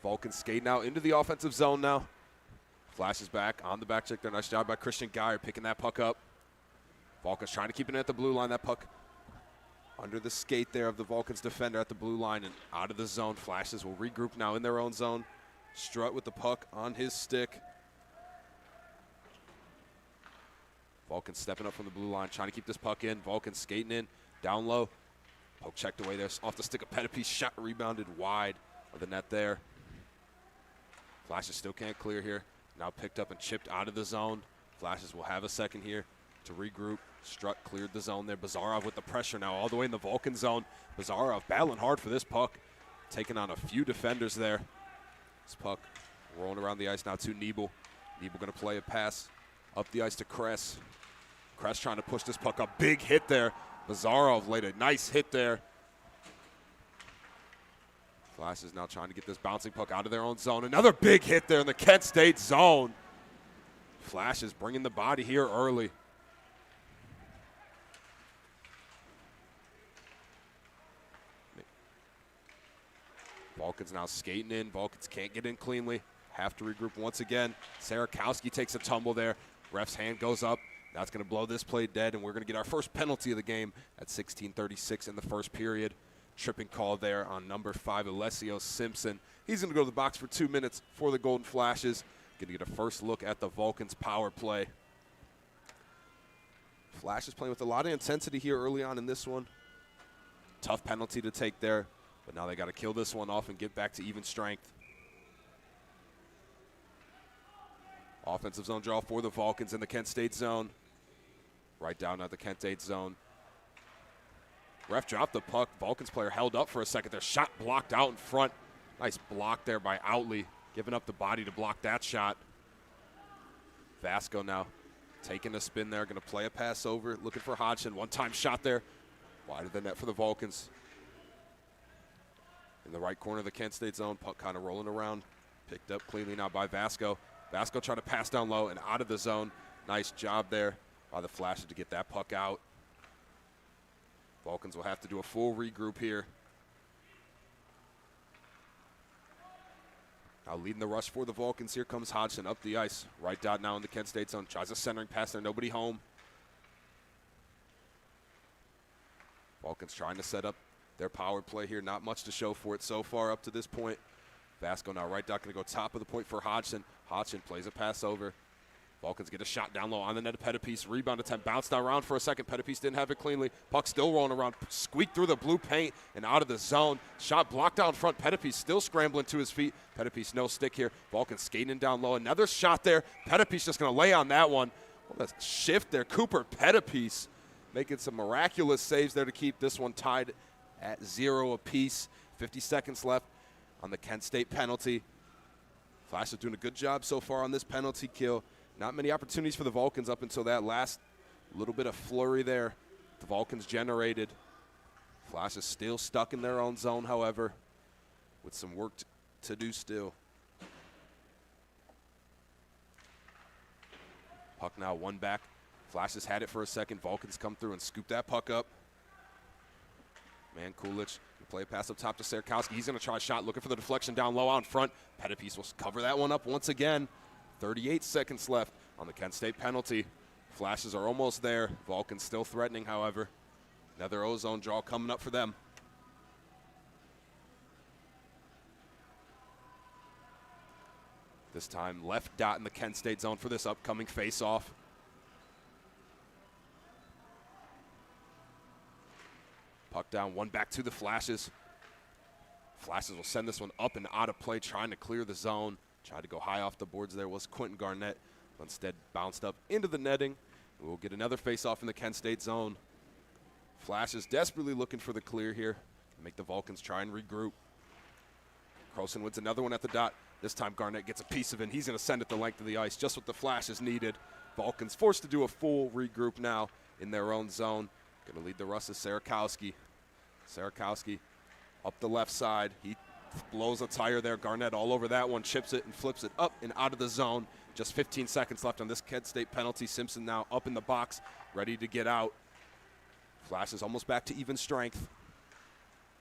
Vulcans skating out into the offensive zone now. Flashes back on the back check there. Nice job by Christian Geyer picking that puck up. Vulcans trying to keep it at the blue line. That puck under the skate there of the Vulcans defender at the blue line and out of the zone. Flashes will regroup now in their own zone. Strutt with the puck on his stick. Vulcans stepping up from the blue line, trying to keep this puck in. Vulcans skating in, down low. Poke checked away there, off the stick of Pettipies. Shot rebounded wide of the net there. Flashes still can't clear here. Now picked up and chipped out of the zone. Flashes will have a second here to regroup. Strutt cleared the zone there. Bazarov with the pressure now all the way in the Vulcan zone. Bazarov battling hard for this puck. Taking on a few defenders there. This puck rolling around the ice now to Niebel. Niebel going to play a pass up the ice to Kress. Kress trying to push this puck up. Big hit there. Bazarov laid a nice hit there. Flashes now trying to get this bouncing puck out of their own zone. Another big hit there in the Kent State zone. Flashes bringing the body here early. Vulcans now skating in. Vulcans can't get in cleanly. Have to regroup once again. Sarakowski takes a tumble there. Ref's hand goes up. That's going to blow this play dead, and we're going to get our first penalty of the game at 16:36 in the first period. Tripping call there on number 5, Alessio Simpson. He's going to go to the box for 2 minutes for the Golden Flashes. Going to get a first look at the Vulcans' power play. Flashes playing with a lot of intensity here early on in this one. Tough penalty to take there, but now they got to kill this one off and get back to even strength. Offensive zone draw for the Vulcans in the Kent State zone. Right down at the Kent State zone. Ref dropped the puck. Vulcans player held up for a second. Their shot blocked out in front. Nice block there by Outley, giving up the body to block that shot. Vasco now taking a spin there, going to play a pass over, looking for Hodgson. One-time shot there, wide of the net for the Vulcans. In the right corner of the Kent State zone, puck kind of rolling around. Picked up cleanly now by Vasco. Vasco trying to pass down low and out of the zone. Nice job there by the Flashes to get that puck out. Vulcans will have to do a full regroup here. Now leading the rush for the Vulcans. Here comes Hodgson up the ice. Right dot now in the Kent State zone. Tries a centering pass there. Nobody home. Vulcans trying to set up their power play here. Not much to show for it so far up to this point. Vasco now right dot going to go top of the point for Hodgson. Hodgson plays a pass over. Vulcans get a shot down low on the net of Pettipies. Rebound attempt, bounced around for a second. Pettipies didn't have it cleanly. Puck still rolling around, squeaked through the blue paint and out of the zone. Shot blocked out in front. Pettipies still scrambling to his feet. Pettipies no stick here. Vulcans skating down low. Another shot there. Pettipies just going to lay on that one. What a shift there. Cooper Pettipies making some miraculous saves there to keep this one tied at 0 apiece. 50 seconds left on the Kent State penalty. Flash is doing a good job so far on this penalty kill. Not many opportunities for the Vulcans up until that last little bit of flurry there. The Vulcans generated. Flash is still stuck in their own zone, however, with some work to do still. Puck now one back. Flash has had it for a second. Vulcans come through and scoop that puck up. Man, Kulich can play a pass up top to Sarakowski. He's going to try a shot, looking for the deflection down low out in front. Pettipies will cover that one up once again. 38 seconds left on the Kent State penalty. Flashes are almost there. Vulcans still threatening, however. Another O-zone draw coming up for them. This time left dot in the Kent State zone for this upcoming face-off. Puck down, one back to the Flashes. Flashes will send this one up and out of play, trying to clear the zone. Tried to go high off the boards there was Quentin Garnett, but instead bounced up into the netting. We'll get another face-off in the Kent State zone. Flashes desperately looking for the clear here. Make the Vulcans try and regroup. Croson wins another one at the dot. This time Garnett gets a piece of it, and he's going to send it the length of the ice, just what the Flashes needed. Vulcans forced to do a full regroup now in their own zone. Going to lead the rush is Sarakowski. Sarakowski up the left side. He blows a tire there. Garnett all over that one, chips it and flips it up and out of the zone. Just 15 seconds left on this Kent State penalty. Simpson now up in the box, ready to get out. Flash is almost back to even strength.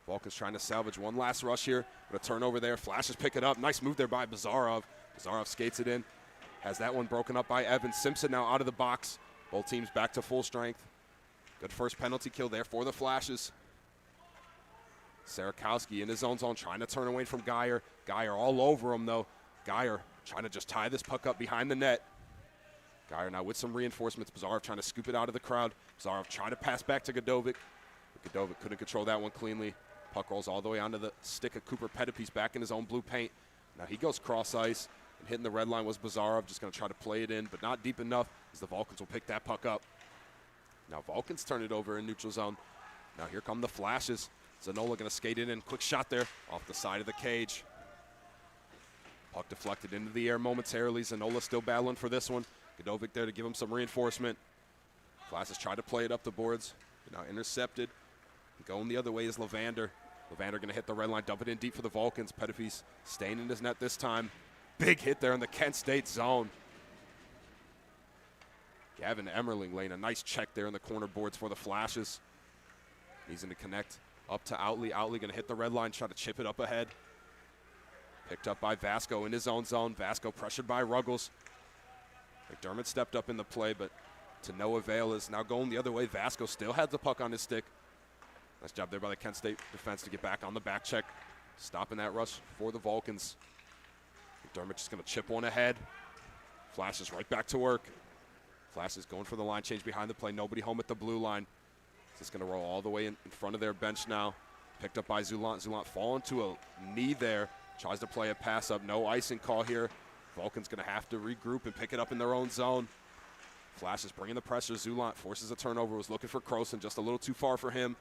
Vulcans trying to salvage one last rush here. But a turnover there. Flashes pick it up. Nice move there by Bazarov. Bazarov skates it in. Has that one broken up by Evans. Simpson now out of the box. Both teams back to full strength. Good first penalty kill there for the Flashes. Sarakowski in his own zone trying to turn away from Geyer. Geyer all over him, though. Geyer trying to just tie this puck up behind the net. Geyer now with some reinforcements. Bazarov trying to scoop it out of the crowd. Bazarov trying to pass back to Godovic. Godovic couldn't control that one cleanly. Puck rolls all the way onto the stick of Cooper Pettipies back in his own blue paint. Now he goes cross ice, and hitting the red line was Bazarov, just going to try to play it in, but not deep enough as the Vulcans will pick that puck up. Now Vulcans turn it over in neutral zone. Now here come the Flashes. Zanola going to skate in, and quick shot there off the side of the cage. Puck deflected into the air momentarily. Zanola still battling for this one. Godovic there to give him some reinforcement. Flashes try to play it up the boards. Now intercepted. Going the other way is Levander. Levander going to hit the red line, dump it in deep for the Vulcans. Pettipies staying in his net this time. Big hit there in the Kent State zone. Gavin Emmerling laying a nice check there in the corner boards for the Flashes. He's going to connect up to Outley. Outley going to hit the red line, try to chip it up ahead. Picked up by Vasco in his own zone. Vasco pressured by Ruggles. McDermott stepped up in the play, but to no avail. Is now going the other way. Vasco still had the puck on his stick. Nice job there by the Kent State defense to get back on the back check. Stopping that rush for the Vulcans. McDermott just going to chip one ahead. Flashes right back to work. Flashes going for the line change behind the play. Nobody home at the blue line. Just going to roll all the way in front of their bench now. Picked up by Zulant. Zulant falling to a knee there. Tries to play a pass up. No icing call here. Vulcan's going to have to regroup and pick it up in their own zone. Flashes bringing the pressure. Zulant forces a turnover. Was looking for Croson. Just a little too far for him.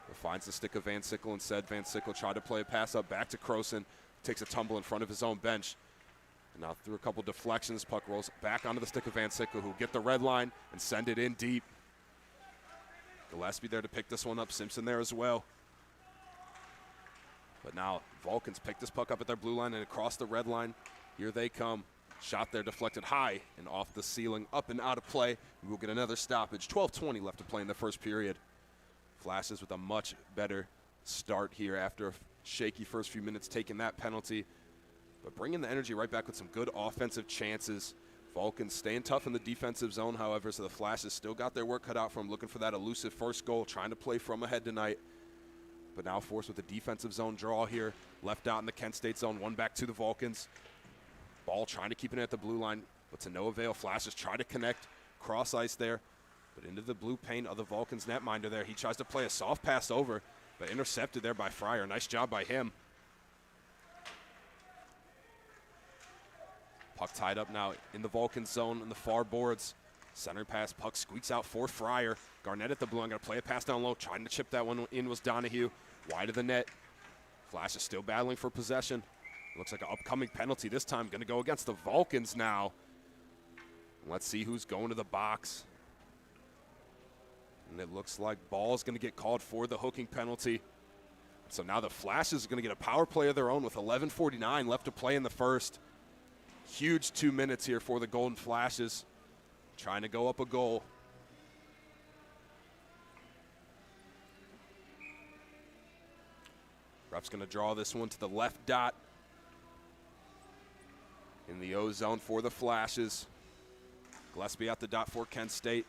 But finds the stick of Van Sickle instead. Van Sickle tried to play a pass up back to Croson. Takes a tumble in front of his own bench. And now through a couple deflections, puck rolls back onto the stick of Van Sickle, who get the red line and send it in deep. Gillespie there to pick this one up. Simpson there as well. But now Vulcans pick this puck up at their blue line and across the red line. Here they come. Shot there deflected high and off the ceiling, up and out of play. We will get another stoppage. 12:20 left to play in the first period. Flashes with a much better start here after a shaky first few minutes taking that penalty. But bringing the energy right back with some good offensive chances. Vulcans staying tough in the defensive zone, however, so the Flashes still got their work cut out for them, looking for that elusive first goal, trying to play from ahead tonight. But now forced with a defensive zone draw here. Left out in the Kent State zone, one back to the Vulcans. Ball trying to keep it at the blue line, but to no avail. Flashes try to connect, cross ice there, but into the blue paint of the Vulcans netminder there. He tries to play a soft pass over, but intercepted there by Fryer. Nice job by him. Puck tied up now in the Vulcan zone in the far boards. Center pass, puck squeaks out for Fryer. Garnett at the blue. I'm going to play a pass down low. Trying to chip that one in was Donahue. Wide of the net. Flash is still battling for possession. Looks like an upcoming penalty this time. Going to go against the Vulcans now. Let's see who's going to the box. And it looks like Ball's going to get called for the hooking penalty. So now the Flashes are going to get a power play of their own with 11:49 left to play in the first. Huge 2 minutes here for the Golden Flashes. Trying to go up a goal. Ref's going to draw this one to the left dot. In the O zone for the Flashes. Gillespie at the dot for Kent State.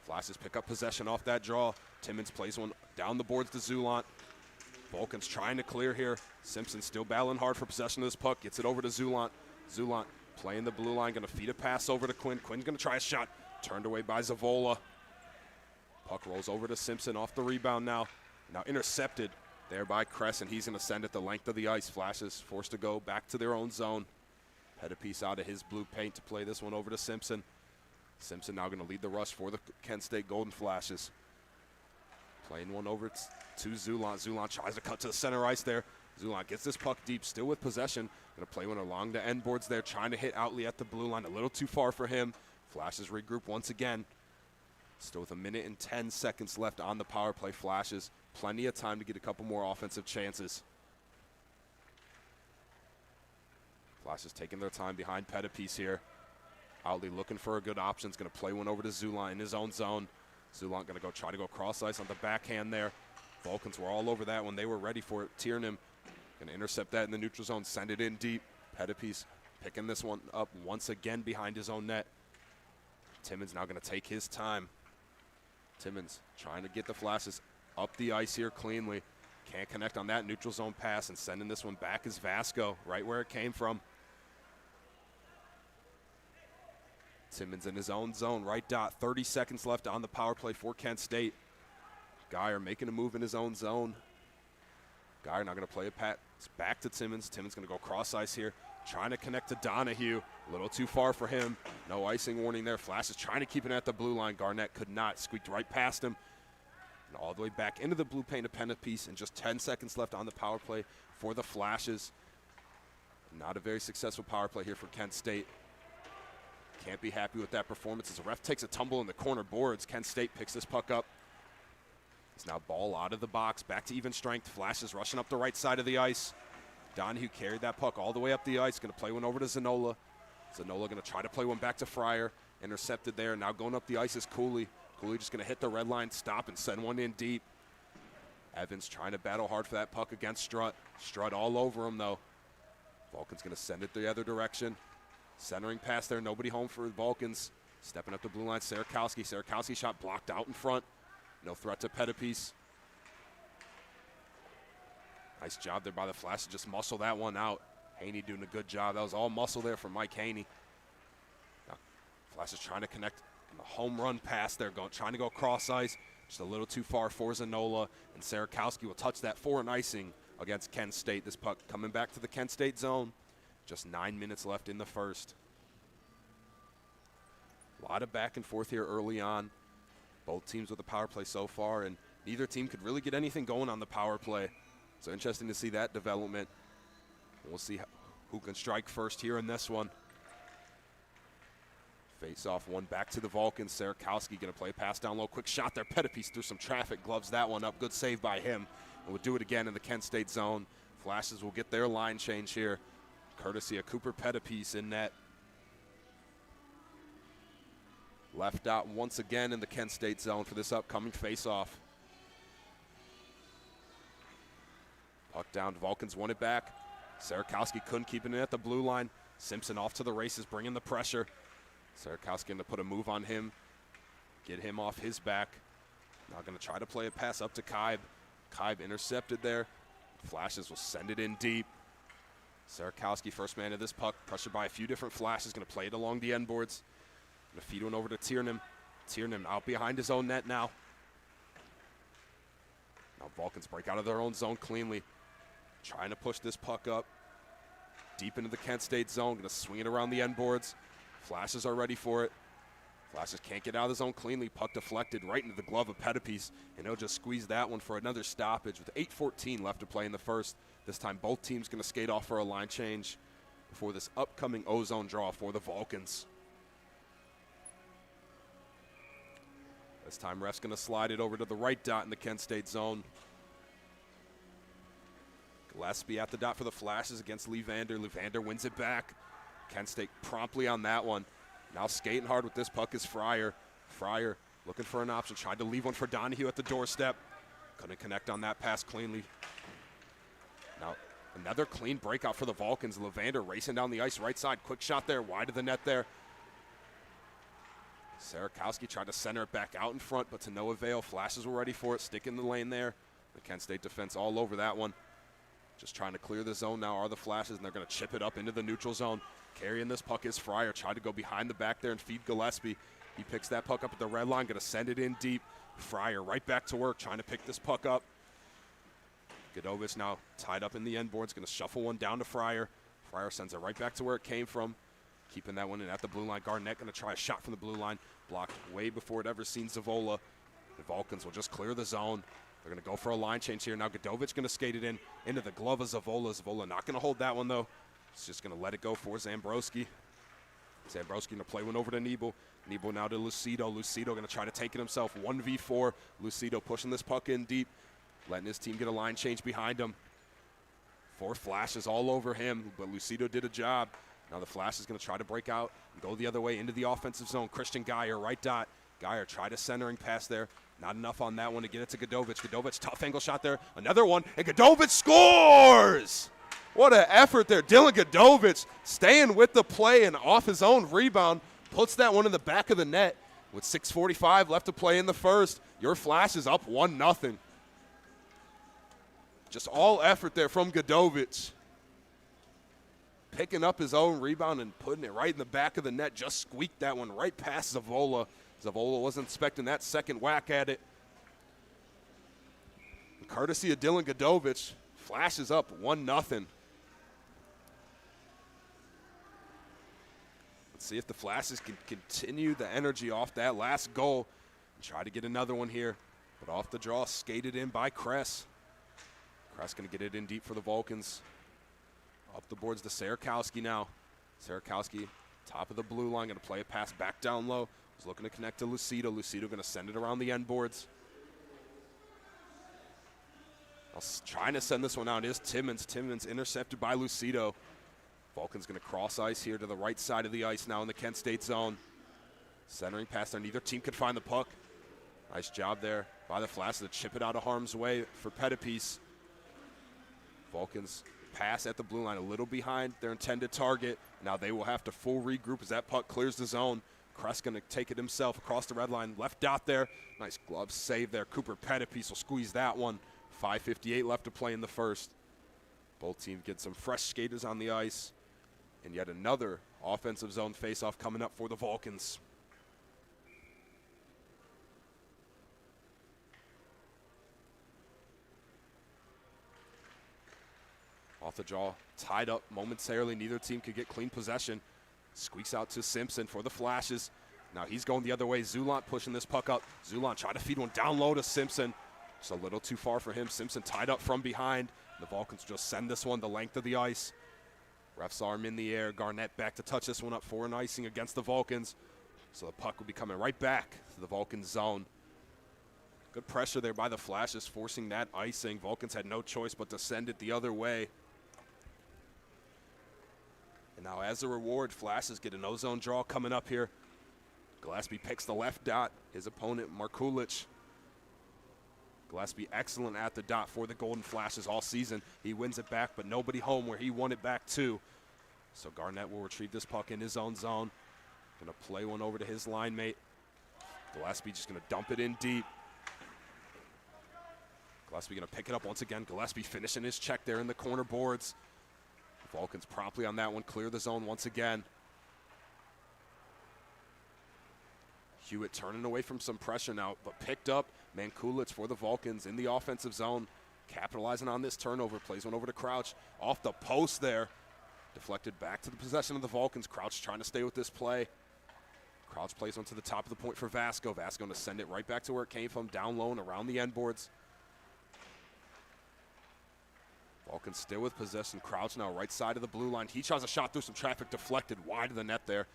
Flashes pick up possession off that draw. Timmons plays one down the boards to Zulant. Vulcans trying to clear here. Simpson still battling hard for possession of this puck. Gets it over to Zulant. Zulant playing the blue line. Going to feed a pass over to Quinn. Quinn's going to try a shot. Turned away by Zavola. Puck rolls over to Simpson off the rebound now. Now intercepted there by Kress, and he's going to send it the length of the ice. Flashes forced to go back to their own zone. Head a piece out of his blue paint to play this one over to Simpson. Simpson now going to lead the rush for the Kent State Golden Flashes. Playing one over to Zulant. Zulant tries to cut to the center ice there. Zulant gets this puck deep, still with possession. Going to play one along the end boards there, trying to hit Outley at the blue line. A little too far for him. Flashes regroup once again. Still with 1 minute and 10 seconds left on the power play. Flashes plenty of time to get a couple more offensive chances. Flashes taking their time behind Pettipies here. Outley looking for a good option. Is going to play one over to Zulant in his own zone. Zulant going to try to go cross ice on the backhand there. Vulcans were all over that when they were ready for it. Tiernan gonna intercept that in the neutral zone, send it in deep. Pettipies picking this one up once again behind his own net. Timmons now gonna take his time. Timmons trying to get the Flashes up the ice here cleanly. Can't connect on that neutral zone pass, and sending this one back is Vasco, right where it came from. Timmons in his own zone, right dot. 30 seconds left on the power play for Kent State. Geyer making a move in his own zone. Geyer not going to play it back to Timmons. Timmons going to go cross ice here, trying to connect to Donahue. A little too far for him. No icing warning there. Flash is trying to keep it at the blue line. Garnett could not. Squeaked right past him. And all the way back into the blue paint of Pettipies, and just 10 seconds left on the power play for the Flashes. Not a very successful power play here for Kent State. Can't be happy with that performance as the ref takes a tumble in the corner boards. Kent State picks this puck up. It's now ball out of the box, back to even strength. Flashes rushing up the right side of the ice. Donahue carried that puck all the way up the ice. Going to play one over to Zanola. Zanola going to try to play one back to Fryer. Intercepted there. Now going up the ice is Cooley. Cooley just going to hit the red line, stop, and send one in deep. Evans trying to battle hard for that puck against Strutt. Strutt all over him, though. Vulcan's going to send it the other direction. Centering pass there, nobody home for the Vulcans. Stepping up the blue line, Sarakowski. Sarakowski shot blocked out in front. No threat to Pettipies. Nice job there by the Flash to just muscle that one out. Haney doing a good job. That was all muscle there from Mike Haney. Now, Flash is trying to connect a home run pass there, trying to go cross ice. Just a little too far for Zanola, and Sarakowski will touch that for an icing against Kent State. This puck coming back to the Kent State zone. Just 9 minutes left in the first. A lot of back and forth here early on. Both teams with a power play so far, and neither team could really get anything going on the power play. So interesting to see that development. We'll see who can strike first here in this one. Face off one back to the Vulcans. Sarakowski going to play pass down low. Quick shot there. Pettipies through some traffic. Gloves that one up. Good save by him. And we'll do it again in the Kent State zone. Flashes will get their line change here, courtesy of Cooper Pettipies in net. Left out once again in the Kent State zone for this upcoming face-off. Puck down, Vulcans won it back. Sarakowski couldn't keep it in at the blue line. Simpson off to the races, bringing the pressure. Sarakowski going to put a move on him, get him off his back. Now going to try to play a pass up to Kaib. Kaib intercepted there. Flashes will send it in deep. Sarakowski, first man of this puck, pressured by a few different Flashes, going to play it along the end boards. Going to feed one over to Tiernan. Tiernan out behind his own net now. Now Vulcans break out of their own zone cleanly. Trying to push this puck up deep into the Kent State zone. Going to swing it around the end boards. Flashes are ready for it. Flashes can't get out of the zone cleanly. Puck deflected right into the glove of Pettipies, and he'll just squeeze that one for another stoppage with 8:14 left to play in the first. This time both teams going to skate off for a line change before this upcoming O-zone draw for the Vulcans. This time ref's going to slide it over to the right dot in the Kent State zone. Gillespie at the dot for the Flashes against Levander. Levander wins it back. Kent State promptly on that one. Now skating hard with this puck is Fryer. Fryer looking for an option. Tried to leave one for Donahue at the doorstep. Couldn't connect on that pass cleanly. Now another clean breakout for the Vulcans. Levander racing down the ice right side. Quick shot there, wide of the net there. Sarakowski tried to center it back out in front, but to no avail. Flashes were ready for it, stick in the lane there. The Kent State defense all over that one. Just trying to clear the zone now are the Flashes, and they're going to chip it up into the neutral zone. Carrying this puck is Fryer. Tried to go behind the back there and feed Gillespie. He picks that puck up at the red line, going to send it in deep. Fryer right back to work, trying to pick this puck up. Godovich now tied up in the end boards, going to shuffle one down to Fryer. Fryer sends it right back to where it came from. Keeping that one in at the blue line. Garnett going to try a shot from the blue line. Blocked way before it ever seen Zavola. The Vulcans will just clear the zone. They're going to go for a line change here. Now Godovich going to skate it into the glove of Zavola. Zavola not going to hold that one, though. He's just going to let it go for Zambrowski. Zambrowski going to play one over to Nebo. Nebo now to Lucido. Lucido going to try to take it himself. 1v4. Lucido pushing this puck in deep. Letting his team get a line change behind him. 4 Flashes all over him, but Lucido did a job. Now the Flash is going to try to break out and go the other way into the offensive zone. Christian Geyer, right dot. Geyer tried a centering pass there. Not enough on that one to get it to Godovic. Godovic, tough angle shot there. Another one, and Godovic scores! What an effort there. Dylan Godovic staying with the play and off his own rebound, puts that one in the back of the net. With 6:45 left to play in the first, your Flash is up 1-0. Just all effort there from Godovic. Picking up his own rebound and putting it right in the back of the net. Just squeaked that one right past Zavola. Zavola wasn't expecting that second whack at it. Courtesy of Dylan Godovic, Flash is up 1-0. Let's see if the Flashes can continue the energy off that last goal and try to get another one here. But off the draw, skated in by Kress. Kress going to get it in deep for the Vulcans. Up the boards to Sarakowski now. Sarakowski, top of the blue line, going to play a pass back down low. He's looking to connect to Lucido. Lucido going to send it around the end boards. Trying to send this one out is Timmons. Timmons intercepted by Lucido. Vulcan's going to cross ice here to the right side of the ice now in the Kent State zone. Centering pass there. Neither team could find the puck. Nice job there by the Flashes to chip it out of harm's way for Pettipies. Vulcans pass at the blue line a little behind their intended target. Now they will have to full regroup as that puck clears the zone. Kress going to take it himself across the red line. Left dot there. Nice glove save there. Cooper Pettipies will squeeze that one. 5:58 left to play in the first. Both teams get some fresh skaters on the ice. And yet another offensive zone faceoff coming up for the Vulcans. Off the draw, tied up momentarily. Neither team could get clean possession. Squeaks out to Simpson for the Flashes. Now he's going the other way. Zulant pushing this puck up. Zulant trying to feed one down low to Simpson. Just a little too far for him. Simpson tied up from behind. The Vulcans just send this one the length of the ice. Ref's arm in the air. Garnett back to touch this one up for an icing against the Vulcans. So the puck will be coming right back to the Vulcans zone. Good pressure there by the Flashes, forcing that icing. Vulcans had no choice but to send it the other way. And now as a reward, Flashes get an ozone draw coming up here. Gillespie picks the left dot. His opponent, Markulich. Gillespie excellent at the dot for the Golden Flashes all season. He wins it back, but nobody home where he won it back too. So Garnett will retrieve this puck in his own zone. Gonna play one over to his line mate. Gillespie just gonna dump it in deep. Gillespie gonna pick it up once again. Gillespie finishing his check there in the corner boards. The Vulcans promptly on that one clear the zone once again. Hewitt turning away from some pressure now, but picked up. Mankulitz for the Vulcans in the offensive zone. Capitalizing on this turnover. Plays one over to Crouch. Off the post there. Deflected back to the possession of the Vulcans. Crouch trying to stay with this play. Crouch plays one to the top of the point for Vasco. Vasco going to send it right back to where it came from, down low and around the end boards. Vulcans still with possession. Crouch now right side of the blue line. He tries a shot through some traffic, deflected wide of the net there.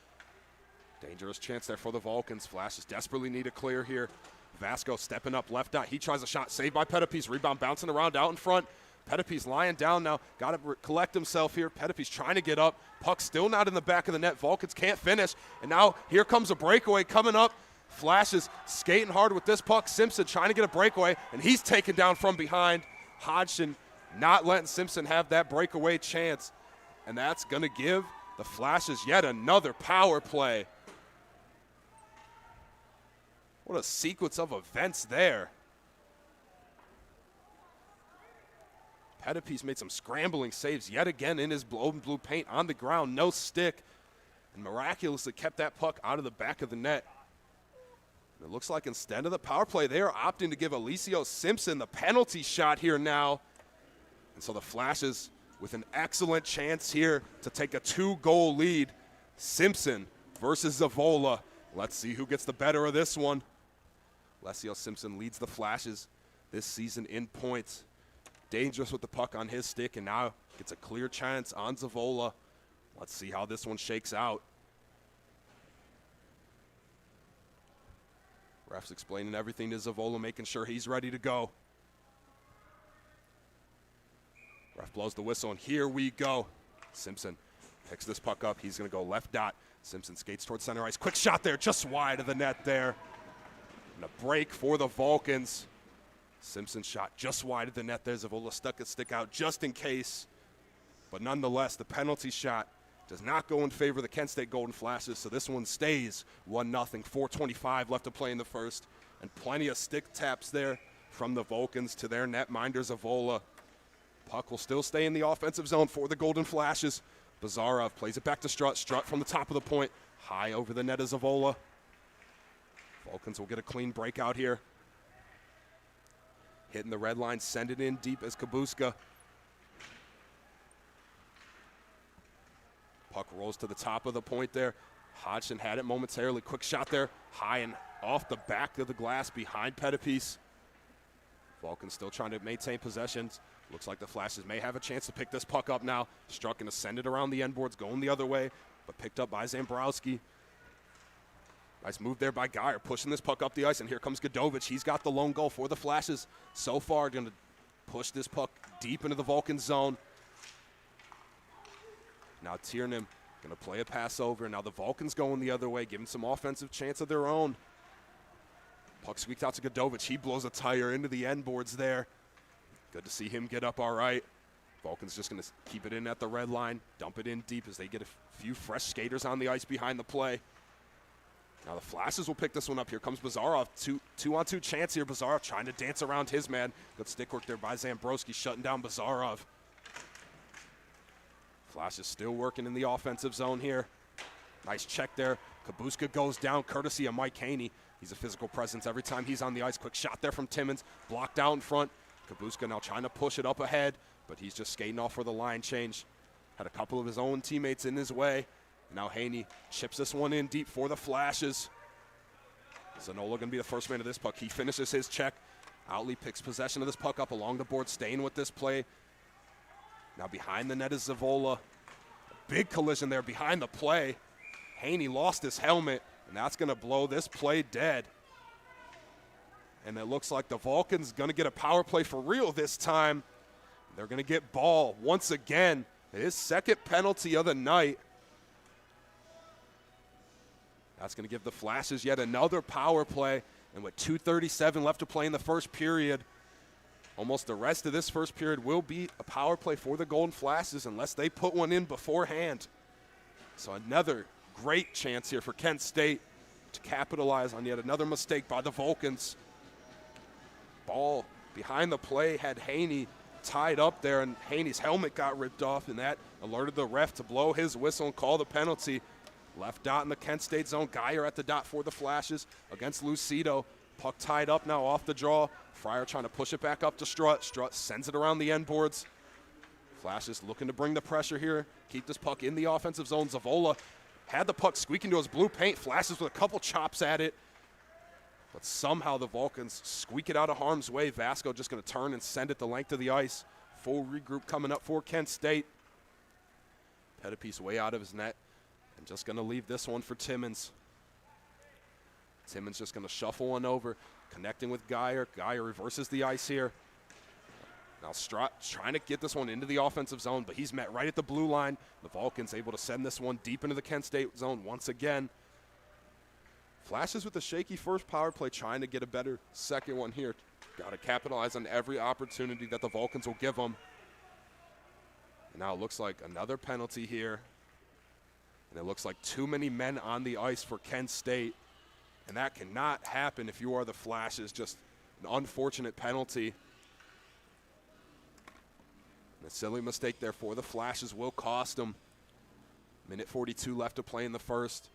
Dangerous chance there for the Vulcans. Flashes desperately need a clear here. Vasco stepping up left dot. He tries a shot, saved by Pettipies. Rebound bouncing around out in front. Pettipies lying down now. Got to collect himself here. Pettipies trying to get up. Puck still not in the back of the net. Vulcans can't finish. And now here comes a breakaway coming up. Flashes skating hard with this puck. Simpson trying to get a breakaway, and he's taken down from behind. Hodgson not letting Simpson have that breakaway chance. And that's going to give the Flashes yet another power play. What a sequence of events there. Pettipies made some scrambling saves yet again in his own blue paint on the ground, no stick, and miraculously kept that puck out of the back of the net. And it looks like instead of the power play, they are opting to give Alicio Simpson the penalty shot here now. And so the Flashes with an excellent chance here to take a 2-goal lead. Simpson versus Zavola. Let's see who gets the better of this one. Alessio Simpson leads the Flashes this season in points. Dangerous with the puck on his stick, and now gets a clear chance on Zavola. Let's see how this one shakes out. Ref's explaining everything to Zavola, making sure he's ready to go. Ref blows the whistle, and here we go. Simpson picks this puck up. He's going to go left dot. Simpson skates towards center ice. Quick shot there, just wide of the net there. And a break for the Vulcans. Simpson's shot just wide of the net there. Zavola stuck his stick out just in case. But nonetheless, the penalty shot does not go in favor of the Kent State Golden Flashes, so this one stays 1-0. 4:25 left to play in the first. And plenty of stick taps there from the Vulcans to their netminder, Zavola. Puck will still stay in the offensive zone for the Golden Flashes. Bazarov plays it back to Strutt. Strutt from the top of the point. High over the net of Zavola. Vulcans will get a clean breakout here. Hitting the red line, send it in deep as Kabuska. Puck rolls to the top of the point there. Hodgson had it momentarily. Quick shot there. High and off the back of the glass behind Pettipies. Vulcans still trying to maintain possessions. Looks like the Flashes may have a chance to pick this puck up now. Struck and send it around the end boards, going the other way, but picked up by Zambrowski. Nice move there by Geyer, pushing this puck up the ice, and here comes Godovich. He's got the lone goal for the Flashes. So far, going to push this puck deep into the Vulcan zone. Now Tiernan going to play a pass over. Now the Vulcans going the other way, giving some offensive chance of their own. Puck squeaked out to Godovich. He blows a tire into the end boards there. Good to see him get up all right. Vulcans just going to keep it in at the red line, dump it in deep as they get a few fresh skaters on the ice behind the play. Now the Flashes will pick this one up. Here comes Bazarov. Two-on-two chance here. Bazarov trying to dance around his man. Good stick work there by Zambrowski, shutting down Bazarov. Flashes still working in the offensive zone here. Nice check there. Kabuska goes down courtesy of Mike Haney. He's a physical presence every time he's on the ice. Quick shot there from Timmons. Blocked out in front. Kabuska now trying to push it up ahead, but he's just skating off for the line change. Had a couple of his own teammates in his way. Now Haney chips this one in deep for the Flashes. Zanola going to be the first man of this puck. He finishes his check. Outley picks possession of this puck up along the board, staying with this play. Now behind the net is Zavola. A big collision there behind the play. Haney lost his helmet, and that's going to blow this play dead. And it looks like the Vulcans going to get a power play for real this time. They're going to get Ball once again. His second penalty of the night. That's going to give the Flashes yet another power play. And with 2:37 left to play in the first period, almost the rest of this first period will be a power play for the Golden Flashes unless they put one in beforehand. So another great chance here for Kent State to capitalize on yet another mistake by the Vulcans. Ball behind the play had Haney tied up there, and Haney's helmet got ripped off, and that alerted the ref to blow his whistle and call the penalty. Left dot in the Kent State zone. Geyer at the dot for the Flashes against Lucido. Puck tied up now off the draw. Fryer trying to push it back up to Strutt. Strutt sends it around the end boards. Flashes looking to bring the pressure here. Keep this puck in the offensive zone. Zavola had the puck squeak into his blue paint. Flashes with a couple chops at it. But somehow the Vulcans squeak it out of harm's way. Vasco just going to turn and send it the length of the ice. Full regroup coming up for Kent State. Pettipies way out of his net. And just going to leave this one for Timmons. Timmons just going to shuffle one over, connecting with Geyer. Geyer reverses the ice here. Now Strutt trying to get this one into the offensive zone, but he's met right at the blue line. The Vulcans able to send this one deep into the Kent State zone once again. Flashes with a shaky first power play, trying to get a better second one here. Got to capitalize on every opportunity that the Vulcans will give them. And now it looks like another penalty here. And it looks like too many men on the ice for Kent State. And that cannot happen if you are the Flashes. Just an unfortunate penalty. And a silly mistake there for the Flashes will cost them. Minute 42 left to play in the first.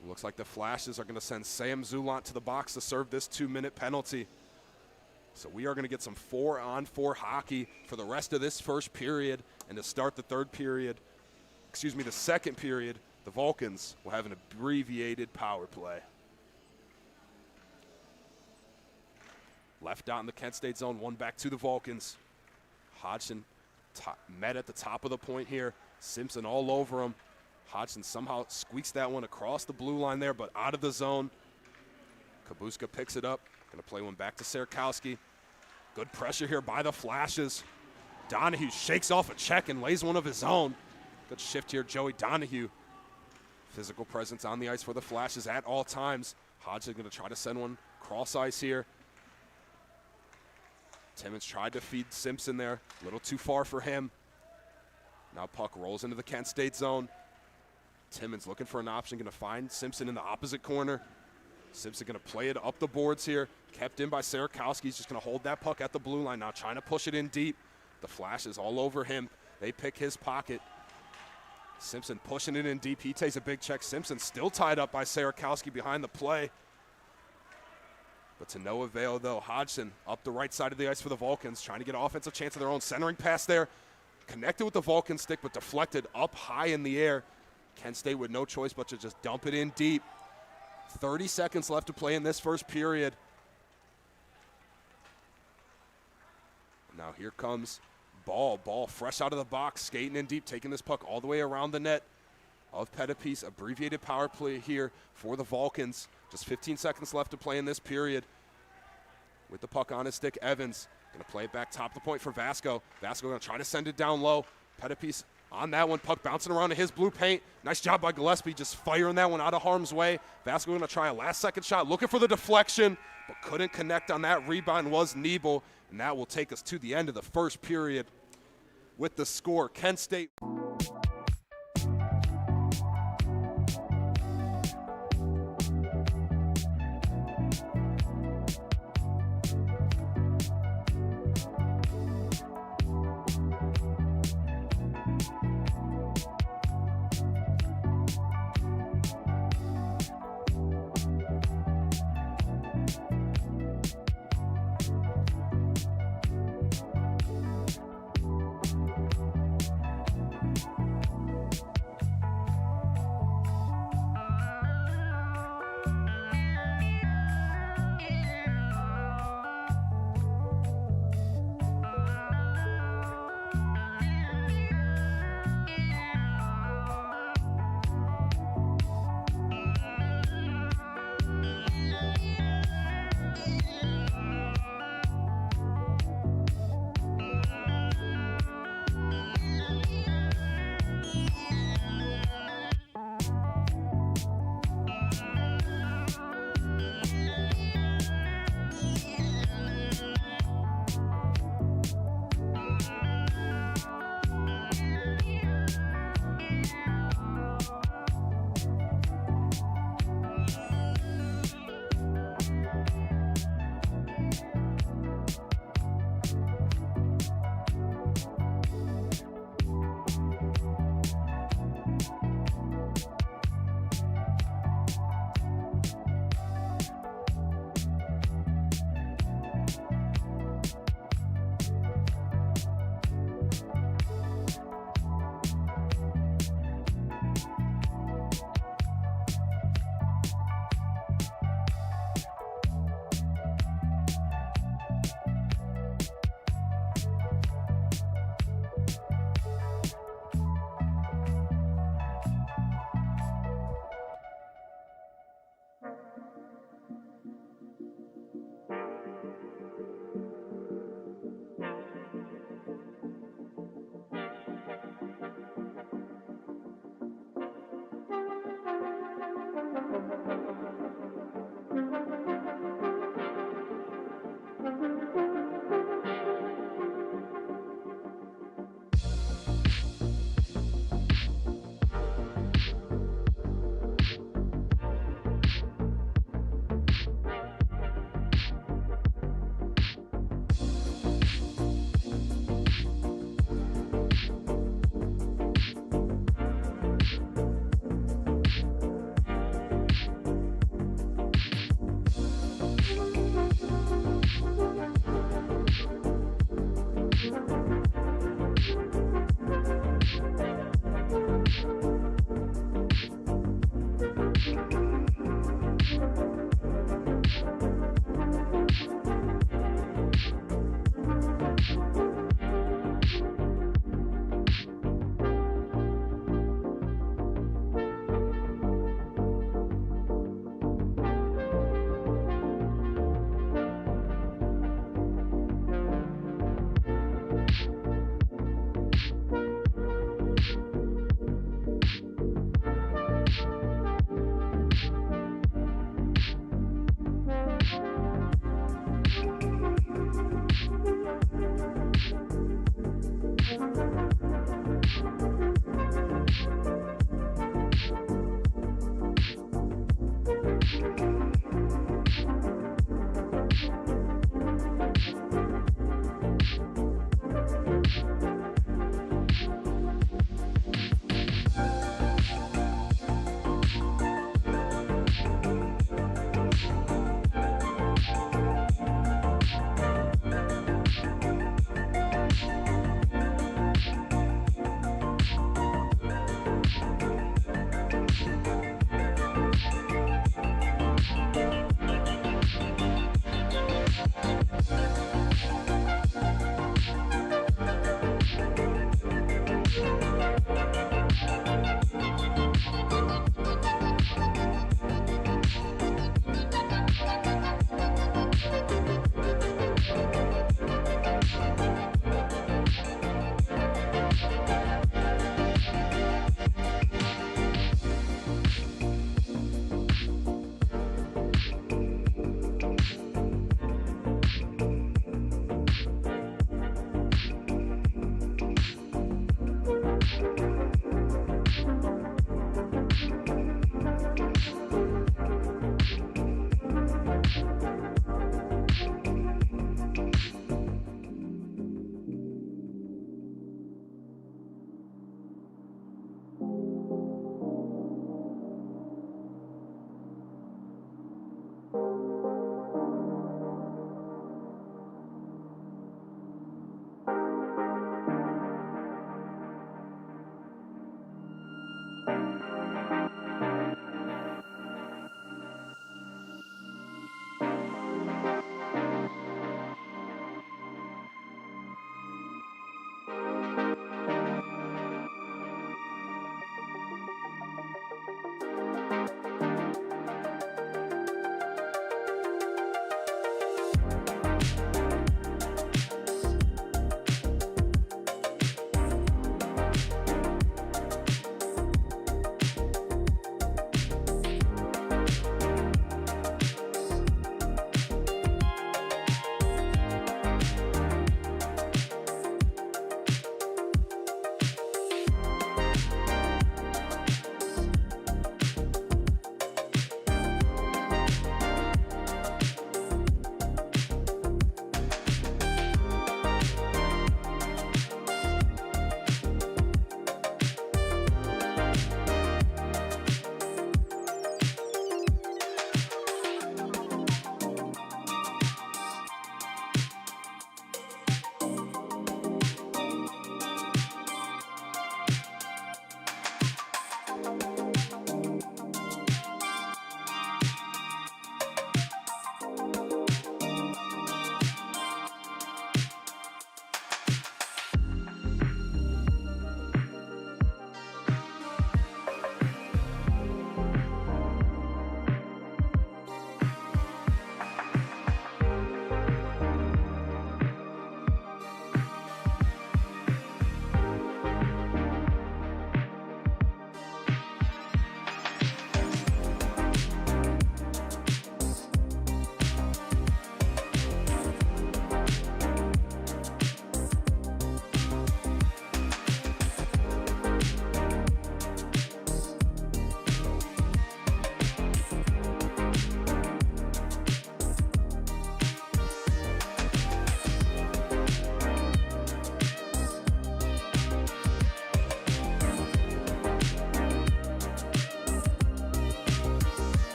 It looks like the Flashes are going to send Sam Zulant to the box to serve this 2-minute penalty. So we are going to get some 4-on-4 hockey for the rest of this first period. And to start the the second period, the Vulcans will have an abbreviated power play. Left out in the Kent State zone, one back to the Vulcans. Hodgson met at the top of the point here. Simpson all over him. Hodgson somehow squeaks that one across the blue line there, but out of the zone. Kabuska picks it up. Going to play one back to Serkowski. Good pressure here by the Flashes. Donahue shakes off a check and lays one of his own. Good shift here, Joey Donahue. Physical presence on the ice for the Flashes at all times. Hodgson going to try to send one cross ice here. Timmons tried to feed Simpson there. A little too far for him. Now puck rolls into the Kent State zone. Timmons looking for an option, going to find Simpson in the opposite corner. Simpson going to play it up the boards here. Kept in by Sarakowski. He's just going to hold that puck at the blue line now, trying to push it in deep. The flash is all over him. They pick his pocket. Simpson pushing it in deep. He takes a big check. Simpson still tied up by Sarakowski behind the play. But to no avail, though. Hodgson up the right side of the ice for the Vulcans, trying to get an offensive chance of their own. Centering pass there. Connected with the Vulcan stick, but deflected up high in the air. Kent State with no choice but to just dump it in deep. 30 seconds left to play in this first period. Now here comes Ball fresh out of the box, skating in deep, taking this puck all the way around the net of Pettipies. Abbreviated power play here for the Vulcans. Just 15 seconds left to play in this period. With the puck on his stick, Evans going to play it back top the point for Vasco. Vasco going to try to send it down low. Pettipies on that one, puck bouncing around to his blue paint. Nice job by Gillespie, just firing that one out of harm's way. Vasco going to try a last-second shot, looking for the deflection, but couldn't connect on that rebound was Nebel, and that will take us to the end of the first period with the score. Kent State.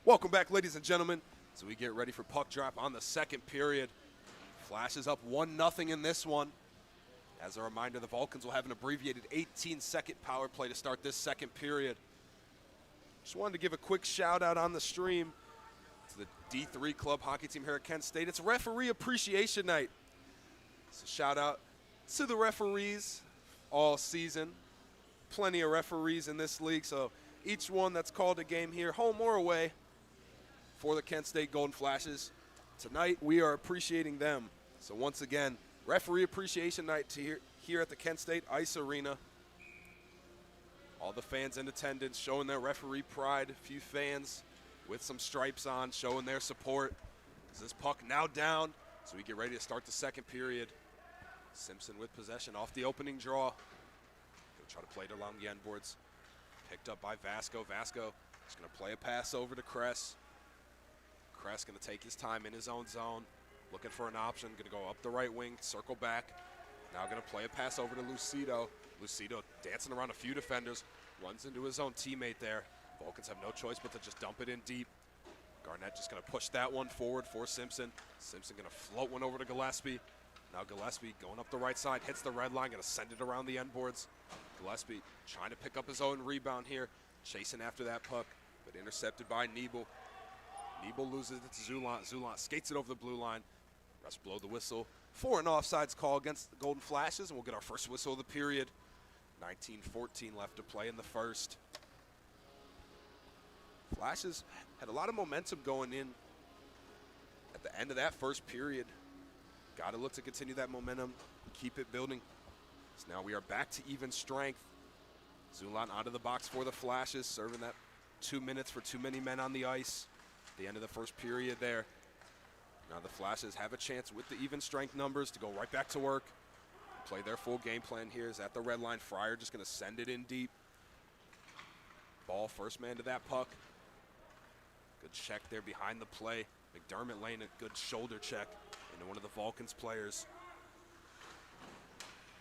Welcome back, ladies and gentlemen, as we get ready for puck drop on the second period. Flashes up 1-0 in this one. As a reminder, the Vulcans will have an abbreviated 18-second power play to start this second period. Just wanted to give a quick shout out on the stream to the D3 club hockey team here at Kent State. It's Referee Appreciation Night. So shout out to the referees all season. Plenty of referees in this league, so each one that's called a game here, home or away, for the Kent State Golden Flashes. Tonight, we are appreciating them. So once again, Referee Appreciation Night here at the Kent State Ice Arena. All the fans in attendance showing their referee pride. A few fans with some stripes on showing their support. As this puck now down, so we get ready to start the second period. Simpson with possession off the opening draw. He'll try to play it along the end boards. Picked up by Vasco. Vasco is going to play a pass over to Kress. Kress going to take his time in his own zone, looking for an option, going to go up the right wing, circle back. Now going to play a pass over to Lucido. Lucido dancing around a few defenders, runs into his own teammate there. Vulcans have no choice but to just dump it in deep. Garnett just going to push that one forward for Simpson. Simpson going to float one over to Gillespie. Now Gillespie going up the right side, hits the red line, going to send it around the end boards. Gillespie trying to pick up his own rebound here, chasing after that puck, but intercepted by Nebel. Nebel loses it to Zulon. Zulon skates it over the blue line. Refs blow the whistle for an offsides call against the Golden Flashes, and we'll get our first whistle of the period. 19:14 left to play in the first. Flashes had a lot of momentum going in at the end of that first period. Got to look to continue that momentum, keep it building. So now we are back to even strength. Zulon out of the box for the Flashes, serving that 2 minutes for too many men on the ice. The end of the first period there. Now the Flashes have a chance with the even strength numbers to go right back to work. Play their full game plan here. Is at the red line. Fryer just going to send it in deep. Ball first man to that puck. Good check there behind the play. McDermott laying a good shoulder check into one of the Vulcans players.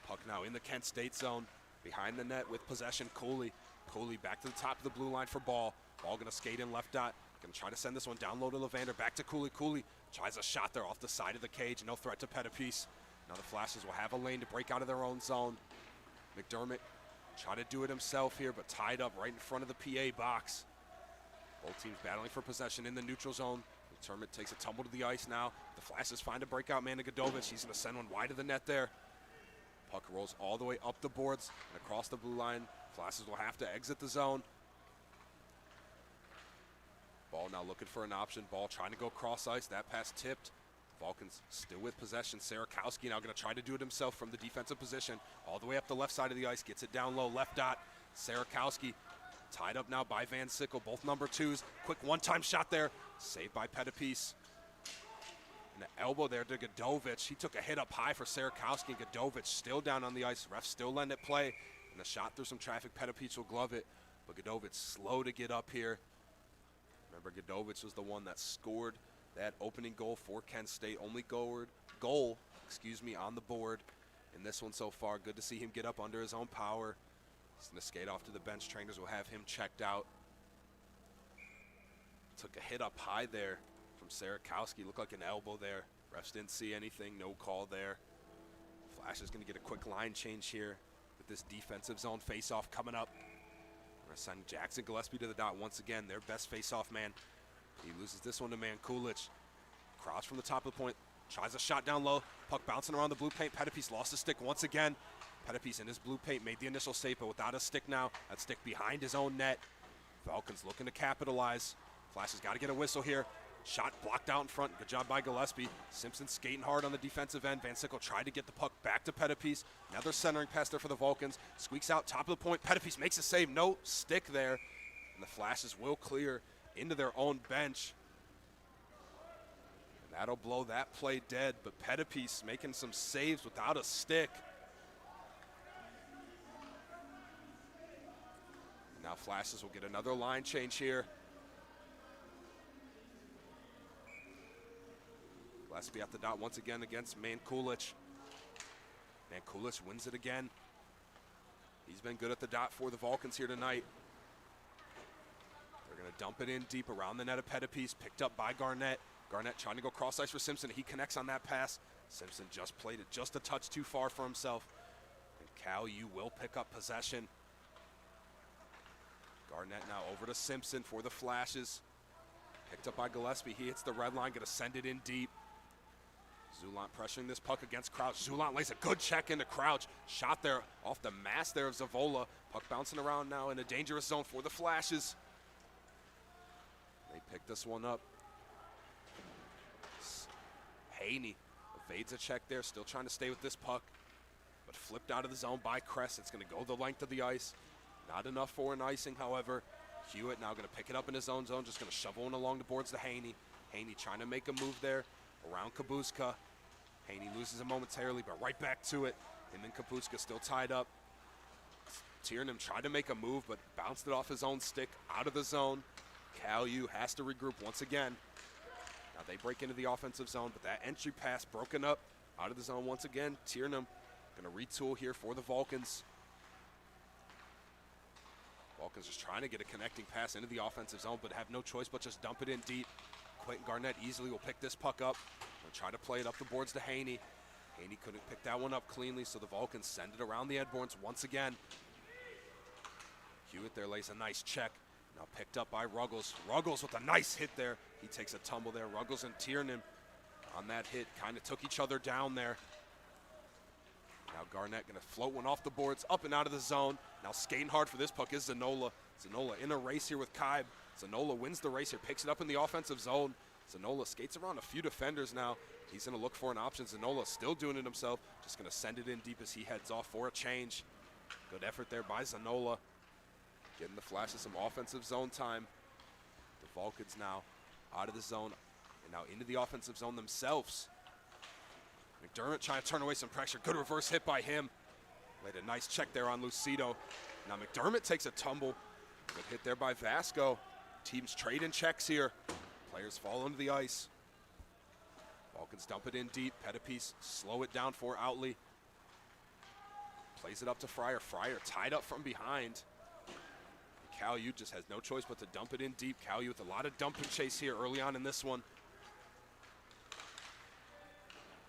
Puck now in the Kent State zone. Behind the net with possession, Cooley. Cooley back to the top of the blue line for Ball. Ball going to skate in left dot. Going to try to send this one down low to Levander. Back to Cooley. Cooley tries a shot there off the side of the cage. No threat to Pettipies. Now the Flashes will have a lane to break out of their own zone. McDermott try to do it himself here, but tied up right in front of the PA box. Both teams battling for possession in the neutral zone. McDermott takes a tumble to the ice now. The Flashes find a breakout man to Godovich. He's going to send one wide of the net there. Puck rolls all the way up the boards and across the blue line. Flashes will have to exit the zone. Ball now looking for an option. Ball trying to go cross ice. That pass tipped. Vulcans still with possession. Sarakowski now going to try to do it himself from the defensive position. All the way up the left side of the ice. Gets it down low. Left dot. Sarakowski tied up now by Van Sickle. Both number twos. Quick one-time shot there. Saved by Pettipies. And the elbow there to Godovich. He took a hit up high for Sarakowski. And Godovich still down on the ice. Refs still letting it play. And the shot through some traffic. Pettipies will glove it. But Godovich slow to get up here. Remember, Godovich was the one that scored that opening goal for Kent State. Only goal on the board in this one so far. Good to see him get up under his own power. He's going to skate off to the bench. Trainers will have him checked out. Took a hit up high there from Sarakowski. Looked like an elbow there. Refs didn't see anything. No call there. Flash is going to get a quick line change here with this defensive zone face-off coming up. We're going to send Jackson Gillespie to the dot once again. Their best face-off man. He loses this one to Mankulich. Cross from the top of the point. Tries a shot down low. Puck bouncing around the blue paint. Pettipies lost his stick once again. Pettipies in his blue paint made the initial save, but without a stick now. That stick behind his own net. Falcons looking to capitalize. Flash has got to get a whistle here. Shot blocked out in front. Good job by Gillespie. Simpson skating hard on the defensive end. Van Sickle tried to get the puck back to Pettipies. Another centering pass there for the Vulcans. Squeaks out top of the point. Pettipies makes a save. No stick there. And the Flashes will clear into their own bench. And that'll blow that play dead. But Pettipies making some saves without a stick. Now Flashes will get another line change here. Gillespie at the dot once again against Mankulich. Mankulich wins it again. He's been good at the dot for the Vulcans here tonight. They're going to dump it in deep around the net of Pettipies, picked up by Garnett. Garnett trying to go cross ice for Simpson. He connects on that pass. Simpson just played it just a touch too far for himself. And Cal U will pick up possession. Garnett now over to Simpson for the Flashes. Picked up by Gillespie. He hits the red line, going to send it in deep. Zulant pressuring this puck against Crouch. Zulant lays a good check into Crouch. Shot there off the mask there of Zavola. Puck bouncing around now in a dangerous zone for the Flashes. They pick this one up. Haney evades a check there, still trying to stay with this puck, but flipped out of the zone by Kress. It's going to go the length of the ice. Not enough for an icing, however. Hewitt now going to pick it up in his own zone, just going to shovel it along the boards to Haney. Haney trying to make a move there around Kabuska. Haney loses it momentarily, but right back to it. Him and Kabuska still tied up. Tiernan tried to make a move, but bounced it off his own stick out of the zone. Cal U has to regroup once again. Now they break into the offensive zone, but that entry pass broken up out of the zone once again. Tiernan going to retool here for the Vulcans. Vulcans just trying to get a connecting pass into the offensive zone, but have no choice but just dump it in deep. Quentin Garnett easily will pick this puck up and try to play it up the boards to Haney. Haney couldn't pick that one up cleanly, so the Vulcans send it around the Edborns once again. Hewitt there lays a nice check. Now picked up by Ruggles. Ruggles with a nice hit there. He takes a tumble there. Ruggles and Tiernan on that hit kind of took each other down there. Now Garnett going to float one off the boards, up and out of the zone. Now skating hard for this puck is Zanola. Zanola in a race here with Kaib. Zanola wins the race here, picks it up in the offensive zone. Zanola skates around a few defenders now. He's going to look for an option. Zanola still doing it himself. Just going to send it in deep as he heads off for a change. Good effort there by Zanola. Getting the Flashes some offensive zone time. The Vulcans now out of the zone and now into the offensive zone themselves. McDermott trying to turn away some pressure. Good reverse hit by him. Laid a nice check there on Lucido. Now McDermott takes a tumble. Good hit there by Vasco. Teams trading checks here. Players fall into the ice. Vulcans dump it in deep. Pettipies slow it down for Outley. Plays it up to Fryer. Fryer tied up from behind. Cal U just has no choice but to dump it in deep. Cal U with a lot of dump and chase here early on in this one.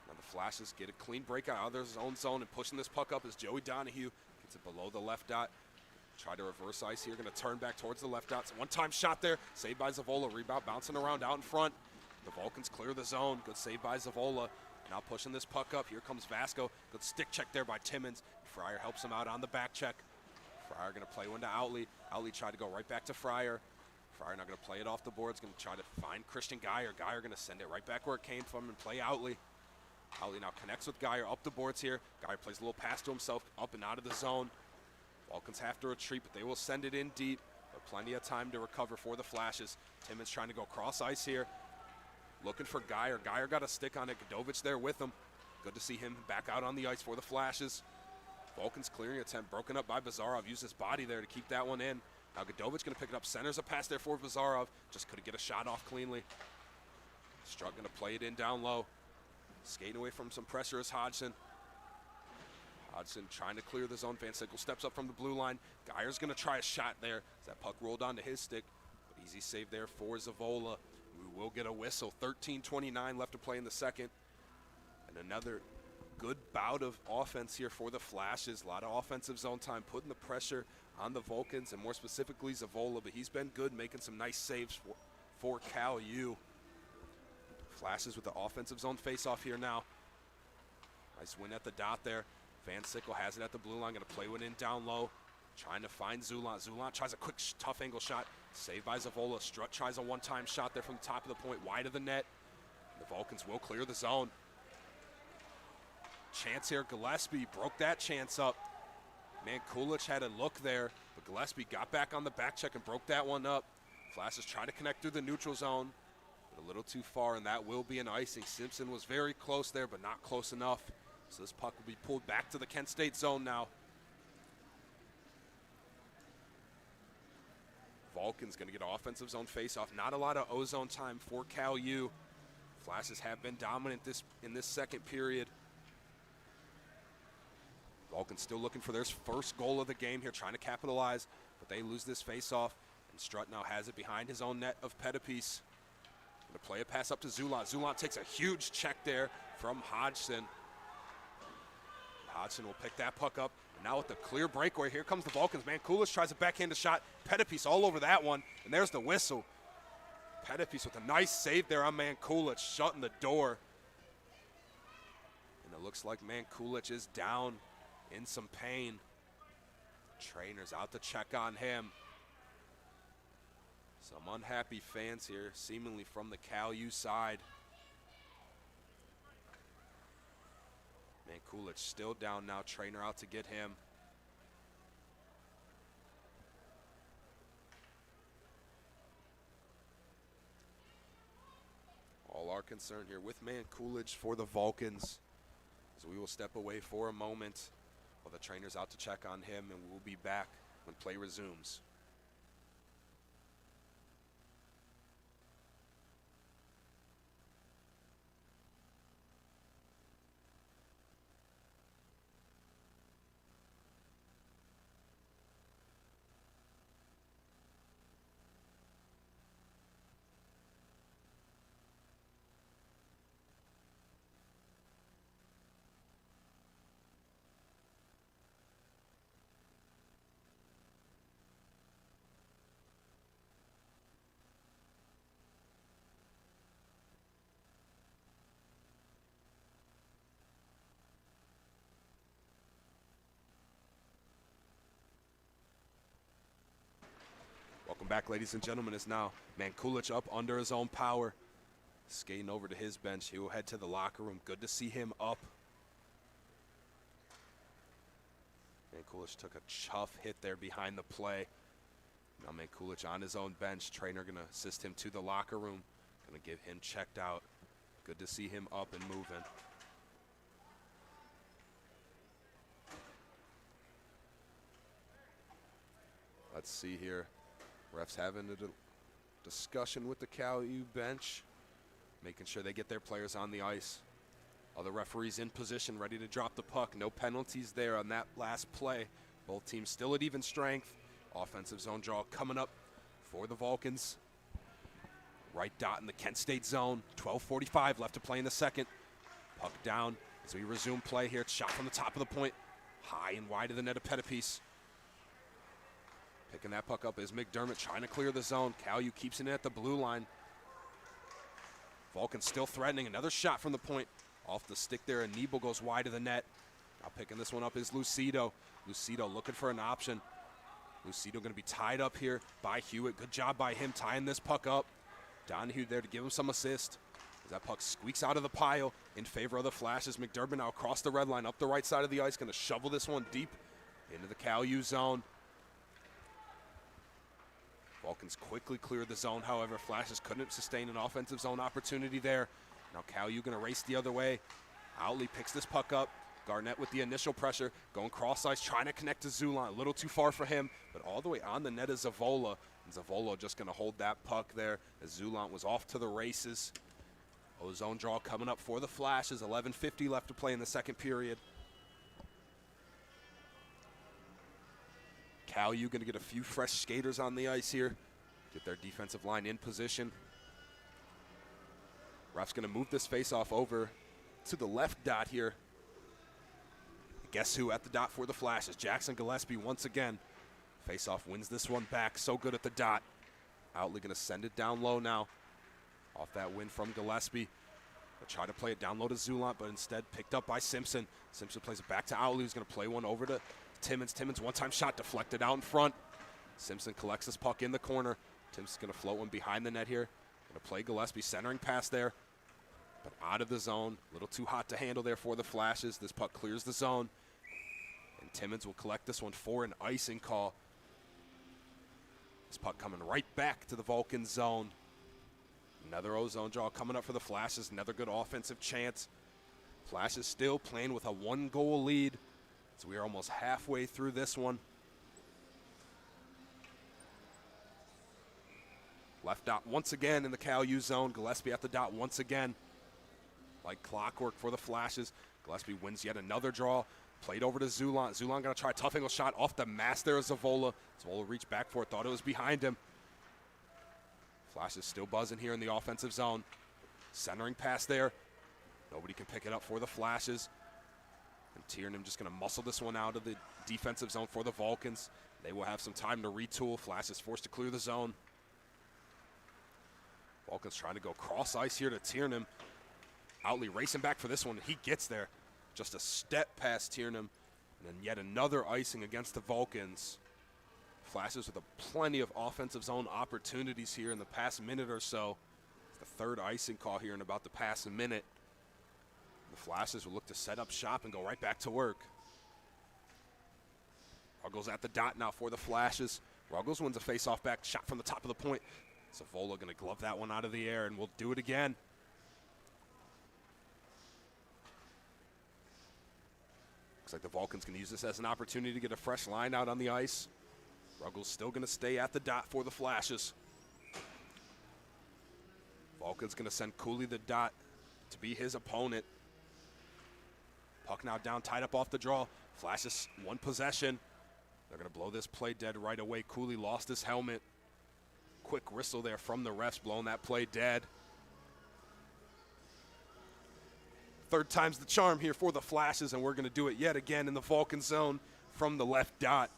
Now the Flashes get a clean breakout out of their own zone and pushing this puck up as Joey Donahue gets it below the left dot. Try to reverse ice here, going to turn back towards the left dot. One-time shot there, saved by Zavola. Rebound bouncing around out in front. The Vulcans clear the zone. Good save by Zavola. Now pushing this puck up. Here comes Vasco. Good stick check there by Timmons. Fryer helps him out on the back check. Fryer going to play one to Outley. Outley tried to go right back to Fryer. Fryer not going to play it off the boards. Going to try to find Christian Geyer. Geyer going to send it right back where it came from and play Outley. Outley now connects with Geyer up the boards here. Geyer plays a little pass to himself up and out of the zone. Vulcans have to retreat, but they will send it in deep. But plenty of time to recover for the Flashes. Timmons trying to go cross ice here. Looking for Geyer. Geyer got a stick on it. Godovich there with him. Good to see him back out on the ice for the Flashes. Vulcans clearing attempt, broken up by Bazarov. Used his body there to keep that one in. Now Godovich going to pick it up. Centers a pass there for Bazarov. Just couldn't get a shot off cleanly. Struck going to play it in down low. Skating away from some pressure is Hodgson. Hodgson trying to clear the zone. Van Sickle steps up from the blue line. Geyer's going to try a shot there as that puck rolled onto his stick. But easy save there for Zavola. We will get a whistle. 13:29 left to play in the second. And another good bout of offense here for the Flashes. A lot of offensive zone time, putting the pressure on the Vulcans, and more specifically Zavola. But he's been good, making some nice saves for Cal U. Flashes with the offensive zone face-off here now. Nice win at the dot there. Van Sickle has it at the blue line, going to play one in down low. Trying to find Zulant. Zulant tries a quick, tough angle shot. Saved by Zavola. Strutt tries a one-time shot there from the top of the point, wide of the net. The Vulcans will clear the zone. Chance here, Gillespie broke that chance up. Man, Kulich had a look there, but Gillespie got back on the back check and broke that one up. Flashes try to connect through the neutral zone, but a little too far, and that will be an icing. Simpson was very close there, but not close enough. So this puck will be pulled back to the Kent State zone now. Vulcan's going to get an offensive zone face-off. Not a lot of O-zone time for Cal U. Flashes have been dominant in this second period. Vulcan's still looking for their first goal of the game here, trying to capitalize, but they lose this face-off. And Strutt now has it behind his own net of Pettipies. Gonna play a pass up to Zulant. Zulant takes a huge check there from Hodgson. Hodgson will pick that puck up. And now with the clear breakaway, here comes the Vulcans. Man, Kulich tries a backhanded shot. Pettipies all over that one, and there's the whistle. Pettipies with a nice save there on Mankulich, shutting the door. And it looks like Mankulich is down in some pain. Trainer's out to check on him. Some unhappy fans here, seemingly from the Cal U side. Mankulich still down now, Trainer out to get him. All our concern here with Mankulich for the Vulcans. So we will step away for a moment while the Trainer's out to check on him, and we'll be back when play resumes. Welcome back, ladies and gentlemen. It's now Mankulich up under his own power. Skating over to his bench. He will head to the locker room. Good to see him up. Mankulich took a tough hit there behind the play. Now Mankulich on his own bench. Trainer going to assist him to the locker room. Going to give him checked out. Good to see him up and moving. Let's see here. Refs having a discussion with the Cal U bench, making sure they get their players on the ice. Other referees in position, ready to drop the puck. No penalties there on that last play. Both teams still at even strength. Offensive zone draw coming up for the Vulcans. Right dot in the Kent State zone. 12:45 left to play in the second. Puck down as we resume play here. Shot from the top of the point. High and wide of the net of Pettipies. Picking that puck up is McDermott trying to clear the zone. Cal U keeps it at the blue line. Vulcan still threatening. Another shot from the point. Off the stick there, and Niebel goes wide of the net. Now picking this one up is Lucido. Lucido looking for an option. Lucido going to be tied up here by Hewitt. Good job by him tying this puck up. Donahue there to give him some assist. As that puck squeaks out of the pile in favor of the Flashes. McDermott now across the red line, up the right side of the ice, going to shovel this one deep into the Cal U zone. Vulcans quickly cleared the zone, however, Flashes couldn't sustain an offensive zone opportunity there. Now Cal U going to race the other way. Owley picks this puck up. Garnett with the initial pressure, going cross ice, trying to connect to Zulant. A little too far for him, but all the way on the net is Zavola. And Zavola just going to hold that puck there as Zulant was off to the races. Zone draw coming up for the Flashes. 11:50 left to play in the second period. Cal U going to get a few fresh skaters on the ice here. Get their defensive line in position. Ref's going to move this faceoff over to the left dot here. Guess who at the dot for the Flashes? Jackson Gillespie once again. Faceoff wins this one back. So good at the dot. Outley going to send it down low now. Off that win from Gillespie. They'll try to play it down low to Zulant, but instead picked up by Simpson. Simpson plays it back to Outley, who's going to play one over to Timmons. Timmons one-time shot deflected out in front. Simpson collects this puck in the corner. Timmons going to float one behind the net here. Going to play Gillespie, centering pass there. But out of the zone. A little too hot to handle there for the Flashes. This puck clears the zone. And Timmons will collect this one for an icing call. This puck coming right back to the Vulcan zone. Another O-zone draw coming up for the Flashes. Another good offensive chance. Flashes still playing with a one-goal lead. So we are almost halfway through this one. Left dot once again in the Cal U zone. Gillespie at the dot once again. Like clockwork for the Flashes. Gillespie wins yet another draw. Played over to Zulant. Zulant going to try a tough angle shot off the mask there of Zavola. Zavola reached back for it, thought it was behind him. Flash is still buzzing here in the offensive zone. Centering pass there. Nobody can pick it up for the Flashes. And Tiernan just going to muscle this one out of the defensive zone for the Vulcans. They will have some time to retool. Flash is forced to clear the zone. Vulcans trying to go cross ice here to Tiernan. Outley racing back for this one. He gets there. Just a step past Tiernan. And then yet another icing against the Vulcans. Flashes with plenty of offensive zone opportunities here in the past minute or so. It's the third icing call here in about the past minute. The Flashes will look to set up shop and go right back to work. Ruggles at the dot now for the Flashes. Ruggles wins a face-off back shot from the top of the point. Savola going to glove that one out of the air, and we'll do it again. Looks like the Vulcans can use this as an opportunity to get a fresh line out on the ice. Ruggles still going to stay at the dot for the Flashes. Vulcan's going to send Cooley the dot to be his opponent. Puck now down, tied up off the draw. Flashes one possession. They're going to blow this play dead right away. Cooley lost his helmet. Quick whistle there from the refs, blowing that play dead. Third time's the charm here for the Flashes, and we're going to do it yet again in the Vulcan zone from the left dot.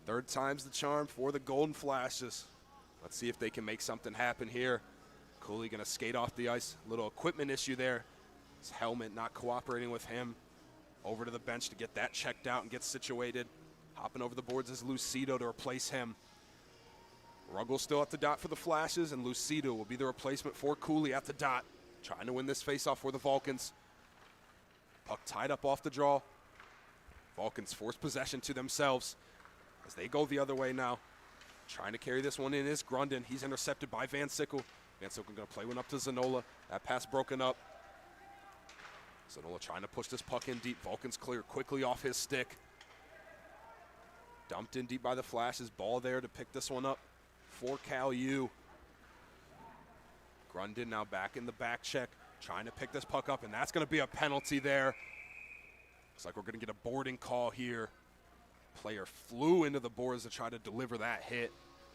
Third time's the charm for the Golden Flashes. Let's see if they can make something happen here. Cooley going to skate off the ice. Little equipment issue there. His helmet not cooperating with him. Over to the bench to get that checked out and get situated. Hopping over the boards is Lucido to replace him. Ruggles still at the dot for the Flashes, and Lucido will be the replacement for Cooley at the dot. Trying to win this faceoff for the Vulcans. Puck tied up off the draw. Vulcans force possession to themselves as they go the other way now. Trying to carry this one in is Grundon. He's intercepted by Van Sickle. Van Sickle going to play one up to Zanola. That pass broken up. Zanola trying to push this puck in deep. Vulcans clear quickly off his stick. Dumped in deep by the Flashes. Ball there to pick this one up for Cal U. Grundon now back in the back check, trying to pick this puck up, and that's going to be a penalty there. Looks like we're going to get a boarding call here. Player flew into the boards to try to deliver that hit.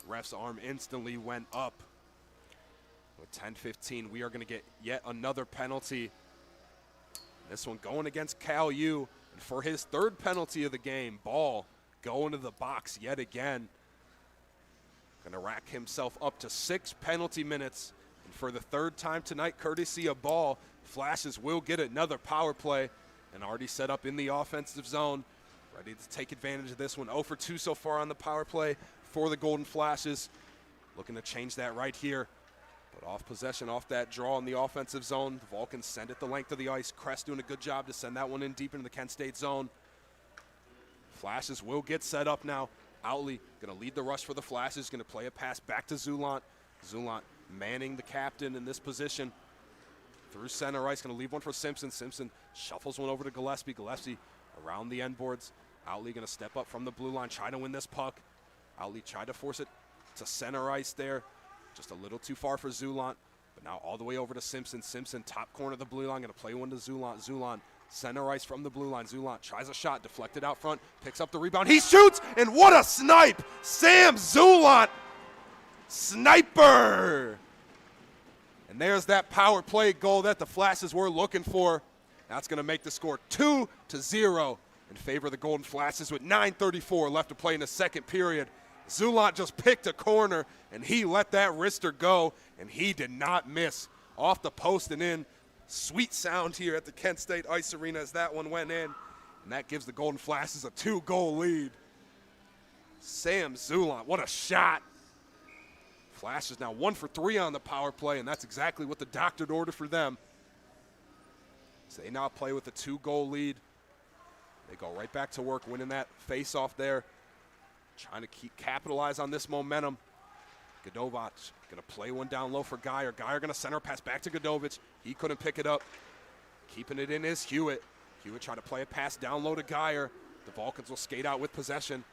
Ref's arm instantly went up. With 10:15, we are going to get yet another penalty. This one going against Cal U, and for his third penalty of the game, Ball going to the box yet again. Going to rack himself up to 6 penalty minutes. And for the third time tonight, courtesy of Ball, Flashes will get another power play and already set up in the offensive zone. Ready to take advantage of this one. 0 for 2 so far on the power play for the Golden Flashes. Looking to change that right here. But off possession, off that draw in the offensive zone. The Vulcans send it the length of the ice. Crest doing a good job to send that one in deep into the Kent State zone. Flashes will get set up now. Outley going to lead the rush for the Flashes. Going to play a pass back to Zulant. Zulant manning the captain in this position. Through center ice, going to leave one for Simpson. Simpson shuffles one over to Gillespie. Gillespie around the end boards. Outley going to step up from the blue line, trying to win this puck. Outley tried to force it to center ice there. Just a little too far for Zulant. But now all the way over to Simpson. Simpson, top corner of the blue line, going to play one to Zulant. Zulant, center ice from the blue line. Zulant tries a shot, deflected out front, picks up the rebound. He shoots, and what a snipe! Sam Zulant, sniper! And there's that power play goal that the Flashes were looking for. That's going to make the score 2-0 in favor of the Golden Flashes with 9:34 left to play in the second period. Zulant just picked a corner, and he let that wrister go, and he did not miss. Off the post and in. Sweet sound here at the Kent State Ice Arena as that one went in, and that gives the Golden Flashes a 2-goal lead. Sam Zulant, what a shot. Flashes now 1 for 3 on the power play, and that's exactly what the doctor ordered for them. So they now play with a 2-goal lead. They go right back to work, winning that face-off there. Trying to capitalize on this momentum. Godovic going to play one down low for Geyer. Geyer going to center pass back to Godovic. He couldn't pick it up. Keeping it in is Hewitt. Hewitt tried to play a pass down low to Geyer. The Vulcans will skate out with possession.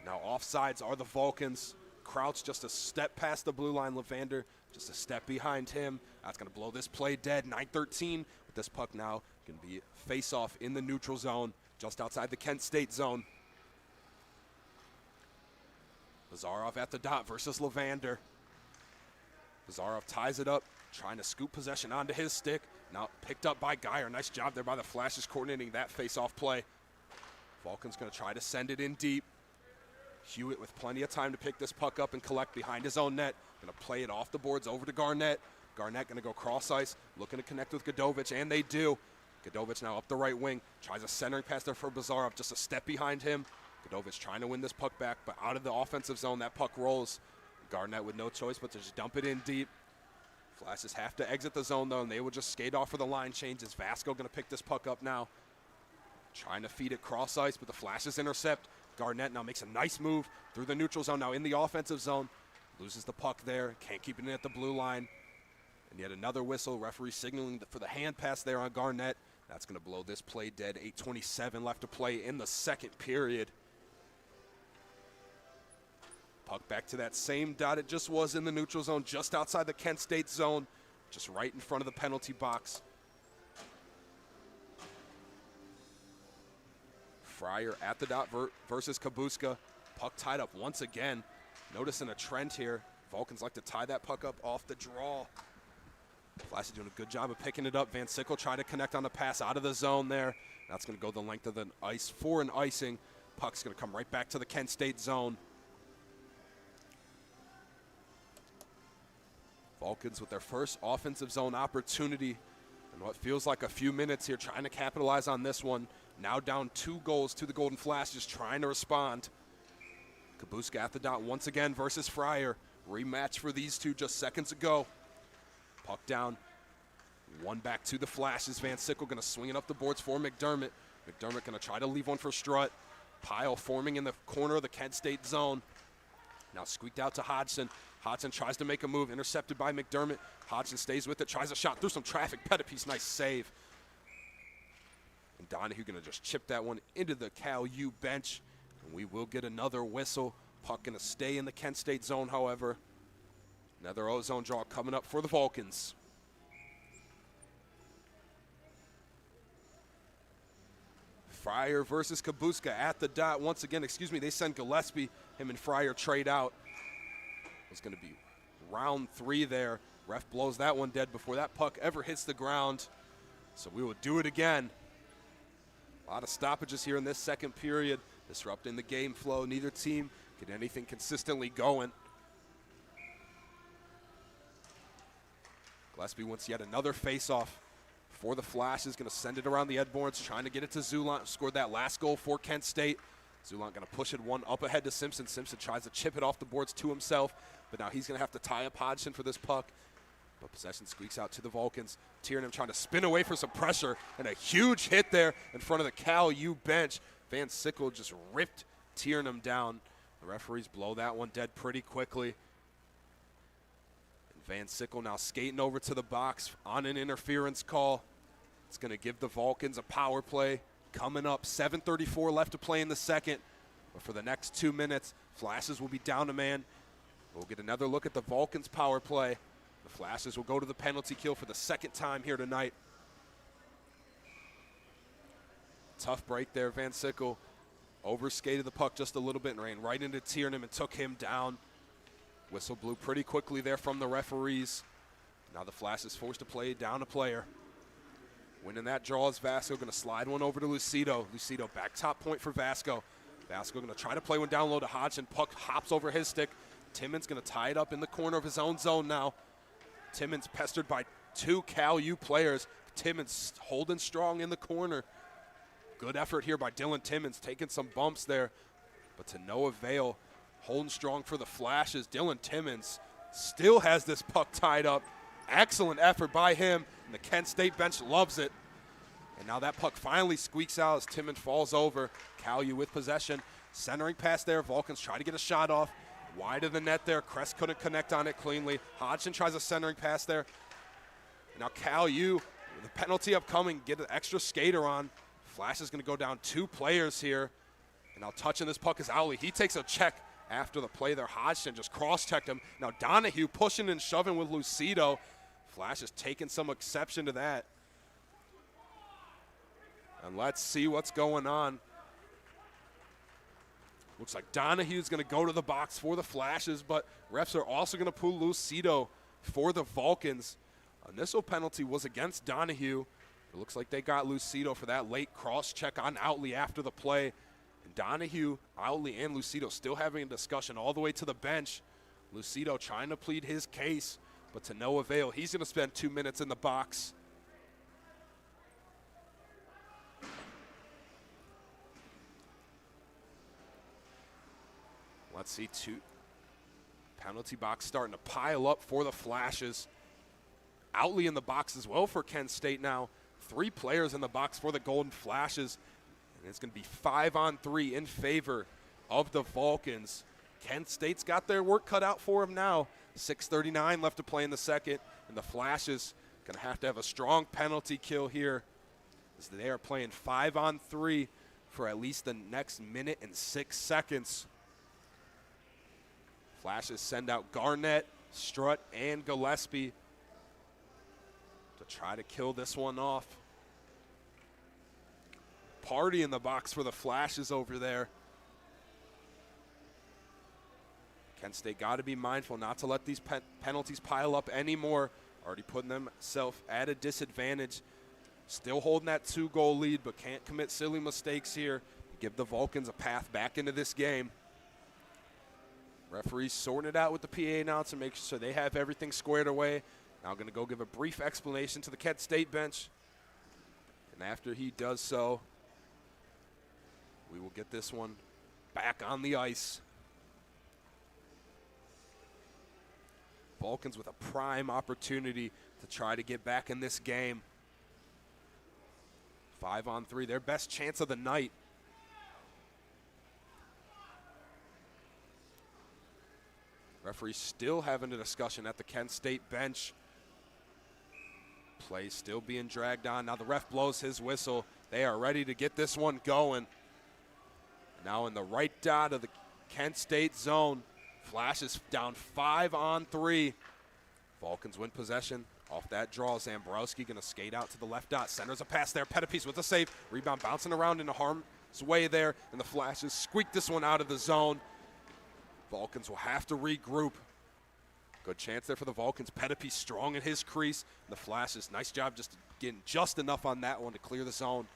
Now offsides are the Vulcans. Crouch just a step past the blue line. Levander just a step behind him. That's going to blow this play dead. 9:13 with this puck now. Going to be face-off in the neutral zone, just outside the Kent State zone. Lazarov at the dot versus Levander. Bazarov ties it up, trying to scoop possession onto his stick. Now picked up by Geyer. Nice job there by the Flashes coordinating that face-off play. Vulcan's going to try to send it in deep. Hewitt with plenty of time to pick this puck up and collect behind his own net. Going to play it off the boards over to Garnett. Garnett going to go cross ice, looking to connect with Godovic, and they do. Godovic now up the right wing, tries a centering pass there for Bazarov, just a step behind him. Godovic trying to win this puck back, but out of the offensive zone, that puck rolls. Garnett with no choice but to just dump it in deep. Flashes have to exit the zone, though, and they will just skate off for the line changes. Vasco going to pick this puck up now. Trying to feed it cross ice, but the Flashes intercept. Garnett now makes a nice move through the neutral zone, now in the offensive zone. Loses the puck there, can't keep it in at the blue line. And yet another whistle, referee signaling for the hand pass there on Garnett. That's going to blow this play dead. 8:27 left to play in the second period. Puck back to that same dot it just was in the neutral zone, just outside the Kent State zone, just right in front of the penalty box. Fryer at the dot versus Kabuska. Puck tied up once again. Noticing a trend here. Vulcans like to tie that puck up off the draw. Flash is doing a good job of picking it up. Van Sickle trying to connect on the pass out of the zone there. That's going to go the length of the ice for an icing. Puck's going to come right back to the Kent State zone. Vulcans with their first offensive zone opportunity in what feels like a few minutes here, trying to capitalize on this one. Now down 2 goals to the Golden Flashes, trying to respond. Kabuska at the dot once again versus Fryer. Rematch for these two just seconds ago. Puck down, 1 back to the Flashes. Van Sickle going to swing it up the boards for McDermott. McDermott going to try to leave one for Strutt. Pile forming in the corner of the Kent State zone. Now squeaked out to Hodgson. Hodgson tries to make a move, intercepted by McDermott. Hodgson stays with it, tries a shot through some traffic. Pettipies, nice save. And Donahue going to just chip that one into the Cal U bench. And we will get another whistle. Puck going to stay in the Kent State zone, however. Another O-zone draw coming up for the Vulcans. Fryer versus Kabuska at the dot. Once again, they send Gillespie. Him and Fryer trade out. It's going to be round 3 there. Ref blows that one dead before that puck ever hits the ground. So we will do it again. A lot of stoppages here in this second period, disrupting the game flow. Neither team get anything consistently going. Gillespie wants yet another face-off for the Flashes. Going to send it around the Edborns, trying to get it to Zulant. Scored that last goal for Kent State. Zulant going to push it one up ahead to Simpson. Simpson tries to chip it off the boards to himself, but now he's going to have to tie up Hodgson for this puck. But possession squeaks out to the Vulcans. Tiernan trying to spin away for some pressure, and a huge hit there in front of the Cal U bench. Van Sickle just ripped Tiernan down. The referees blow that one dead pretty quickly. And Van Sickle now skating over to the box on an interference call. It's going to give the Vulcans a power play. Coming up, 7:34 left to play in the second. But for the next 2 minutes, Flashes will be down a man. We'll get another look at the Vulcans' power play. The Flashes will go to the penalty kill for the second time here tonight. Tough break there, Van Sickle. Overskated the puck just a little bit and ran right into Tiernan and took him down. Whistle blew pretty quickly there from the referees. Now the Flashes forced to play down a player. Winning that draw is Vasco, going to slide one over to Lucido. Lucido back top point for Vasco. Vasco going to try to play one down low to Hodgson. Puck hops over his stick. Timmons going to tie it up in the corner of his own zone now. Timmons pestered by 2 Cal U players. Timmons holding strong in the corner. Good effort here by Dylan Timmons, taking some bumps there, but to no avail. Holding strong for the Flashes. Dylan Timmons still has this puck tied up. Excellent effort by him, and the Kent State bench loves it. And now that puck finally squeaks out as Timmons falls over. Cal U with possession. Centering pass there. Vulcans try to get a shot off. Wide of the net there. Crest couldn't connect on it cleanly. Hodgson tries a centering pass there. Now Cal U, with the penalty upcoming, get an extra skater on. Flash is going to go down 2 players here. And now touching this puck is Owley. He takes a check after the play there. Hodgson just cross-checked him. Now Donahue pushing and shoving with Lucido. Flash is taking some exception to that. And let's see what's going on. Looks like Donahue's going to go to the box for the Flashes, but refs are also going to pull Lucido for the Vulcans. Initial penalty was against Donahue. It looks like they got Lucido for that late cross check on Outley after the play. And Donahue, Outley, and Lucido still having a discussion all the way to the bench. Lucido trying to plead his case, but to no avail. He's going to spend 2 minutes in the box. Let's see, penalty box starting to pile up for the Flashes. Outley in the box as well for Kent State now. 3 players in the box for the Golden Flashes. And it's going to be 5-on-3 in favor of the Vulcans. Kent State's got their work cut out for them now. 6:39 left to play in the second. And the Flashes going to have a strong penalty kill here, as they are playing 5-on-3 for at least the next minute and 6 seconds. Flashes send out Garnett, Strutt, and Gillespie to try to kill this one off. Party in the box for the Flashes over there. Kent State got to be mindful not to let these penalties pile up anymore. Already putting themselves at a disadvantage. Still holding that 2-goal lead, but can't commit silly mistakes here. Give the Vulcans a path back into this game. Referees sorting it out with the PA announcer, make sure they have everything squared away. Now going to go give a brief explanation to the Kent State bench. And after he does so, we will get this one back on the ice. Vulcans with a prime opportunity to try to get back in this game. 5-on-3, their best chance of the night. Referees still having a discussion at the Kent State bench. Play still being dragged on. Now the ref blows his whistle. They are ready to get this one going. Now in the right dot of the Kent State zone. Flashes down 5-on-3. Vulcans win possession. Off that draw, Zambrowski going to skate out to the left dot. Centers a pass there. Pettipies with a save. Rebound bouncing around into harm's way there. And the Flashes squeak this one out of the zone. Vulcans will have to regroup. Good chance there for the Vulcans. Pettipies strong in his crease. And the Flashes, nice job just getting just enough on that one to clear the zone.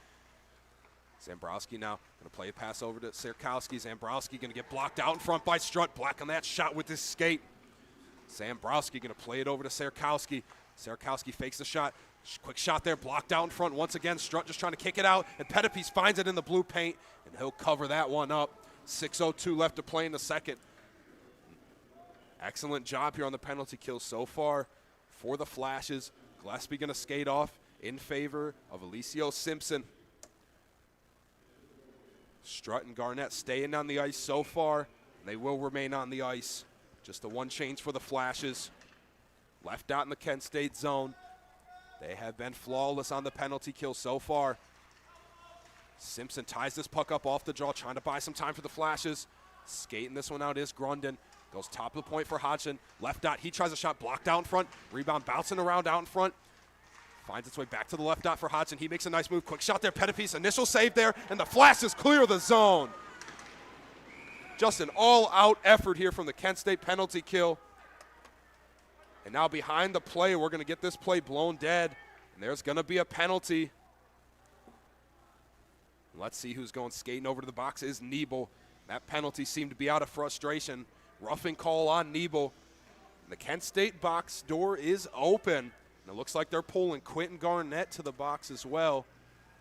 Zambrowski now going to play a pass over to Sierkowski. Zambrowski going to get blocked out in front by Strutt. Black on that shot with his skate. Zambrowski going to play it over to Sierkowski. Sierkowski fakes the shot. Quick shot there, blocked out in front. Once again, Strutt just trying to kick it out. And Pettipies finds it in the blue paint, and he'll cover that one up. 6:02 left to play in the second. Excellent job here on the penalty kill so far for the Flashes. Gillespie going to skate off in favor of Alicio Simpson. Strutt and Garnett staying on the ice so far. They will remain on the ice. Just the one change for the Flashes. Left out in the Kent State zone. They have been flawless on the penalty kill so far. Simpson ties this puck up off the draw, trying to buy some time for the Flashes. Skating this one out is Grundon. Goes top of the point for Hodgson. Left dot, he tries a shot, blocked out in front. Rebound bouncing around out in front. Finds its way back to the left dot for Hodgson. He makes a nice move. Quick shot there, Pettipies. Initial save there, and the Flashes clear the zone. Just an all-out effort here from the Kent State penalty kill. And now behind the play, we're going to get this play blown dead. And there's going to be a penalty. Let's see who's going skating over to the box is Niebel. That penalty seemed to be out of frustration. Roughing call on Niebel. The Kent State box door is open. And it looks like they're pulling Quentin Garnett to the box as well.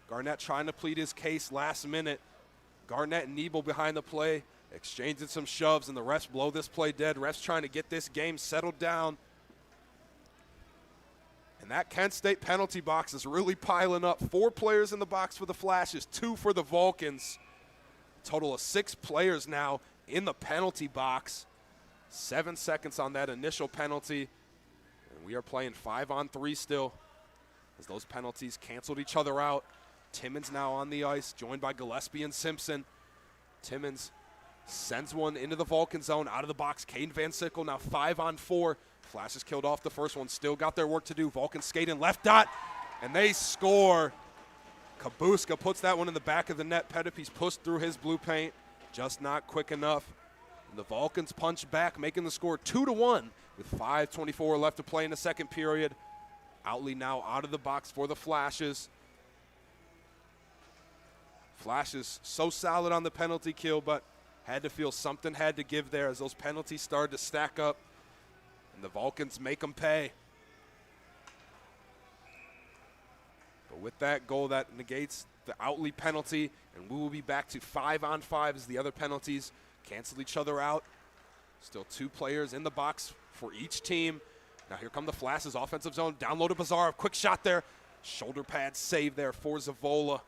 Garnett trying to plead his case last minute. Garnett and Niebel behind the play, exchanging some shoves, and the refs blow this play dead. Refs trying to get this game settled down. And that Kent State penalty box is really piling up. 4 players in the box for the Flashes, 2 for the Vulcans. A total of 6 players now in the penalty box. 7 seconds on that initial penalty. And we are playing 5-on-3 still, as those penalties canceled each other out. Timmons now on the ice, joined by Gillespie and Simpson. Timmons sends one into the Vulcan zone, out of the box. Caden Van Sickle now 5-on-4. Flashes killed off the first one, still got their work to do. Vulcan skating left dot, and they score. Kabuska puts that one in the back of the net. Pettipies pushed through his blue paint, just not quick enough. And the Vulcans punch back, making the score 2-1 with 5:24 left to play in the second period. Outley now out of the box for the Flashes. Flashes so solid on the penalty kill, but had to feel something had to give there as those penalties started to stack up, and the Vulcans make them pay. But with that goal, that negates the Outley penalty, and we will be back to 5-on-5 as the other penalties cancel each other out. Still 2 players in the box for each team. Now here come the Flashes, offensive zone, down low to Bizarre, quick shot there. Shoulder pad save there for Zavola.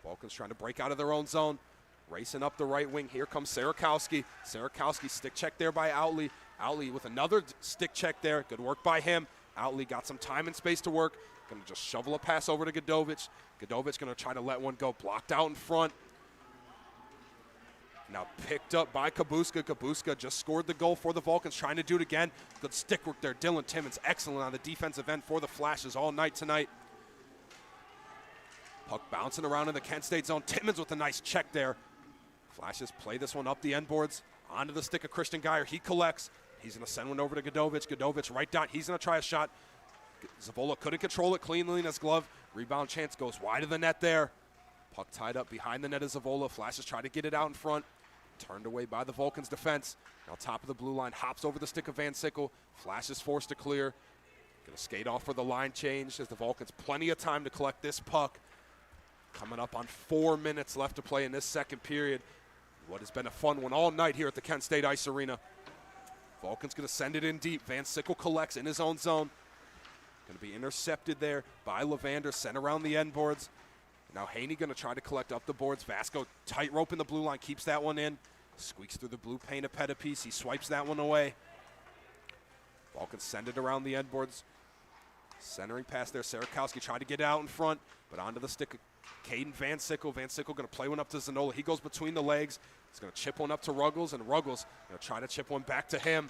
Vulcans trying to break out of their own zone. Racing up the right wing, here comes Sarakowski. Sarakowski stick check there by Outley. Outley with another stick check there, good work by him. Outley got some time and space to work. Gonna just shovel a pass over to Godovic. Godovic gonna try to let one go, blocked out in front. Now picked up by Kabuska. Kabuska just scored the goal for the Vulcans, trying to do it again. Good stick work there. Dylan Timmons, excellent on the defensive end for the Flashes all night tonight. Puck bouncing around in the Kent State zone. Timmons with a nice check there. Flashes play this one up the end boards, onto the stick of Christian Geyer. He collects. He's going to send one over to Godovic. Godovic right dot. He's going to try a shot. Zavola couldn't control it cleanly in his glove. Rebound chance goes wide of the net there. Puck tied up behind the net of Zavola. Flashes try to get it out in front. Turned away by the Vulcans defense. Now top of the blue line, hops over the stick of Van Sickle. Flashes forced to clear. Gonna skate off for the line change as the Vulcans plenty of time to collect this puck. Coming up on 4 minutes left to play in this second period. What has been a fun one all night here at the Kent State Ice Arena. Vulcans gonna send it in deep. Van Sickle collects in his own zone. Gonna be intercepted there by Levander, sent around the end boards. Now Haney going to try to collect up the boards. Vasco tight rope in the blue line, keeps that one in. Squeaks through the blue paint of Pettipiece. He swipes that one away. Vulcans send it around the end boards. Centering pass there. Sarakowski trying to get out in front, but onto the stick of Caden Van Sickle. Van Sickle going to play one up to Zanola. He goes between the legs. He's going to chip one up to Ruggles, and Ruggles going to try to chip one back to him.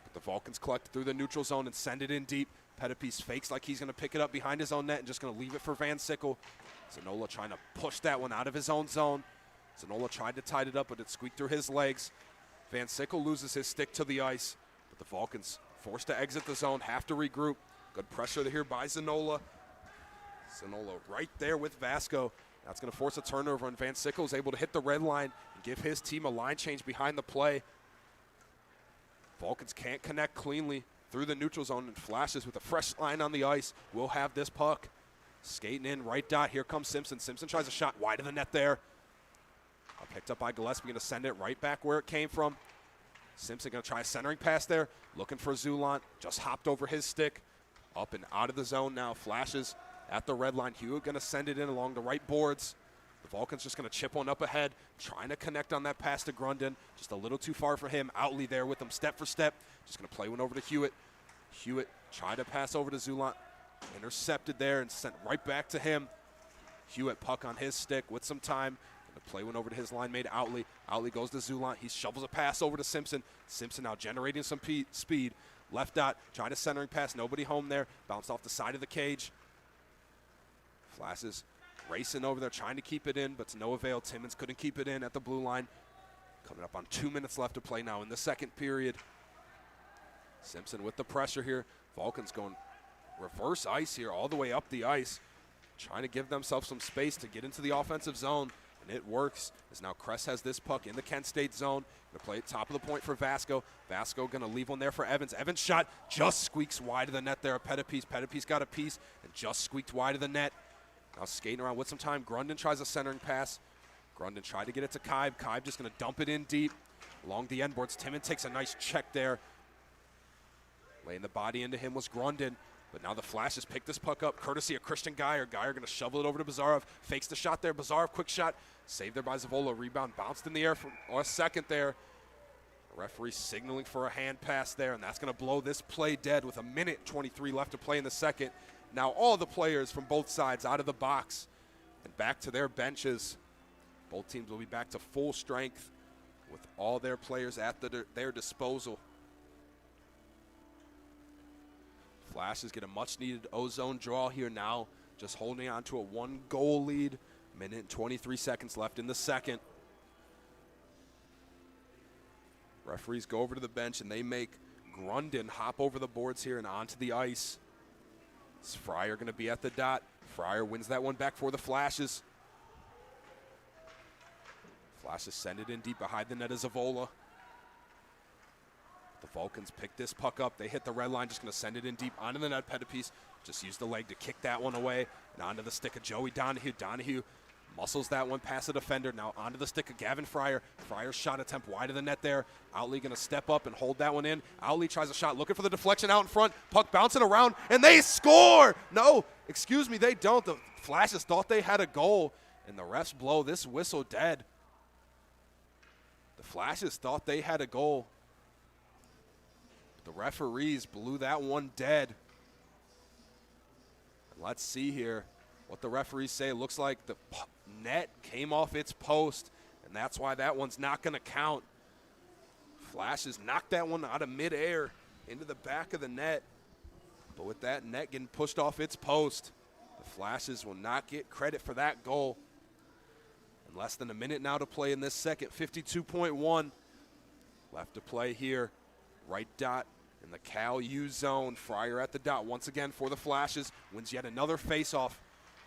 But the Vulcans collect through the neutral zone and send it in deep. Pettipiece fakes like he's going to pick it up behind his own net and just going to leave it for Van Sickle. Zanola trying to push that one out of his own zone. Zanola tried to tie it up, but it squeaked through his legs. Van Sickle loses his stick to the ice, but the Vulcans forced to exit the zone, have to regroup. Good pressure here by Zanola. Zanola right there with Vasco. That's going to force a turnover, and Van Sickle is able to hit the red line and give his team a line change behind the play. Vulcans can't connect cleanly through the neutral zone, and Flashes with a fresh line on the ice will have this puck. Skating in, right dot, here comes Simpson. Simpson tries a shot wide of the net there. Picked up by Gillespie, going to send it right back where it came from. Simpson going to try a centering pass there, looking for Zulant. Just hopped over his stick. Up and out of the zone now. Flashes at the red line. Hewitt going to send it in along the right boards. The Vulcans just going to chip one up ahead, trying to connect on that pass to Grundon. Just a little too far for him. Outley there with him step for step. Just going to play one over to Hewitt. Hewitt tried to pass over to Zulant. Intercepted there and sent right back to him. Hewitt puck on his stick with some time. Going to play one over to his line mate Outley. Outley goes to Zulant. He shovels a pass over to Simpson. Simpson now generating some speed. Left dot, trying to centering pass. Nobody home there. Bounced off the side of the cage. Flashes racing over there, trying to keep it in, but to no avail. Timmons couldn't keep it in at the blue line. Coming up on 2 minutes left to play now in the second period. Simpson with the pressure here. Vulcans going reverse ice here, all the way up the ice, trying to give themselves some space to get into the offensive zone, and it works, as now Kress has this puck in the Kent State zone. Going to play it top of the point for Vasco. Vasco going to leave one there for Evans. Evans' shot just squeaks wide of the net there at Pettipiece. Pettipiece got a piece and just squeaked wide of the net. Now skating around with some time. Grundon tries a centering pass. Grundon tried to get it to Kibe. Kibe just going to dump it in deep along the end boards. Timmon takes a nice check there. Laying the body into him was Grundon. But now the Flashes pick this puck up, courtesy of Christian Geyer. Geyer going to shovel it over to Bazarov. Fakes the shot there. Bazarov, quick shot. Saved there by Zavola. Rebound bounced in the air for a second there. The referee signaling for a hand pass there, and that's going to blow this play dead with 1:23 left to play in the second. Now all the players from both sides out of the box and back to their benches. Both teams will be back to full strength with all their players at their disposal. Flashes get a much-needed ozone draw here now, just holding on to a 1-goal lead. 1:23 left in the second. Referees go over to the bench, and they make Grundon hop over the boards here and onto the ice. Is Fryer going to be at the dot? Fryer wins that one back for the Flashes. Flashes send it in deep behind the net of Zavola. The Vulcans pick this puck up. They hit the red line, just going to send it in deep onto the net. Pettipies just use the leg to kick that one away. And onto the stick of Joey Donahue. Donahue muscles that one past the defender. Now onto the stick of Gavin Fryer. Fryer's shot attempt wide of the net there. Outley going to step up and hold that one in. Outley tries a shot, looking for the deflection out in front. Puck bouncing around, and they score! No, excuse me, they don't. The Flashes thought they had a goal, and the refs blow this whistle dead. The Flashes thought they had a goal. The referees blew that one dead. And let's see here what the referees say. It looks like the net came off its post, and that's why that one's not going to count. Flashes knocked that one out of midair into the back of the net. But with that net getting pushed off its post, the Flashes will not get credit for that goal. And less than a minute now to play in this second, 52.1 left to play here. Right dot in the Cal U zone. Fryer at the dot once again for the Flashes. Wins yet another face-off.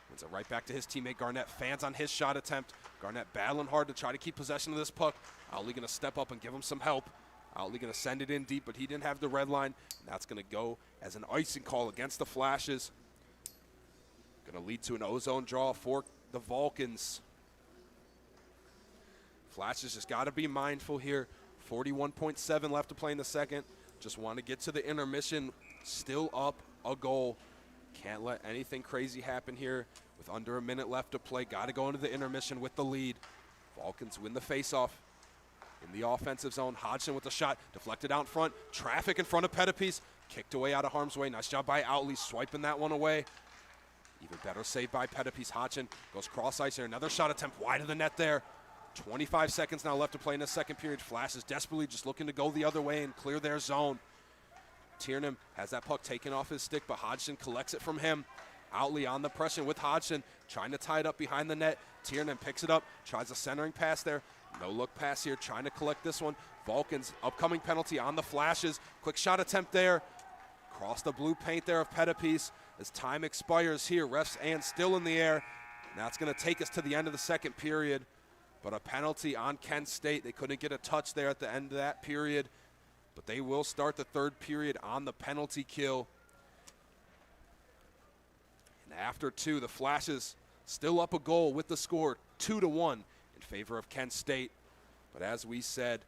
Wins it right back to his teammate Garnett. Fans on his shot attempt. Garnett battling hard to try to keep possession of this puck. Outley going to step up and give him some help. Outley going to send it in deep, but he didn't have the red line. And that's going to go as an icing call against the Flashes. Going to lead to an ozone draw for the Vulcans. Flashes just got to be mindful here. 41.7 left to play in the second. Just want to get to the intermission. Still up a goal. Can't let anything crazy happen here with under a minute left to play. Got to go into the intermission with the lead. Vulcans win the faceoff in the offensive zone. Hodgson with the shot. Deflected out in front. Traffic in front of Pettipies. Kicked away out of harm's way. Nice job by Outley swiping that one away. Even better save by Pettipies. Hodgson goes cross-ice here. Another shot attempt wide of the net there. 25 seconds now left to play in the second period. Flashes desperately just looking to go the other way and clear their zone. Tiernan has that puck taken off his stick, but Hodgson collects it from him. Outley on the pressure with Hodgson, trying to tie it up behind the net. Tiernan picks it up, tries a centering pass there. No look pass here, trying to collect this one. Vulcans, upcoming penalty on the Flashes. Quick shot attempt there. Across the blue paint there of Pettipies as time expires here. Refs and still in the air. And that's going to take us to the end of the second period. But a penalty on Kent State. They couldn't get a touch there at the end of that period. But they will start the third period on the penalty kill. And after two, the Flashes still up a goal with the score 2-1 in favor of Kent State. But as we said,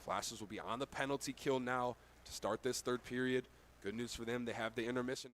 Flashes will be on the penalty kill now to start this third period. Good news for them, they have the intermission.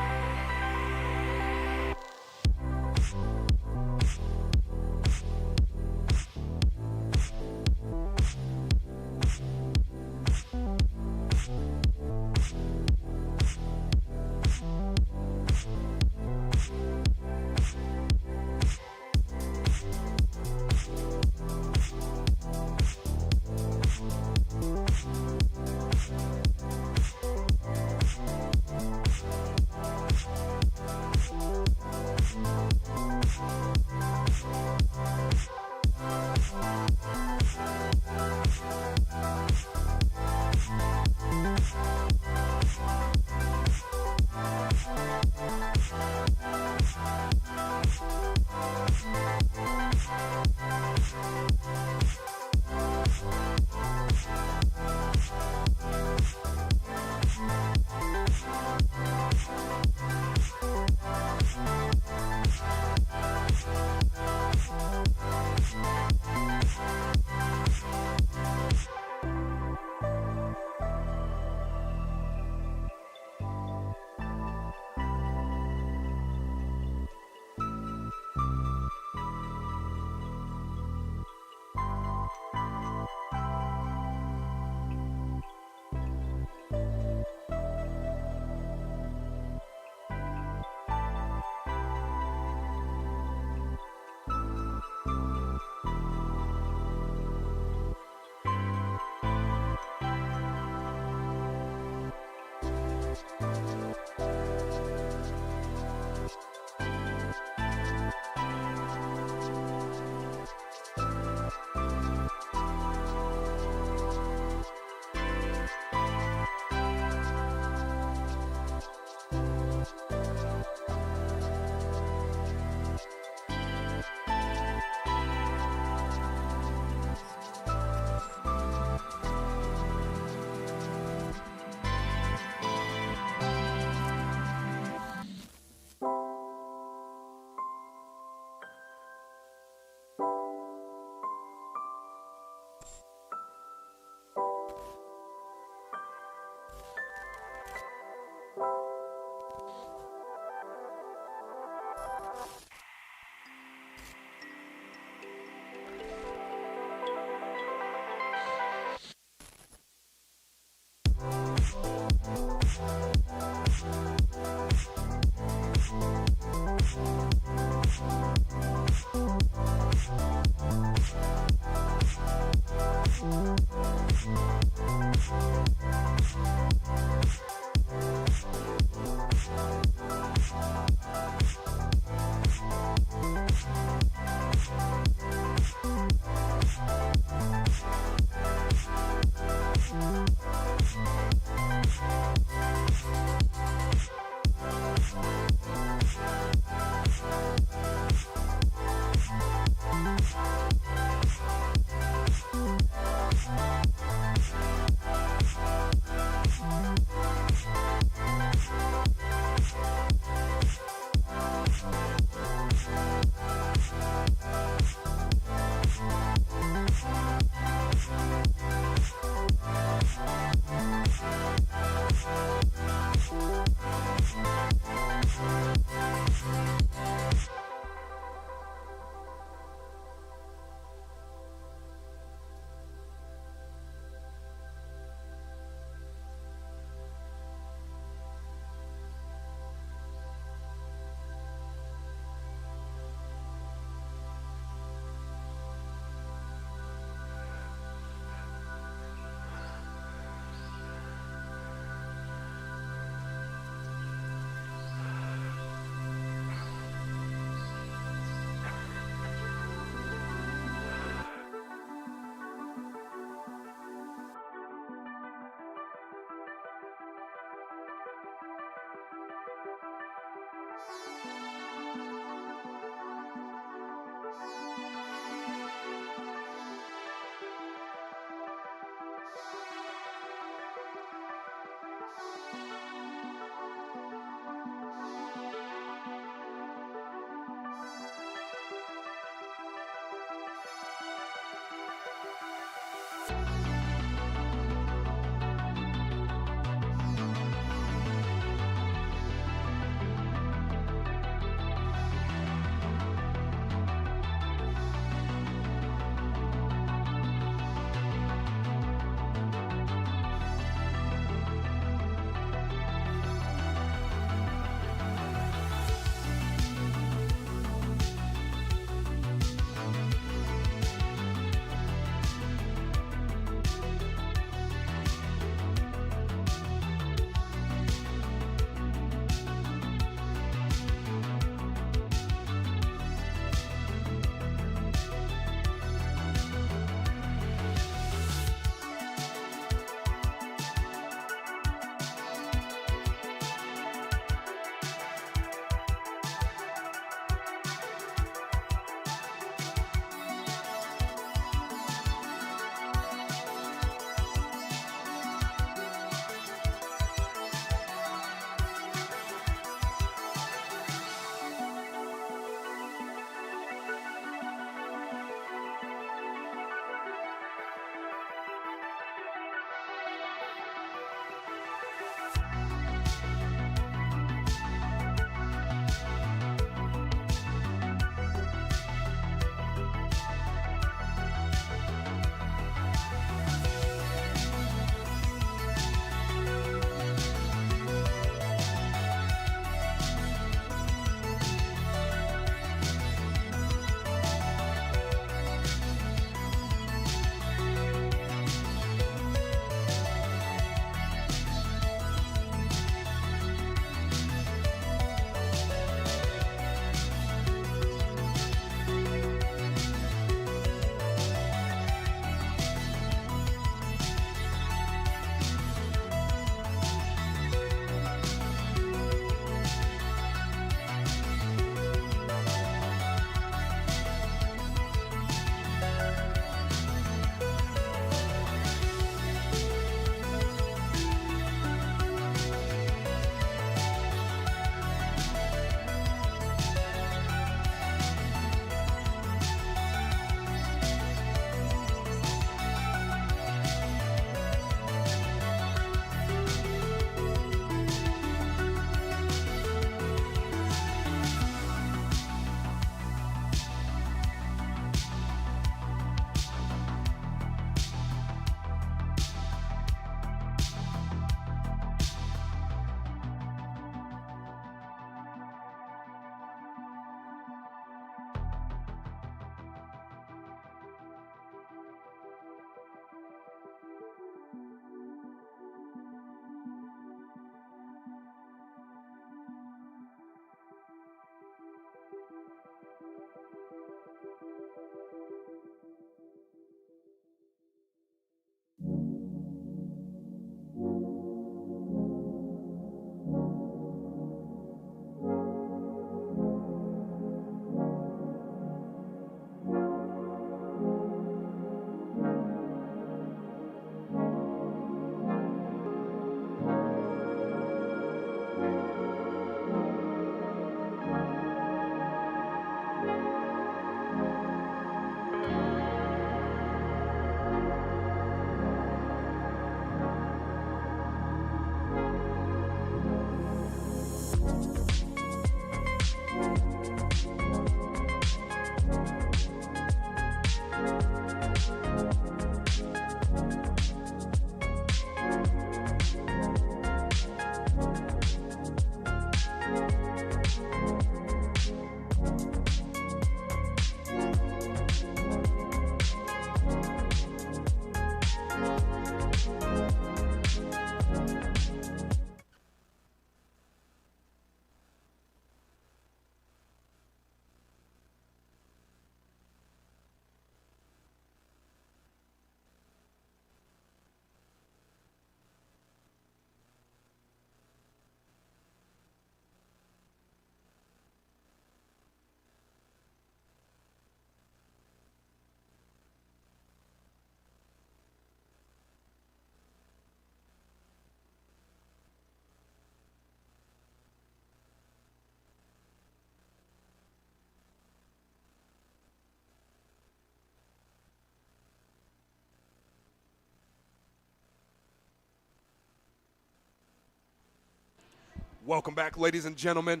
Welcome back, ladies and gentlemen,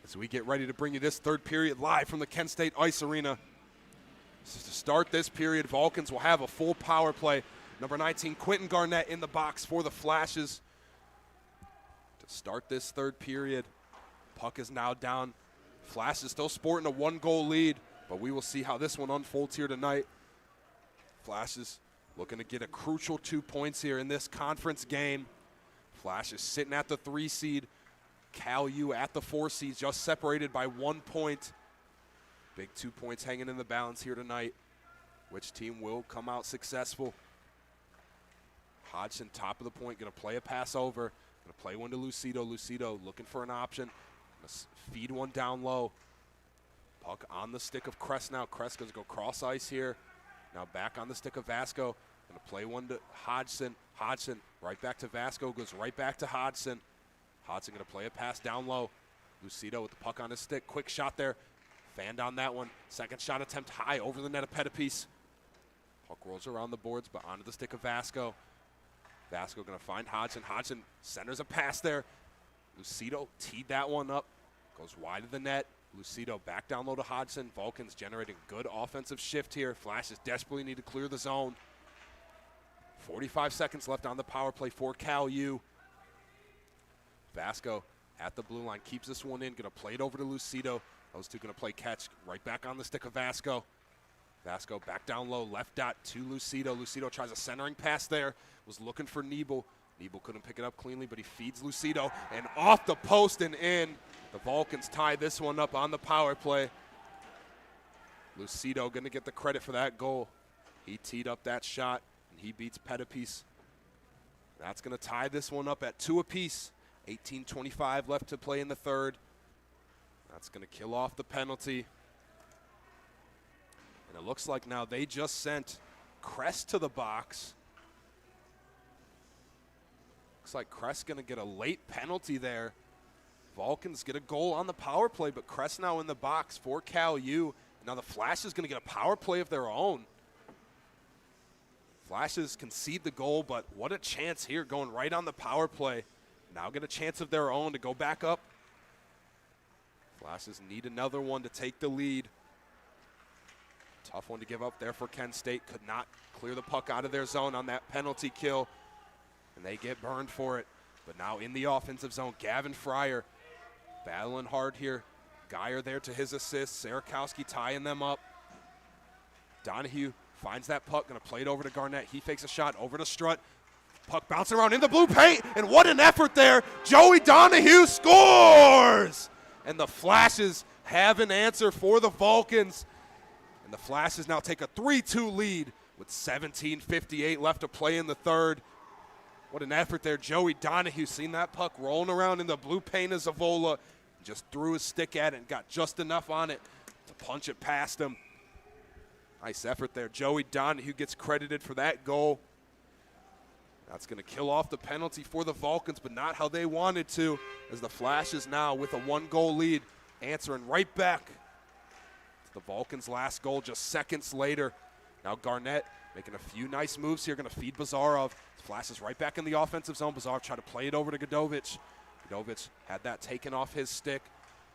as we get ready to bring you this third period live from the Kent State Ice Arena. So to start this period, Vulcans will have a full power play. Number 19, Quentin Garnett in the box for the Flashes. To start this third period, puck is now down. Flashes still sporting a 1-goal lead, but we will see how this one unfolds here tonight. Flashes looking to get a crucial 2 points here in this conference game. Flashes sitting at the 3 seed. Cal U at the 4 seed, just separated by 1 point. Big 2 points hanging in the balance here tonight. Which team will come out successful? Hodgson, top of the point, going to play a pass over. Going to play one to Lucido. Lucido looking for an option. Going to feed one down low. Puck on the stick of Crest now. Crest going to go cross ice here. Now back on the stick of Vasco. Going to play one to Hodgson. Hodgson right back to Vasco. Goes right back to Hodgson. Hodgson going to play a pass down low. Lucido with the puck on his stick. Quick shot there. Fanned on that one. Second shot attempt high over the net of Pettipies. Puck rolls around the boards, but onto the stick of Vasco. Vasco going to find Hodgson. Hodgson centers a pass there. Lucido teed that one up. Goes wide of the net. Lucido back down low to Hodgson. Vulcans generating good offensive shift here. Flashes desperately need to clear the zone. 45 seconds left on the power play for Cal U. Vasco at the blue line keeps this one in. Going to play it over to Lucido. Those two going to play catch right back on the stick of Vasco. Vasco back down low, left dot to Lucido. Lucido tries a centering pass there. Was looking for Nebel. Nebel couldn't pick it up cleanly, but he feeds Lucido. And off the post and in. The Vulcans tie this one up on the power play. Lucido going to get the credit for that goal. He teed up that shot, and he beats Pettipies. That's going to tie this one up at 2 apiece. 18:25 left to play in the third. That's going to kill off the penalty. And it looks like now they just sent Crest to the box. Looks like Crest going to get a late penalty there. Vulcans get a goal on the power play, but Crest now in the box for Cal U. Now the Flashes going to get a power play of their own. Flashes concede the goal, but what a chance here going right on the power play. Now get a chance of their own to go back up. Flashes need another one to take the lead. Tough one to give up there for Kent State. Could not clear the puck out of their zone on that penalty kill, and they get burned for it. But now in the offensive zone, Gavin Fryer battling hard here. Geyer there to his assist. Sarakowski tying them up. Donahue finds that puck, going to play it over to Garnett. He fakes a shot over to Strutt. Puck bouncing around in the blue paint, and what an effort there. Joey Donahue scores! And the Flashes have an answer for the Vulcans. And the Flashes now take a 3-2 lead with 17:58 left to play in the third. What an effort there. Joey Donahue seen that puck rolling around in the blue paint of Zavola. Just threw his stick at it and got just enough on it to punch it past him. Nice effort there. Joey Donahue gets credited for that goal. That's going to kill off the penalty for the Vulcans, but not how they wanted to, as the Flashes now with a 1-goal lead, answering right back to the Vulcans' last goal just seconds later. Now Garnett making a few nice moves here, going to feed Bazarov. Flashes right back in the offensive zone. Bazarov tried to play it over to Godovic. Godovic had that taken off his stick.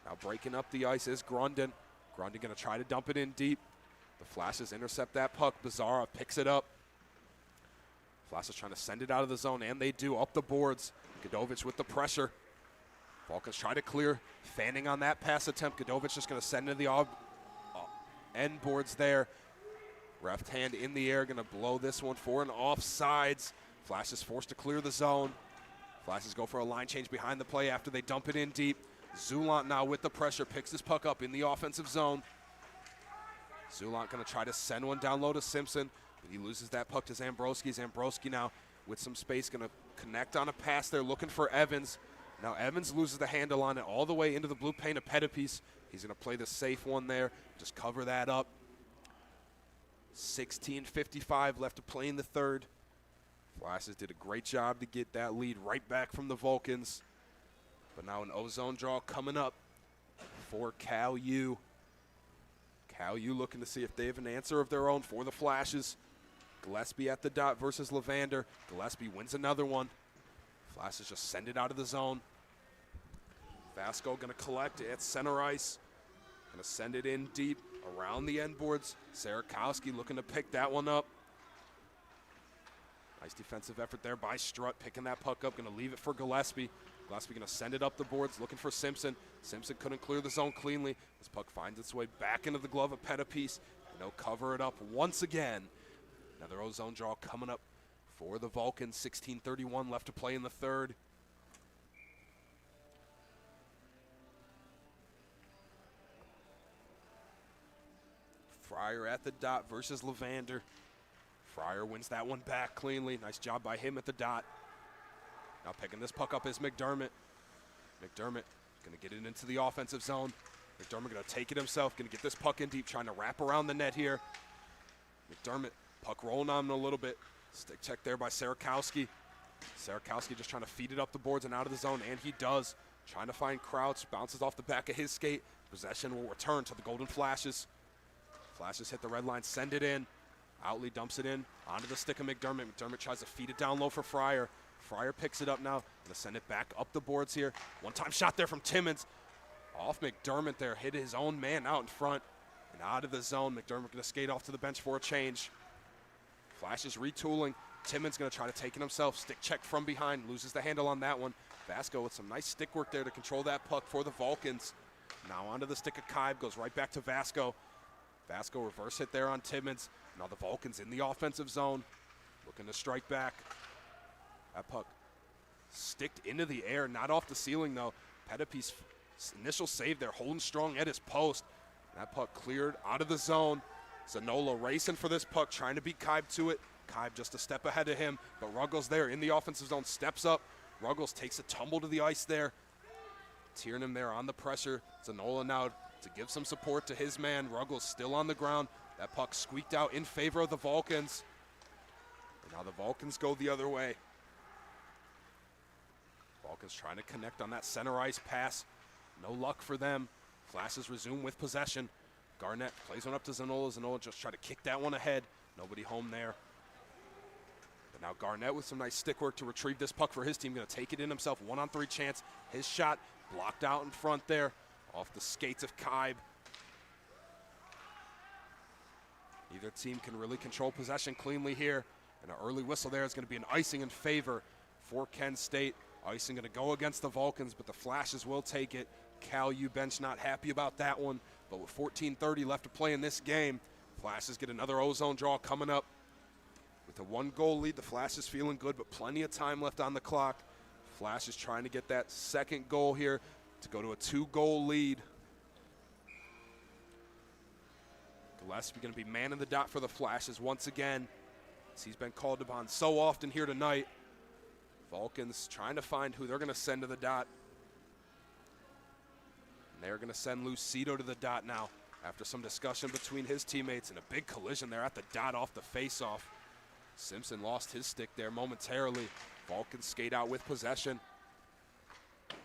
Now breaking up the ice is Grundon. Grundon going to try to dump it in deep. The Flashes intercept that puck. Bazarov picks it up. Flashes trying to send it out of the zone, and they do, up the boards. Godovic with the pressure. Vulcans try to clear, fanning on that pass attempt. Godovic just going to send it to the end boards there. Left hand in the air, going to blow this one for an offsides. Flashes forced to clear the zone. Flashes go for a line change behind the play after they dump it in deep. Zulant now with the pressure, picks his puck up in the offensive zone. Zulant going to try to send one down low to Simpson. He loses that puck to Zambrowski. Zambrowski now with some space going to connect on a pass there, looking for Evans. Now Evans loses the handle on it all the way into the blue paint of Pettipies. He's going to play the safe one there, just cover that up. 16:55 left to play in the third. Flashes did a great job to get that lead right back from the Vulcans. But now an O-zone draw coming up for Cal U. Cal U looking to see if they have an answer of their own for the Flashes. Gillespie at the dot versus Levander. Gillespie wins another one. Flashes just send it out of the zone. Vasco going to collect it at center ice. Going to send it in deep around the end boards. Sarakowski looking to pick that one up. Nice defensive effort there by Strutt, picking that puck up. Going to leave it for Gillespie. Gillespie going to send it up the boards, looking for Simpson. Simpson couldn't clear the zone cleanly. This puck finds its way back into the glove of Pettipies. And they'll cover it up once again. Another O-zone draw coming up for the Vulcans. 16:31 left to play in the third. Fryer at the dot versus Levander. Fryer wins that one back cleanly. Nice job by him at the dot. Now picking this puck up is McDermott. McDermott going to get it into the offensive zone. McDermott going to take it himself, going to get this puck in deep, trying to wrap around the net here. McDermott, puck rolling on him a little bit. Stick check there by Sarakowski. Sarakowski just trying to feed it up the boards and out of the zone, and he does. Trying to find Crouch, bounces off the back of his skate. Possession will return to the Golden Flashes. Flashes hit the red line, send it in. Outley dumps it in onto the stick of McDermott. McDermott tries to feed it down low for Fryer. Fryer picks it up now. Going to send it back up the boards here. One-time shot there from Timmons. Off McDermott there. Hit his own man out in front and out of the zone. McDermott going to skate off to the bench for a change. Flashes retooling. Timmons going to try to take it himself. Stick check from behind. Loses the handle on that one. Vasco with some nice stick work there to control that puck for the Vulcans. Now onto the stick of Kaib. Goes right back to Vasco. Vasco reverse hit there on Timmons. Now the Vulcans in the offensive zone. Looking to strike back. That puck sticked into the air, not off the ceiling though. Pettipies' initial save there, holding strong at his post. That puck cleared out of the zone. Zanola racing for this puck, trying to beat Kaib to it. Kaib just a step ahead of him, but Ruggles there in the offensive zone, steps up. Ruggles takes a tumble to the ice there. Tiernan there on the pressure. Zanola now to give some support to his man. Ruggles still on the ground. That puck squeaked out in favor of the Vulcans. And now the Vulcans go the other way. Vulcans trying to connect on that center ice pass. No luck for them. Flashes resume with possession. Garnett plays one up to Zanola. Zanola just try to kick that one ahead. Nobody home there. But now Garnett with some nice stick work to retrieve this puck for his team. Going to take it in himself. 1-on-3 chance. His shot blocked out in front there. Off the skates of Kaib. Neither team can really control possession cleanly here. And an early whistle there is going to be an icing in favor for Kent State. Icing going to go against the Vulcans, but the Flashes will take it. Cal U bench not happy about that one. But with 14:30 left to play in this game, Flashes get another O-zone draw coming up. With a 1-goal lead, the Flashes feeling good, but plenty of time left on the clock. Flashes trying to get that second goal here to go to a 2-goal lead. Gillespie going to be man in the dot for the Flashes once again, as he's been called upon so often here tonight. Vulcans trying to find who they're going to send to the dot. And they're going to send Lucido to the dot now after some discussion between his teammates and a big collision there at the dot off the face-off. Simpson lost his stick there momentarily. Vulcans skate out with possession.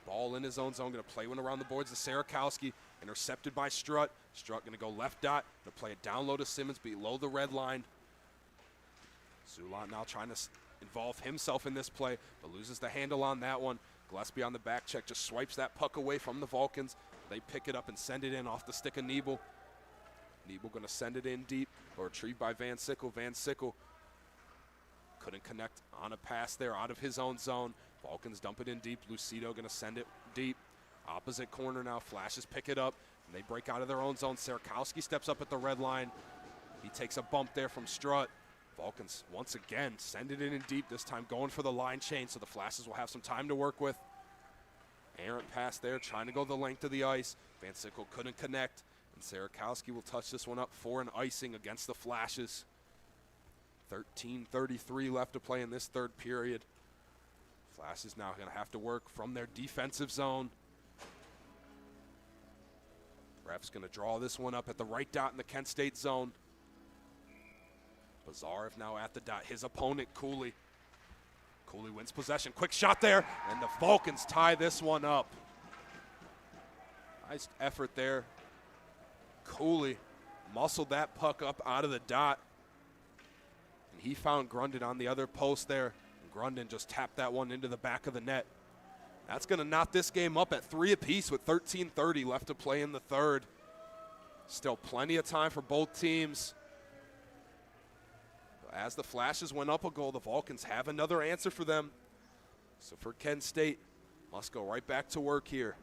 Ball in his own zone, going to play one around the boards to Sarakowski. Intercepted by Strutt. Strutt going to go left dot, going to play it down low to Simmons below the red line. Zulant now trying to involve himself in this play, but loses the handle on that one. Gillespie on the back check just swipes that puck away from the Vulcans. They pick it up and send it in off the stick of Nebel. Nebel going to send it in deep, or retrieved by Van Sickle. Van Sickle couldn't connect on a pass there out of his own zone. Vulcans dump it in deep. Lucido going to send it deep. Opposite corner now. Flashes pick it up, and they break out of their own zone. Sarakowski steps up at the red line. He takes a bump there from Strutt. Vulcans once again send it in deep, this time going for the line change, so the Flashes will have some time to work with. Errant pass there, trying to go the length of the ice. Van Sickle couldn't connect, and Sarakowski will touch this one up for an icing against the Flashes. 13:33 left to play in this third period. Flashes now going to have to work from their defensive zone. Ref's going to draw this one up at the right dot in the Kent State zone. Bazarev now at the dot. His opponent, Cooley. Cooley wins possession. Quick shot there, and the Vulcans tie this one up. Nice effort there. Cooley muscled that puck up out of the dot. And he found Grundon on the other post there. And Grundon just tapped that one into the back of the net. That's going to knot this game up at 3 apiece with 13:30 left to play in the third. Still plenty of time for both teams. As the Flashes went up a goal, the Vulcans have another answer for them. So for Kent State, must go right back to work here.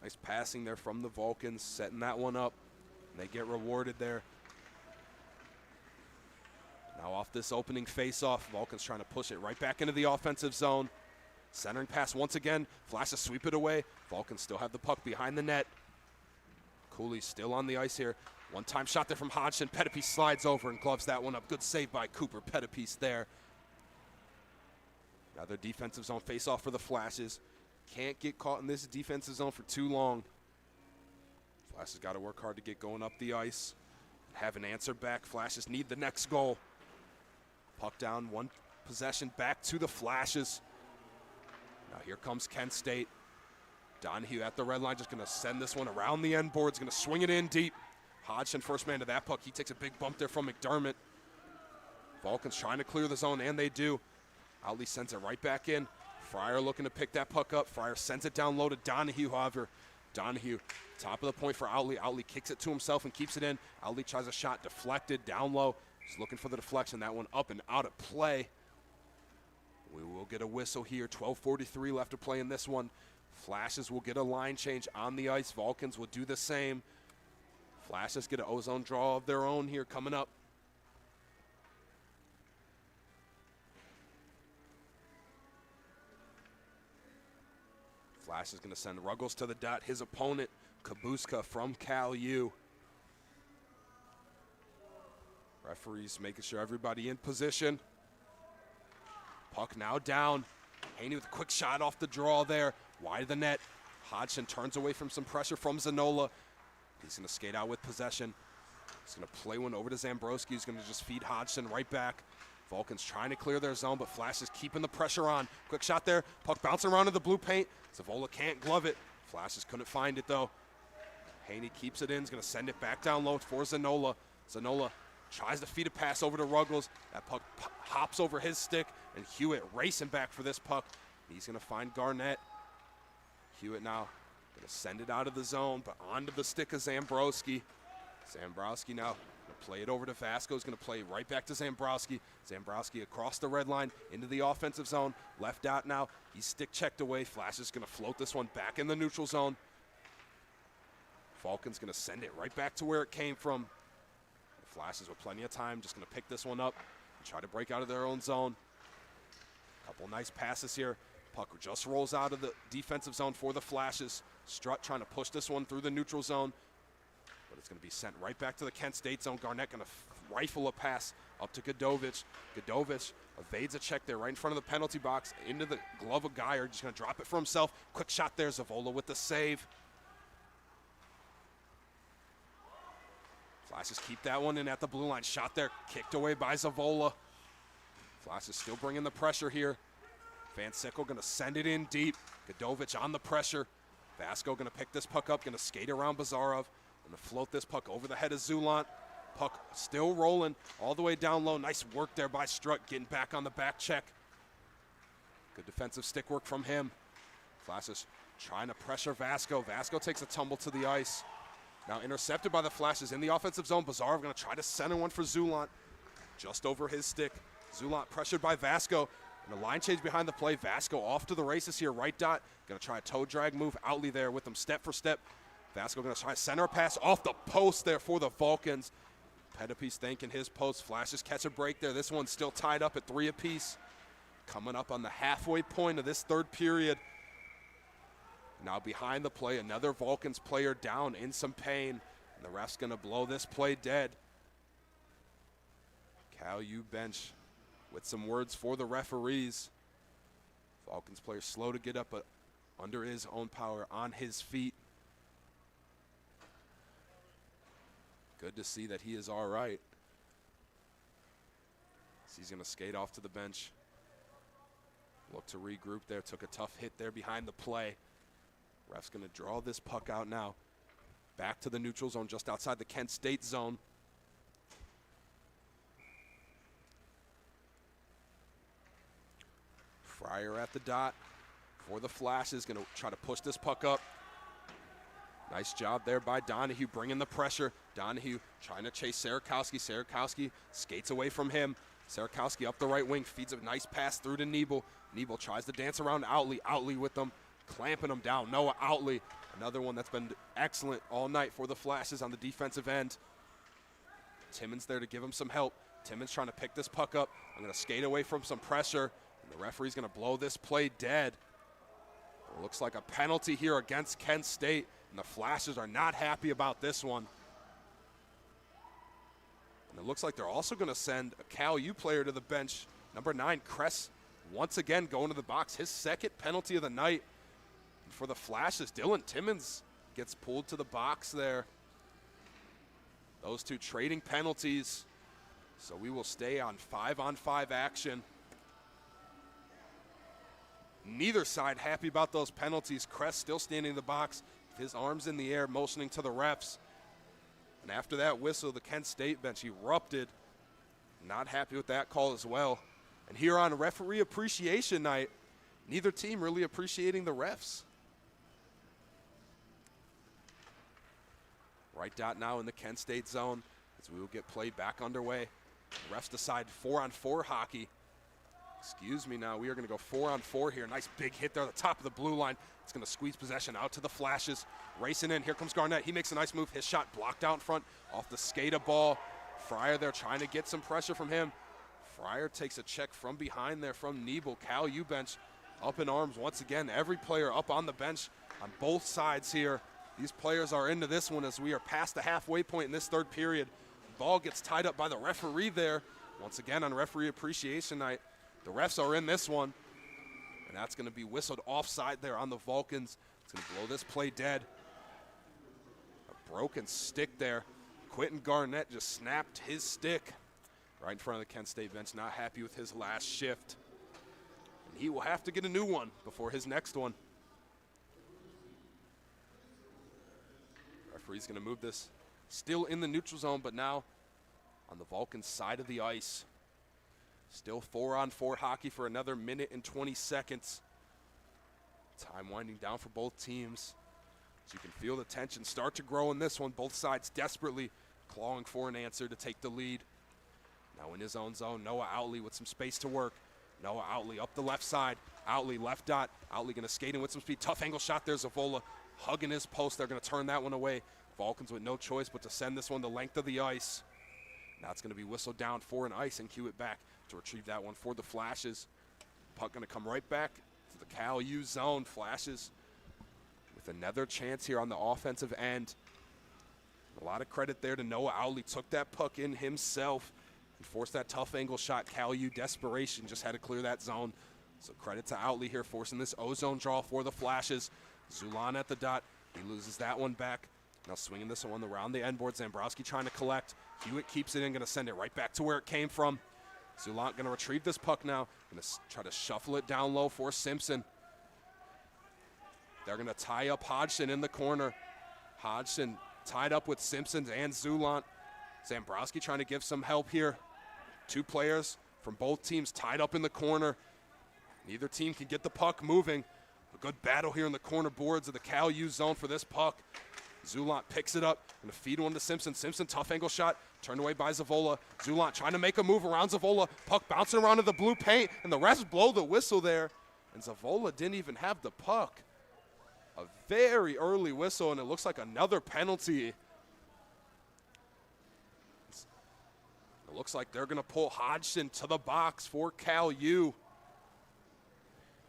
Nice passing there from the Vulcans, setting that one up. And they get rewarded there. Now off this opening face-off, Vulcans trying to push it right back into the offensive zone. Centering pass once again, Flashes sweep it away. Vulcans still have the puck behind the net. Cooley still on the ice here. One-time shot there from Hodgson. Pettipiece slides over and gloves that one up. Good save by Cooper Pettipiece there. Another defensive zone face-off for the Flashes. Can't get caught in this defensive zone for too long. Flashes got to work hard to get going up the ice. Have an answer back. Flashes need the next goal. Puck down, one possession back to the Flashes. Now here comes Kent State. Donahue at the red line, just going to send this one around the end boards, going to swing it in deep. Hodgson first man to that puck. He takes a big bump there from McDermott. Vulcans trying to clear the zone, and they do. Outley sends it right back in. Fryer looking to pick that puck up. Fryer sends it down low to Donahue, however. Donahue, top of the point for Outley. Outley kicks it to himself and keeps it in. Outley tries a shot, deflected, down low. Just looking for the deflection. That one up and out of play. We will get a whistle here. 12:43 left to play in this one. Flashes will get a line change on the ice. Vulcans will do the same. Flashes get an ozone draw of their own here coming up. Flash is going to send Ruggles to the dot. His opponent, Kabuska from Cal U. Referees making sure everybody in position. Puck now down. Haney with a quick shot off the draw there. Wide of the net. Hodgson turns away from some pressure from Zanola. He's going to skate out with possession. He's going to play one over to Zambrowski. He's going to just feed Hodgson right back. Vulcans trying to clear their zone, but Flash is keeping the pressure on. Quick shot there. Puck bouncing around in the blue paint. Zavola can't glove it. Flashes couldn't find it, though. Haney keeps it in. He's going to send it back down low for Zanola. Zanola tries to feed a pass over to Ruggles. That puck hops over his stick, and Hewitt racing back for this puck. He's going to find Garnett. Hewitt now going to send it out of the zone, but onto the stick of Zambrowski. Zambrowski now going to play it over to Vasco. He's going to play right back to Zambrowski. Zambrowski across the red line into the offensive zone. Left out now. He's stick checked away. Flash is going to float this one back in the neutral zone. Vulcan's going to send it right back to where it came from. The Flashes with plenty of time, just going to pick this one up and try to break out of their own zone. Couple nice passes here. Puck just rolls out of the defensive zone for the Flashes. Strutt trying to push this one through the neutral zone, but it's going to be sent right back to the Kent State zone. Garnett going to rifle a pass up to Godovich. Godovich evades a check there right in front of the penalty box into the glove of Geyer. Just going to drop it for himself. Quick shot there. Zavola with the save. Flashes keep that one in at the blue line. Shot there, kicked away by Zavola. Flashes still bringing the pressure here. Van Sickle going to send it in deep. Godovich on the pressure. Vasco going to pick this puck up, going to skate around Bazarov. Going to float this puck over the head of Zulant. Puck still rolling all the way down low. Nice work there by Strutt, getting back on the back check. Good defensive stick work from him. Flashes trying to pressure Vasco. Vasco takes a tumble to the ice. Now intercepted by the Flashes in the offensive zone. Bazarov going to try to center one for Zulant. Just over his stick. Zulant pressured by Vasco. And a line change behind the play. Vasco off to the races here. Right dot. Going to try a toe drag move. Outley there with him step for step. Vasco going to try a center pass off the post there for the Vulcans. Pettipiece thanking his post. Flashes catch a break there. This one's still tied up at 3 apiece. Coming up on the halfway point of this third period. Now behind the play, another Vulcans player down in some pain. And the ref's going to blow this play dead. Cal U bench with some words for the referees. Vulcans player slow to get up, but under his own power, on his feet. Good to see that he is all right. So he's going to skate off to the bench. Look to regroup there. Took a tough hit there behind the play. Ref's going to draw this puck out now. Back to the neutral zone, just outside the Kent State zone. Fryer at the dot for the Flashes, going to try to push this puck up. Nice job there by Donahue, bringing the pressure. Donahue trying to chase Sarakowski. Sarakowski skates away from him. Sarakowski up the right wing, feeds a nice pass through to Nebel. Nebel tries to dance around Outley. Outley with them, clamping him down. Noah Outley, another one that's been excellent all night for the Flashes on the defensive end. Timmons there to give him some help. Timmons trying to pick this puck up. I'm going to skate away from some pressure, and the referee's going to blow this play dead. It looks like a penalty here against Kent State, and the Flashes are not happy about this one. And it looks like they're also going to send a Cal U player to the bench. Number 9, Kress, once again going to the box. His second penalty of the night. And for the Flashes, Dylan Timmons gets pulled to the box there. Those two trading penalties. So we will stay on 5-on-5 action. Neither side happy about those penalties. Kress still standing in the box, his arms in the air, motioning to the refs. And after that whistle, the Kent State bench erupted. Not happy with that call as well. And here on Referee Appreciation Night, neither team really appreciating the refs. Right dot now in the Kent State zone as we will get play back underway. The refs decide 4-on-4 hockey. Excuse me now, we are going to go 4-on-4 here. Nice big hit there at the top of the blue line. It's going to squeeze possession out to the Flashes. Racing in, here comes Garnett. He makes a nice move. His shot blocked out in front off the skate of ball. Fryer there trying to get some pressure from him. Fryer takes a check from behind there from Nebel. Cal U bench up in arms once again. Every player up on the bench on both sides here. These players are into this one as we are past the halfway point in this third period. Ball gets tied up by the referee there. Once again on Referee Appreciation Night. The refs are in this one, and that's going to be whistled offside there on the Vulcans. It's going to blow this play dead. A broken stick there. Quentin Garnett just snapped his stick right in front of the Kent State bench, not happy with his last shift. And he will have to get a new one before his next one. Referee's going to move this still in the neutral zone, but now on the Vulcan side of the ice. Still 4-on-4 hockey for another minute and 20 seconds. Time winding down for both teams. So you can feel the tension start to grow in this one. Both sides desperately clawing for an answer to take the lead. Now in his own zone, Noah Outley with some space to work. Noah Outley up the left side. Outley left dot. Outley going to skate in with some speed. Tough angle shot there. Zavola hugging his post. They're going to turn that one away. Vulcans with no choice but to send this one the length of the ice. Now it's going to be whistled down for an ice and cue it back to retrieve that one for the Flashes. Puck going to come right back to the Cal U zone. Flashes with another chance here on the offensive end. A lot of credit there to Noah Outley. Took that puck in himself and forced that tough angle shot. Cal U desperation just had to clear that zone. So credit to Outley here forcing this O-zone draw for the Flashes. Zulan at the dot. He loses that one back. Now swinging this one around the end board. Zambrowski trying to collect. Hewitt keeps it in, going to send it right back to where it came from. Zulant going to retrieve this puck now. Going to try to shuffle it down low for Simpson. They're going to tie up Hodgson in the corner. Hodgson tied up with Simpson and Zulant. Zambrowski trying to give some help here. Two players from both teams tied up in the corner. Neither team can get the puck moving. A good battle here in the corner boards of the Cal U zone for this puck. Zulant picks it up, going to feed one to Simpson. Simpson, tough angle shot, turned away by Zavola. Zulant trying to make a move around Zavola. Puck bouncing around in the blue paint, and the refs blow the whistle there. And Zavola didn't even have the puck. A very early whistle, and it looks like another penalty. It looks like they're going to pull Hodgson to the box for Cal U.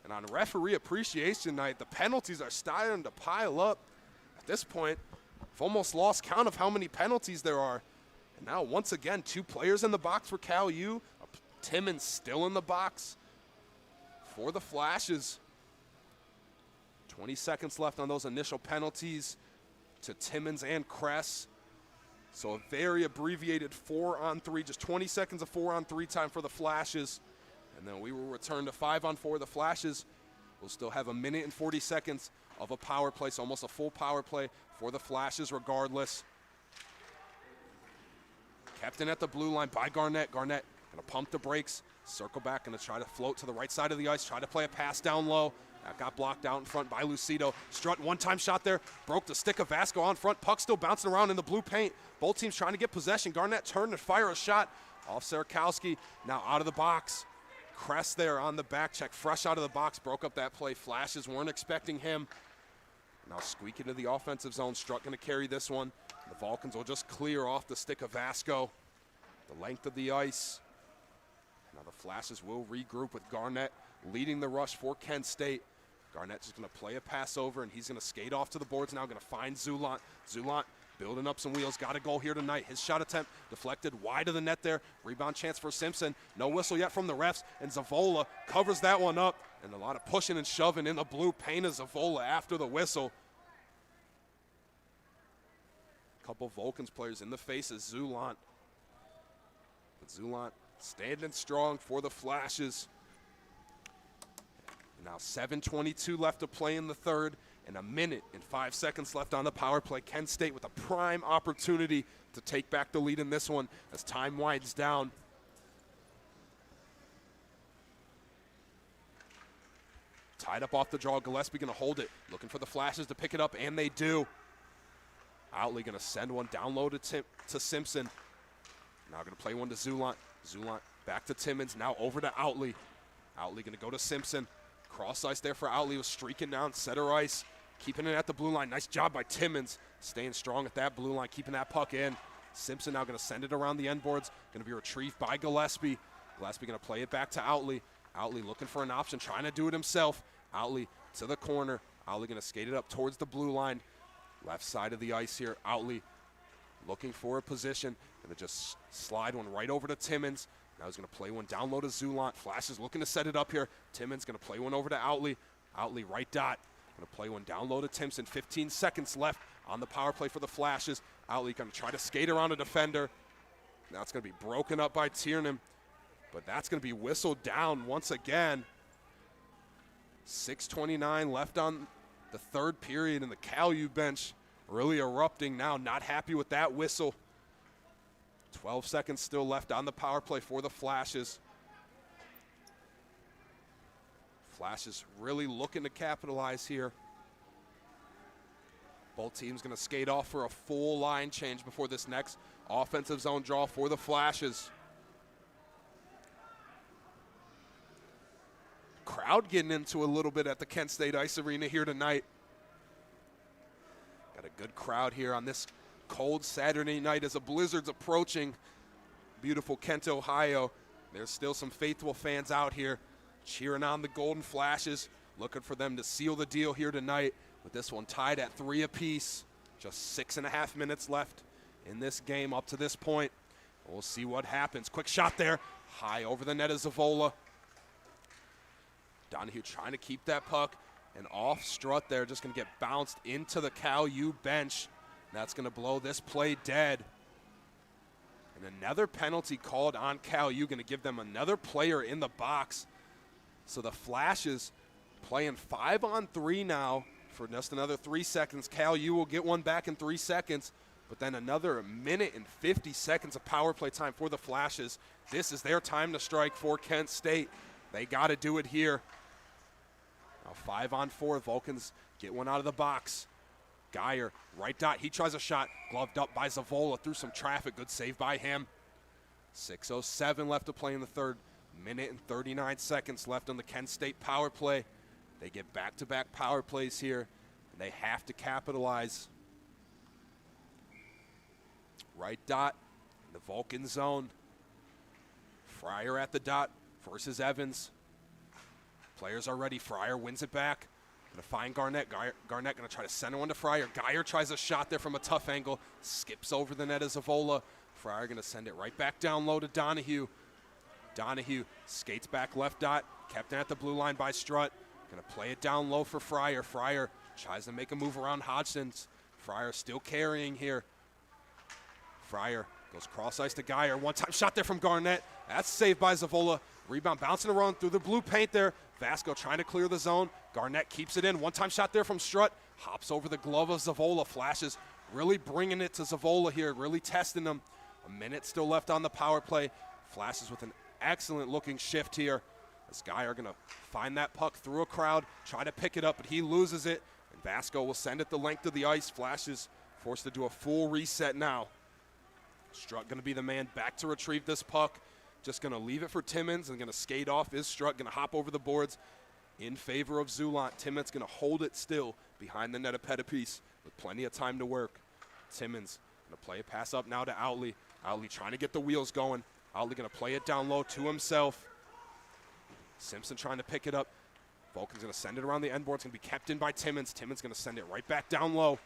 And on Referee Appreciation Night, the penalties are starting to pile up. At this point, I've almost lost count of how many penalties there are. And now, once again, two players in the box for Cal U. Timmons still in the box for the Flashes. 20 seconds left on those initial penalties to Timmons and Kress. So a very abbreviated 4-on-3, just 20 seconds of 4-on-3 time for the Flashes. And then we will return to 5-on-4. The Flashes will still have a minute and 40 seconds of a power play, so almost a full power play for the Flashes regardless. Kept in at the blue line by Garnett. Garnett going to pump the brakes Circle back, going to try to float to the right side of the ice, try to play a pass down low. That got blocked out in front by Lucido. Strutt, one-time shot there, broke the stick of Vasco on front. Puck still bouncing around in the blue paint. Both teams trying to get possession. Garnett turned and fire a shot off Sarakowski. Now out of the box. Kress there on the back check, fresh out of the box, broke up that play. Flashes weren't expecting him. Now squeak into the offensive zone. Strutt going to carry this one. The Vulcans will just clear off the stick of Vasco. The length of the ice. Now the Flashes will regroup with Garnett leading the rush for Kent State. Garnett's just going to play a pass over, and he's going to skate off to the boards now, going to find Zulant. Zulant building up some wheels, got a goal here tonight. His shot attempt deflected wide of the net there. Rebound chance for Simpson. No whistle yet from the refs, and Zavola covers that one up. And a lot of pushing and shoving in the blue paint of Zavola after the whistle. A couple Vulcans players in the face of Zulant. But Zulant standing strong for the Flashes. Now 7:22 left to play in the third, and 1 minute and 5 seconds left on the power play. Kent State with a prime opportunity to take back the lead in this one as time winds down. Tied up off the draw, Gillespie going to hold it, looking for the Flashes to pick it up, and they do. Outley going to send one down low to Simpson. Now going to play one to Zulant. Zulant back to Timmons, now over to Outley. Outley going to go to Simpson. Cross ice there for Outley, was streaking down center ice, keeping it at the blue line. Nice job by Timmons, staying strong at that blue line, keeping that puck in. Simpson now going to send it around the end boards, going to be retrieved by Gillespie. Gillespie going to play it back to Outley. Outley looking for an option, trying to do it himself. Outley to the corner. Outley going to skate it up towards the blue line. Left side of the ice here. Outley looking for a position. Going to just slide one right over to Timmons. Now he's going to play one down low to Zulant. Flashes looking to set it up here. Timmons going to play one over to Outley. Outley right dot. Going to play one down low to Timpson. 15 seconds left on the power play for the Flashes. Outley going to try to skate around a defender. Now it's going to be broken up by Tiernan. But that's going to be whistled down once again. 6:29 left on the third period, and the Cal U bench really erupting now. Not happy with that whistle. 12 seconds still left on the power play for the Flashes. Flashes really looking to capitalize here. Both teams going to skate off for a full line change before this next offensive zone draw for the Flashes. Crowd getting into a little bit at the Kent State Ice Arena here tonight. Got a good crowd here on this cold Saturday night as a blizzard's approaching beautiful Kent, Ohio. There's still some faithful fans out here cheering on the Golden Flashes, looking for them to seal the deal here tonight with this one tied at 3 apiece. Just 6.5 minutes left in this game up to this point. We'll see what happens. Quick shot there, high over the net of Zavola. Donahue trying to keep that puck, and off Strutt there, just going to get bounced into the Cal U bench. That's going to blow this play dead. And another penalty called on Cal U, going to give them another player in the box. So the Flashes playing 5-on-3 now for just another 3 seconds. Cal U will get one back in 3 seconds, but then another 1:50 of power play time for the Flashes. This is their time to strike for Kent State. They got to do it here. Now 5-on-4, Vulcans get one out of the box. Geyer, right dot, he tries a shot, gloved up by Zavola through some traffic. Good save by him. 6:07 left to play in the third. 1:39 left on the Kent State power play. They get back-to-back power plays here, and they have to capitalize. Right dot, in the Vulcan zone. Fryer at the dot versus Evans. Players are ready. Fryer wins it back. Going to find Garnett. Garnett going to try to send one to Fryer. Geyer tries a shot there from a tough angle. Skips over the net of Zavola. Fryer going to send it right back down low to Donahue. Donahue skates back left dot. Kept in at the blue line by Strutt. Going to play it down low for Fryer. Fryer tries to make a move around Hodgson's. Fryer still carrying here. Fryer goes cross ice to Geyer. One-time shot there from Garnett. That's saved by Zavola. Rebound bouncing around through the blue paint there. Vasco trying to clear the zone. Garnett keeps it in. One-time shot there from Strutt. Hops over the glove of Zavola. Flashes really bringing it to Zavola here, really testing him. A minute still left on the power play. Flashes with an excellent looking shift here. This guy are going to find that puck through a crowd, try to pick it up, but he loses it. And Vasco will send it the length of the ice. Flashes forced to do a full reset now. Strutt going to be the man back to retrieve this puck. Just going to leave it for Timmins and going to skate off. Is Strutt going to hop over the boards in favor of Zulant. Timmins going to hold it still behind the net of Pettipies with plenty of time to work. Timmins going to play a pass up now to Outley. Outley trying to get the wheels going. Outley going to play it down low to himself. Simpson trying to pick it up. Vulcan's going to send it around the end board. It's going to be kept in by Timmins. Timmins going to send it right back down low.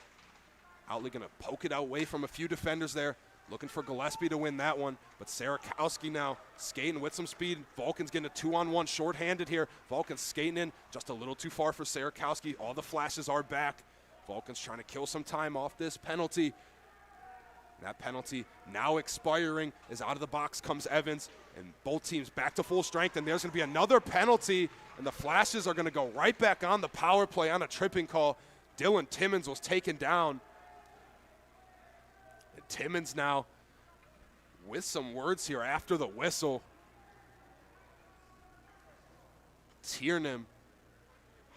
Outley going to poke it away from a few defenders there. Looking for Gillespie to win that one, but Sarakowski now skating with some speed. Vulcan's getting a 2-on-1 shorthanded here. Vulcan's skating in just a little too far for Sarakowski. All the flashes are back. Vulcan's trying to kill some time off this penalty. And that penalty now expiring. As out of the box comes Evans, and both teams back to full strength, and there's going to be another penalty, and the Flashes are going to go right back on the power play on a tripping call. Dylan Timmins was taken down. Timmins now with some words here after the whistle. Tiernan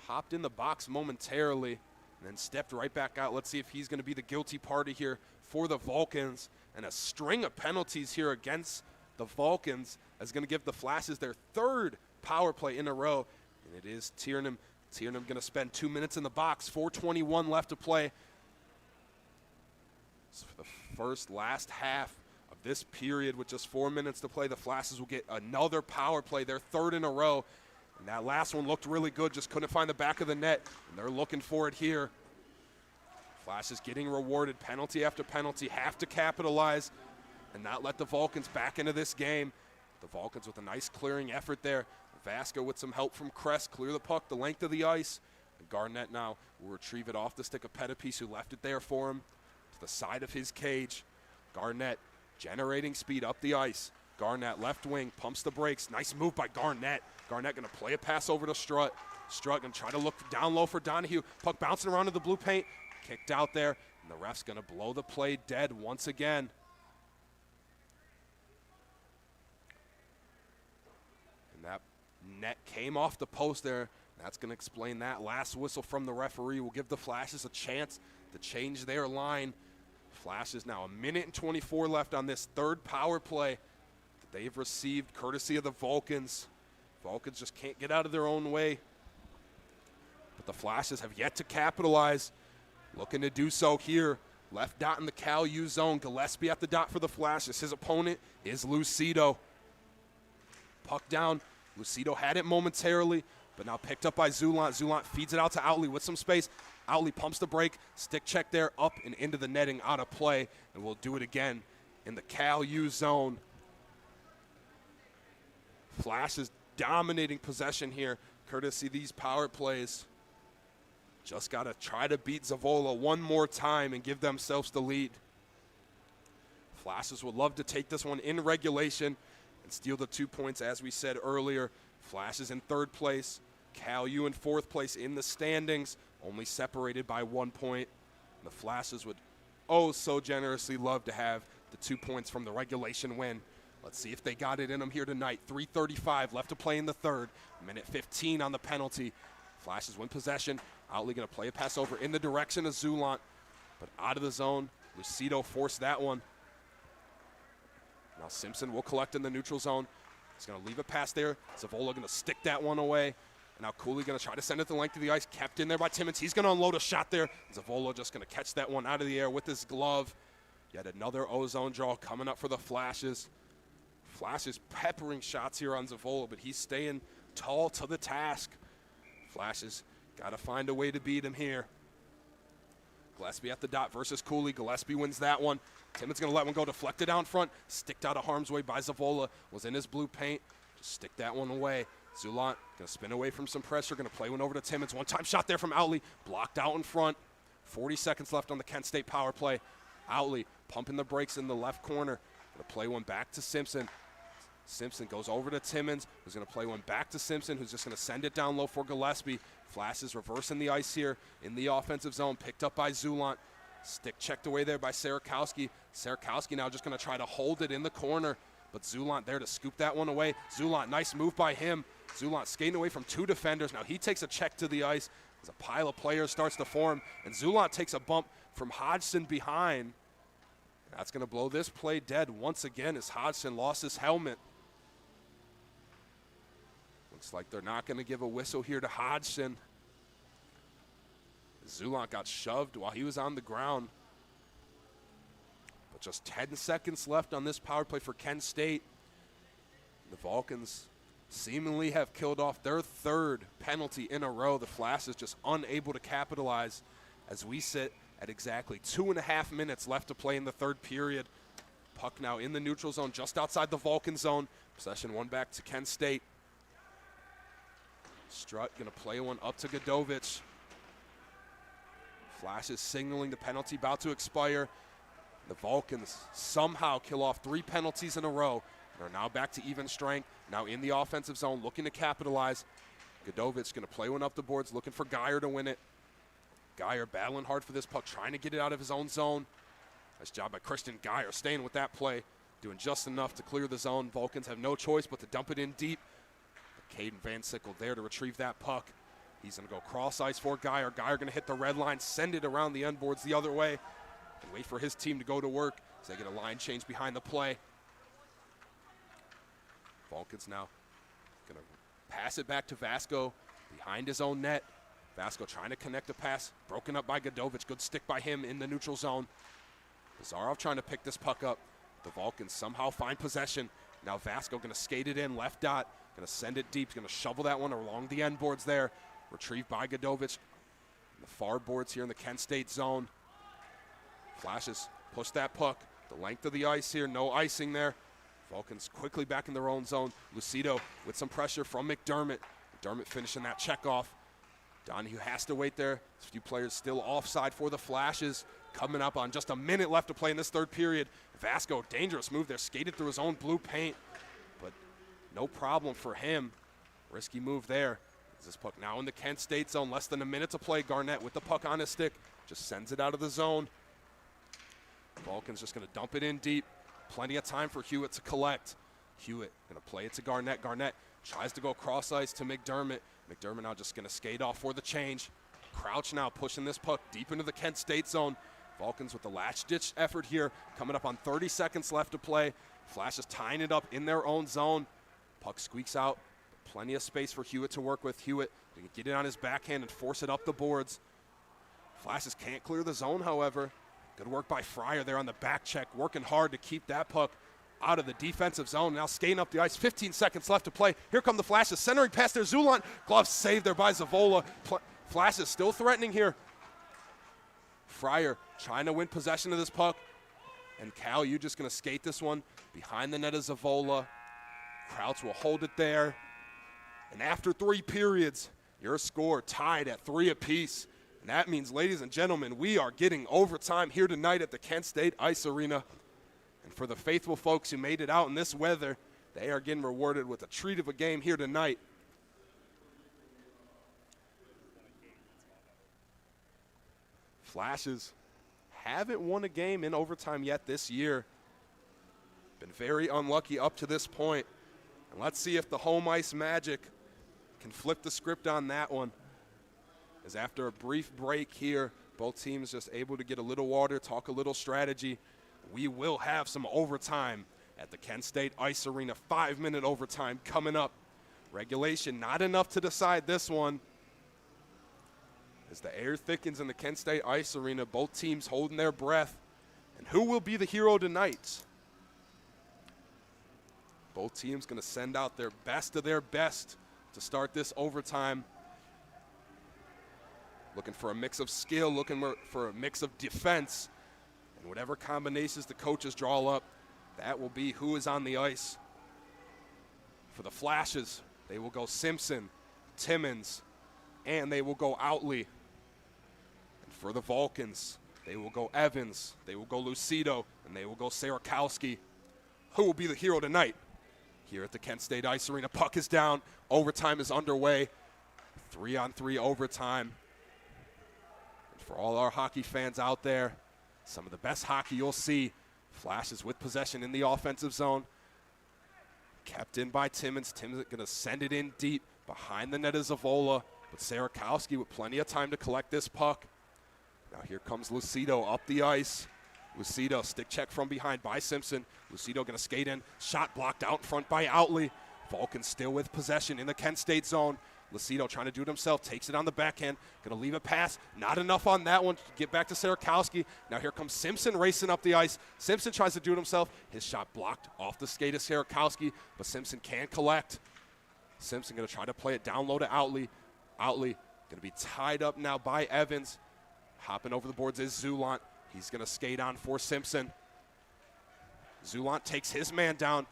hopped in the box momentarily and then stepped right back out. Let's see if he's going to be the guilty party here for the Vulcans. And a string of penalties here against the Vulcans is going to give the Flashes their third power play in a row. And it is Tiernan. Tiernan going to spend 2 minutes in the box, 4:21 left to play. So for the last half of this period with just 4 minutes to play, the Flashes will get another power play, their third in a row. And that last one looked really good, just couldn't find the back of the net, and they're looking for it here. Flashes getting rewarded penalty after penalty, have to capitalize and not let the Vulcans back into this game. The Vulcans with a nice clearing effort there. Vasco with some help from Crest, clear the puck the length of the ice. And Garnett now will retrieve it off the stick of Pettipies, who left it there for him. The side of his cage. Garnett generating speed up the ice. Garnett left wing, pumps the brakes. Nice move by Garnett. Garnett going to play a pass over to Strutt. Strutt going to try to look down low for Donahue. Puck bouncing around to the blue paint. Kicked out there. And the ref's going to blow the play dead once again. And that net came off the post there. That's going to explain that. Last whistle from the referee will give the Flashes a chance to change their line. Flashes now 1 minute and 24 left on this third power play that they've received courtesy of the Vulcans. Vulcans just can't get out of their own way. But the Flashes have yet to capitalize. Looking to do so here. Left dot in the Cal U zone. Gillespie at the dot for the Flashes. His opponent is Lucido. Puck down. Lucido had it momentarily, but now picked up by Zulant. Zulant feeds it out to Outley with some space. Outley pumps the brake, stick check there, up and into the netting, out of play, and we'll do it again in the Cal U zone. Flashes dominating possession here, courtesy of these power plays. Just got to try to beat Zavola one more time and give themselves the lead. Flashes would love to take this one in regulation and steal the 2 points, as we said earlier. Flashes in third place, Cal U in fourth place in the standings, only separated by 1 point. The Flashes would so generously love to have the 2 points from the regulation win. Let's see if they got it in them here tonight. 3:35 left to play in the third. Minute 15 on the penalty. Flashes win possession. Outley going to play a pass over in the direction of Zulant, but out of the zone. Lucido forced that one. Now Simpson will collect in the neutral zone. He's going to leave a pass there. Zavola going to stick that one away. And now Cooley going to try to send it the length of the ice. Kept in there by Timmins. He's going to unload a shot there. Zavola just going to catch that one out of the air with his glove. Yet another O-zone draw coming up for the Flashes. Flashes peppering shots here on Zavola, but he's staying tall to the task. Flashes got to find a way to beat him here. Gillespie at the dot versus Cooley. Gillespie wins that one. Timmins going to let one go, deflected out in front. Sticked out of harm's way by Zavola. Was in his blue paint. Just stick that one away. Zulant going to spin away from some pressure. Going to play one over to Timmins. One-time shot there from Outley. Blocked out in front. 40 seconds left on the Kent State power play. Outley pumping the brakes in the left corner. Going to play one back to Simpson. Simpson goes over to Timmins, who's going to play one back to Simpson, who's just going to send it down low for Gillespie. Flashes reversing the ice here in the offensive zone, picked up by Zulant. Stick checked away there by Sarakowski. Sarakowski now just going to try to hold it in the corner. but Zulant there to scoop that one away. Zulant, nice move by him. Zulant skating away from 2 defenders. Now he takes a check to the ice as a pile of players starts to form, and Zulant takes a bump from Hodgson behind. That's going to blow this play dead once again as Hodgson lost his helmet. Looks like they're not going to give a whistle here to Hodgson. Zulant got shoved while he was on the ground. But just 10 seconds left on this power play for Kent State. The Vulcans seemingly have killed off their 3rd penalty in a row. The Flash is just unable to capitalize as we sit at exactly 2.5 minutes left to play in the 3rd period. Puck now in the neutral zone, just outside the Vulcan zone. Possession one back to Kent State. Strutt going to play one up to Godovich. Flash is signaling the penalty about to expire. The Vulcans somehow kill off 3 penalties in a row. They're now back to even strength, now in the offensive zone, looking to capitalize. Godovich going to play one up the boards, looking for Geyer to win it. Geyer battling hard for this puck, trying to get it out of his own zone. Nice job by Christian Geyer, staying with that play, doing just enough to clear the zone. Vulcans have no choice but to dump it in deep. Caden Van Sickle there to retrieve that puck. He's going to go cross ice for Geyer. Geyer going to hit the red line, send it around the end boards the other way, and wait for his team to go to work as they get a line change behind the play. Vulcans now going to pass it back to Vasco behind his own net. Vasco trying to connect a pass, broken up by Godovich. Good stick by him in the neutral zone. Nazarov trying to pick this puck up. The Vulcans somehow find possession. Now Vasco going to skate it in, left dot. Going to send it deep. He's going to shovel that one along the end boards there. Retrieved by Godovich. The far boards here in the Kent State zone. Flashes push that puck. The length of the ice here. No icing there. Vulcans quickly back in their own zone. Lucido with some pressure from McDermott. McDermott finishing that check off. Donahue has to wait there. A few players still offside for the Flashes. Coming up on just a minute left to play in this 3rd period. Vasco, dangerous move there. Skated through his own blue paint. But no problem for him. Risky move there. This puck now in the Kent State zone. Less than a minute to play. Garnett with the puck on his stick. Just sends it out of the zone. Vulcans just going to dump it in deep. Plenty of time for Hewitt to collect. Hewitt going to play it to Garnett. Garnett tries to go cross ice to McDermott. McDermott now just going to skate off for the change. Crouch now pushing this puck deep into the Kent State zone. Vulcans with the last-ditch effort here. Coming up on 30 seconds left to play. Flash is tying it up in their own zone. Puck squeaks out. Plenty of space for Hewitt to work with. Hewitt can get it on his backhand and force it up the boards. Flashes can't clear the zone, however. Good work by Fryer there on the back check, working hard to keep that puck out of the defensive zone. Now skating up the ice, 15 seconds left to play. Here come the Flashes, centering past their Zulant. Glove saved there by Zavola. Flashes still threatening here. Fryer trying to win possession of this puck. And Cal, you just going to skate this one behind the net of Zavola. Crouch will hold it there. And after 3 periods, your score tied at 3 apiece. And that means, ladies and gentlemen, we are getting overtime here tonight at the Kent State Ice Arena. And for the faithful folks who made it out in this weather, they are getting rewarded with a treat of a game here tonight. Flashes haven't won a game in overtime yet this year. Been very unlucky up to this point. And let's see if the home ice magic can flip the script on that one. As after a brief break here, both teams just able to get a little water, talk a little strategy. We will have some overtime at the Kent State Ice Arena. 5-minute overtime coming up. Regulation not enough to decide this one. As the air thickens in the Kent State Ice Arena, both teams holding their breath. And who will be the hero tonight? Both teams going to send out their best of their best to start this overtime. Looking for a mix of skill, looking for a mix of defense. And whatever combinations the coaches draw up, that will be who is on the ice. For the Flashes, they will go Simpson, Timmons, and they will go Outley. And for the Vulcans, they will go Evans, they will go Lucido, and they will go Sarakowski. Who will be the hero tonight? Here at the Kent State Ice Arena, puck is down, overtime is underway. 3-on-3 overtime. And for all our hockey fans out there, some of the best hockey you'll see. Flashes with possession in the offensive zone. Kept in by Timmons. Timmons going to send it in deep behind the net of Zavola. But Sierakowski with plenty of time to collect this puck. Now here comes Lucido up the ice. Lucido, stick check from behind by Simpson. Lucido going to skate in. Shot blocked out in front by Outley. Vulcans still with possession in the Kent State zone. Lucido trying to do it himself. Takes it on the backhand. Going to leave a pass. Not enough on that one. Get back to Sierakowski. Now here comes Simpson racing up the ice. Simpson tries to do it himself. His shot blocked off the skate of Sierakowski, but Simpson can collect. Simpson going to try to play it down low to Outley. Outley going to be tied up now by Evans. Hopping over the boards is Zulant. He's going to skate on for Simpson. Zulant takes his man down.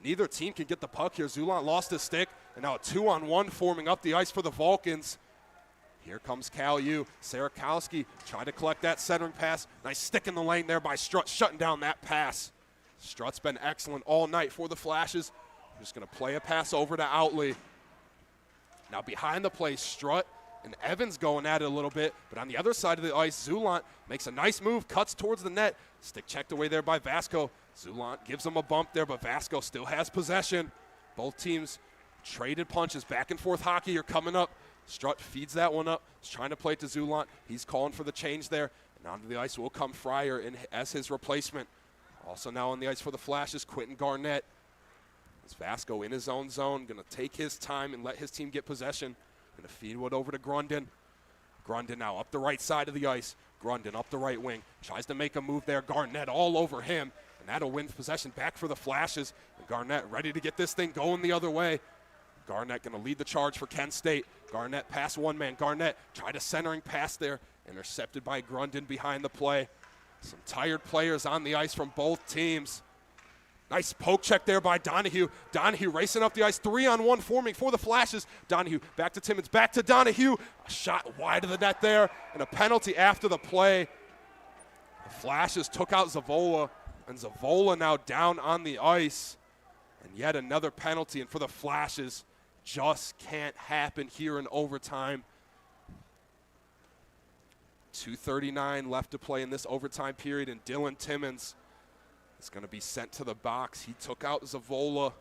Neither team can get the puck here. Zulant lost his stick, and now a 2-on-1 forming up the ice for the Vulcans. Here comes Cal U. Sierakowski trying to collect that centering pass. Nice stick in the lane there by Strutt, shutting down that pass. Strutt's been excellent all night for the Flashes. Just going to play a pass over to Outley. Now behind the play, Strutt and Evans going at it a little bit, but on the other side of the ice, Zulant makes a nice move, cuts towards the net. Stick checked away there by Vasco. Zulant gives him a bump there, but Vasco still has possession. Both teams traded punches. Back and forth hockey are coming up. Strutt feeds that one up. He's trying to play it to Zulant. He's calling for the change there. And onto the ice will come Fryer as his replacement. Also now on the ice for the Flashes, Quentin Garnett. As Vasco in his own zone, going to take his time and let his team get possession. Going to feed it over to Grundon. Grundon now up the right side of the ice. Grundon up the right wing. Tries to make a move there. Garnett all over him. And that'll win possession back for the Flashes. And Garnett ready to get this thing going the other way. Garnett going to lead the charge for Kent State. Garnett past one man. Garnett tried a centering pass there. Intercepted by Grundon behind the play. Some tired players on the ice from both teams. Nice poke check there by Donahue. Donahue racing up the ice, 3-on-1 forming for the Flashes. Donahue back to Timmons, back to Donahue. A shot wide of the net there, and a penalty after the play. The Flashes took out Zavola, and Zavola now down on the ice. And yet another penalty, and for the Flashes, just can't happen here in overtime. 2:39 left to play in this overtime period, and Dylan Timmons is going to be sent to the box. He took out Zavola.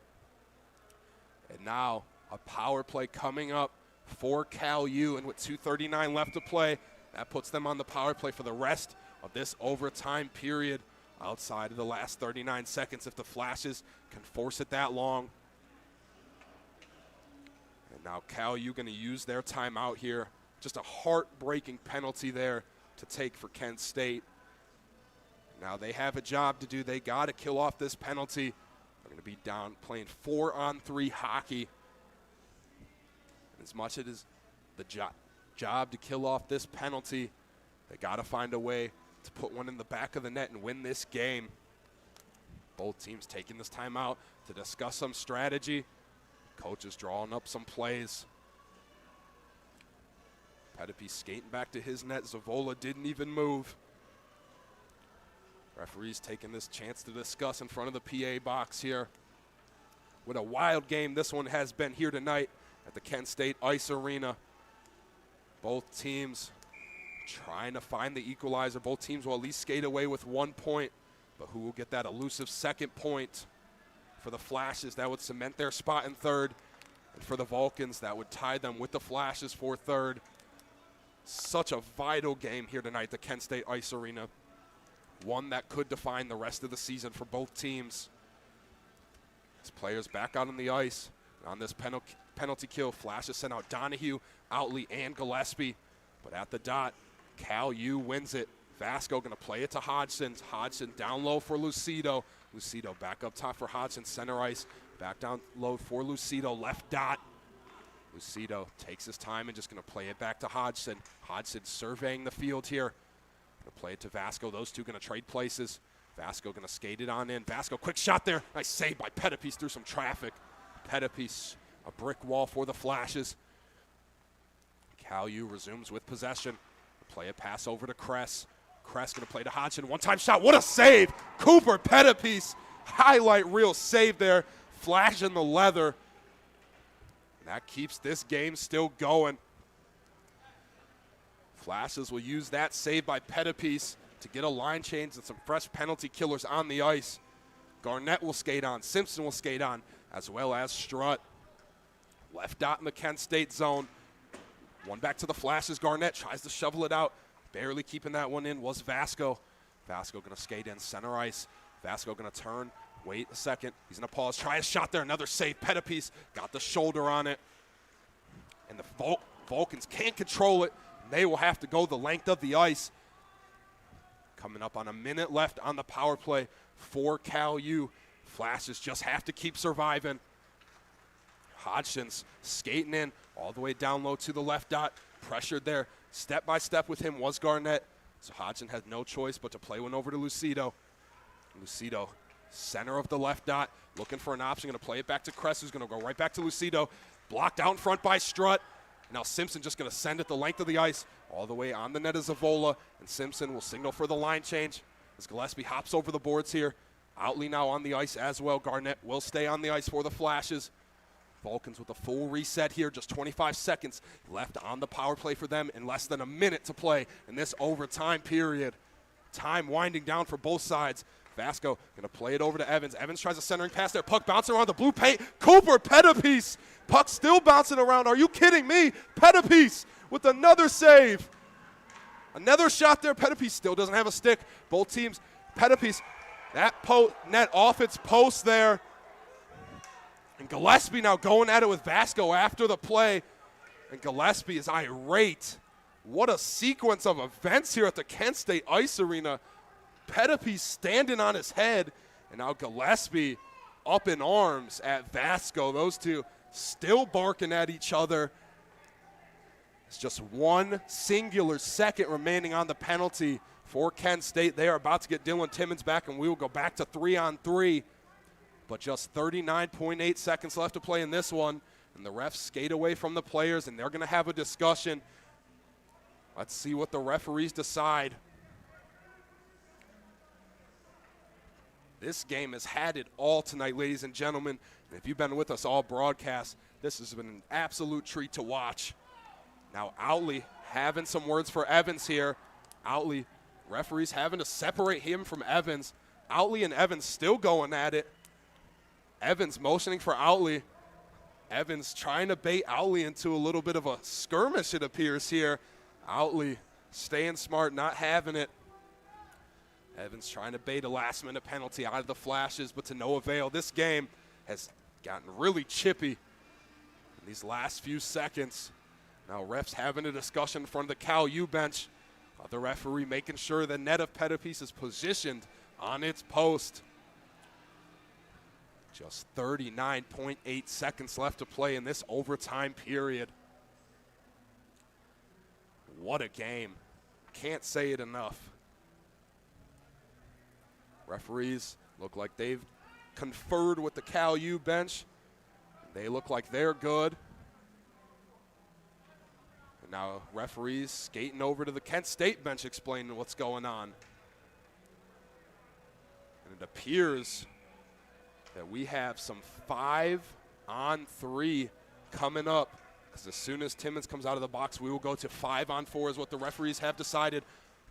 And now a power play coming up for Cal U. And with 2:39 left to play, that puts them on the power play for the rest of this overtime period outside of the last 39 seconds if the Flashes can force it that long. And now Cal U going to use their timeout here. Just a heartbreaking penalty there to take for Kent State. Now they have a job to do. They got to kill off this penalty. They're going to be down playing 4-on-3 hockey. As much as it is the job to kill off this penalty, they got to find a way to put one in the back of the net and win this game. Both teams taking this time out to discuss some strategy. Coach is drawing up some plays. Pettipe skating back to his net. Zavola didn't even move. Referees taking this chance to discuss in front of the PA box here. What a wild game this one has been here tonight at the Kent State Ice Arena. Both teams trying to find the equalizer. Both teams will at least skate away with 1 point, but who will get that elusive second point? For the Flashes, that would cement their spot in third, and for the Vulcans, that would tie them with the Flashes for third. Such a vital game here tonight at the Kent State Ice Arena. One that could define the rest of the season for both teams. As players back out on the ice. On this penalty kill, Flashes sent out Donahue, Outley, and Gillespie. But at the dot, Cal U wins it. Vasco going to play it to Hodgson. Hodgson down low for Lucido. Lucido back up top for Hodgson, center ice. Back down low for Lucido, left dot. Lucido takes his time and just going to play it back to Hodgson. Hodgson surveying the field here. Going to play it to Vasco. Those two going to trade places. Vasco going to skate it on in. Vasco, quick shot there. Nice save by Pettipe through some traffic. Pettipe, a brick wall for the Flashes. Cal U resumes with possession. Play a pass over to Kress. Kress going to play to Hodgson. One-time shot. What a save. Cooper Pettipe. Highlight reel save there. Flash in the leather. And that keeps this game still going. Flashes will use that save by Pettipe to get a line change and some fresh penalty killers on the ice. Garnett will skate on. Simpson will skate on. as well as Strutt. Left dot in the Kent State zone. One back to the Flashes. Garnett tries to shovel it out. Barely keeping that one in was Vasco. Vasco going to skate in center ice. Vasco going to turn. Wait a second. He's going to pause. Try a shot there. Another save. Pettipies got the shoulder on it. And the Vulcans can't control it. They will have to go the length of the ice. Coming up on a minute left on the power play for Cal U. Flashes just have to keep surviving. Hodgson's skating in all the way down low to the left dot. Pressured there. Step by step with him was Garnett. So Hodgson had no choice but to play one over to Lucido. Lucido, center of the left dot, looking for an option. Going to play it back to Kress, who's going to go right back to Lucido. Blocked out in front by Strutt. Now Simpson just going to send it the length of the ice all the way on the net of Zavola. And Simpson will signal for the line change as Gillespie hops over the boards here. Outley now on the ice as well. Garnett will stay on the ice for the Flashes. Vulcans with a full reset here, just 25 seconds left on the power play for them and less than a minute to play in this overtime period. Time winding down for both sides. Vasco going to play it over to Evans. Evans tries a centering pass there. Puck bouncing around the blue paint. Cooper, Pettipies. Puck still bouncing around. Are you kidding me? Pettipies with another save. Another shot there. Pettipies still doesn't have a stick. Both teams, Pettipies, that net off its post there. And Gillespie now going at it with Vasco after the play. And Gillespie is irate. What a sequence of events here at the Kent State Ice Arena. Pettipies standing on his head. And now Gillespie up in arms at Vasco. Those two still barking at each other. It's just one singular second remaining on the penalty for Kent State. They are about to get Dylan Timmons back, and we will go back to 3-on-3. But just 39.8 seconds left to play in this one. And the refs skate away from the players, and they're going to have a discussion. Let's see what the referees decide. This game has had it all tonight, ladies and gentlemen. And if you've been with us all broadcast, this has been an absolute treat to watch. Now Outley having some words for Evans here. Outley, referees having to separate him from Evans. Outley and Evans still going at it. Evans motioning for Outley. Evans trying to bait Outley into a little bit of a skirmish, it appears here. Outley staying smart, not having it. Evans trying to bait a last-minute penalty out of the Flashes, but to no avail. This game has gotten really chippy in these last few seconds. Now refs having a discussion in front of the Cal U bench. The referee making sure the net of Pettipies is positioned on its post. Just 39.8 seconds left to play in this overtime period. What a game. Can't say it enough. Referees look like they've conferred with the Cal U bench. They look like they're good. And now referees skating over to the Kent State bench explaining what's going on. And it appears that we have some 5-on-3 coming up. Because as soon as Timmons comes out of the box, we will go to 5-on-4 is what the referees have decided.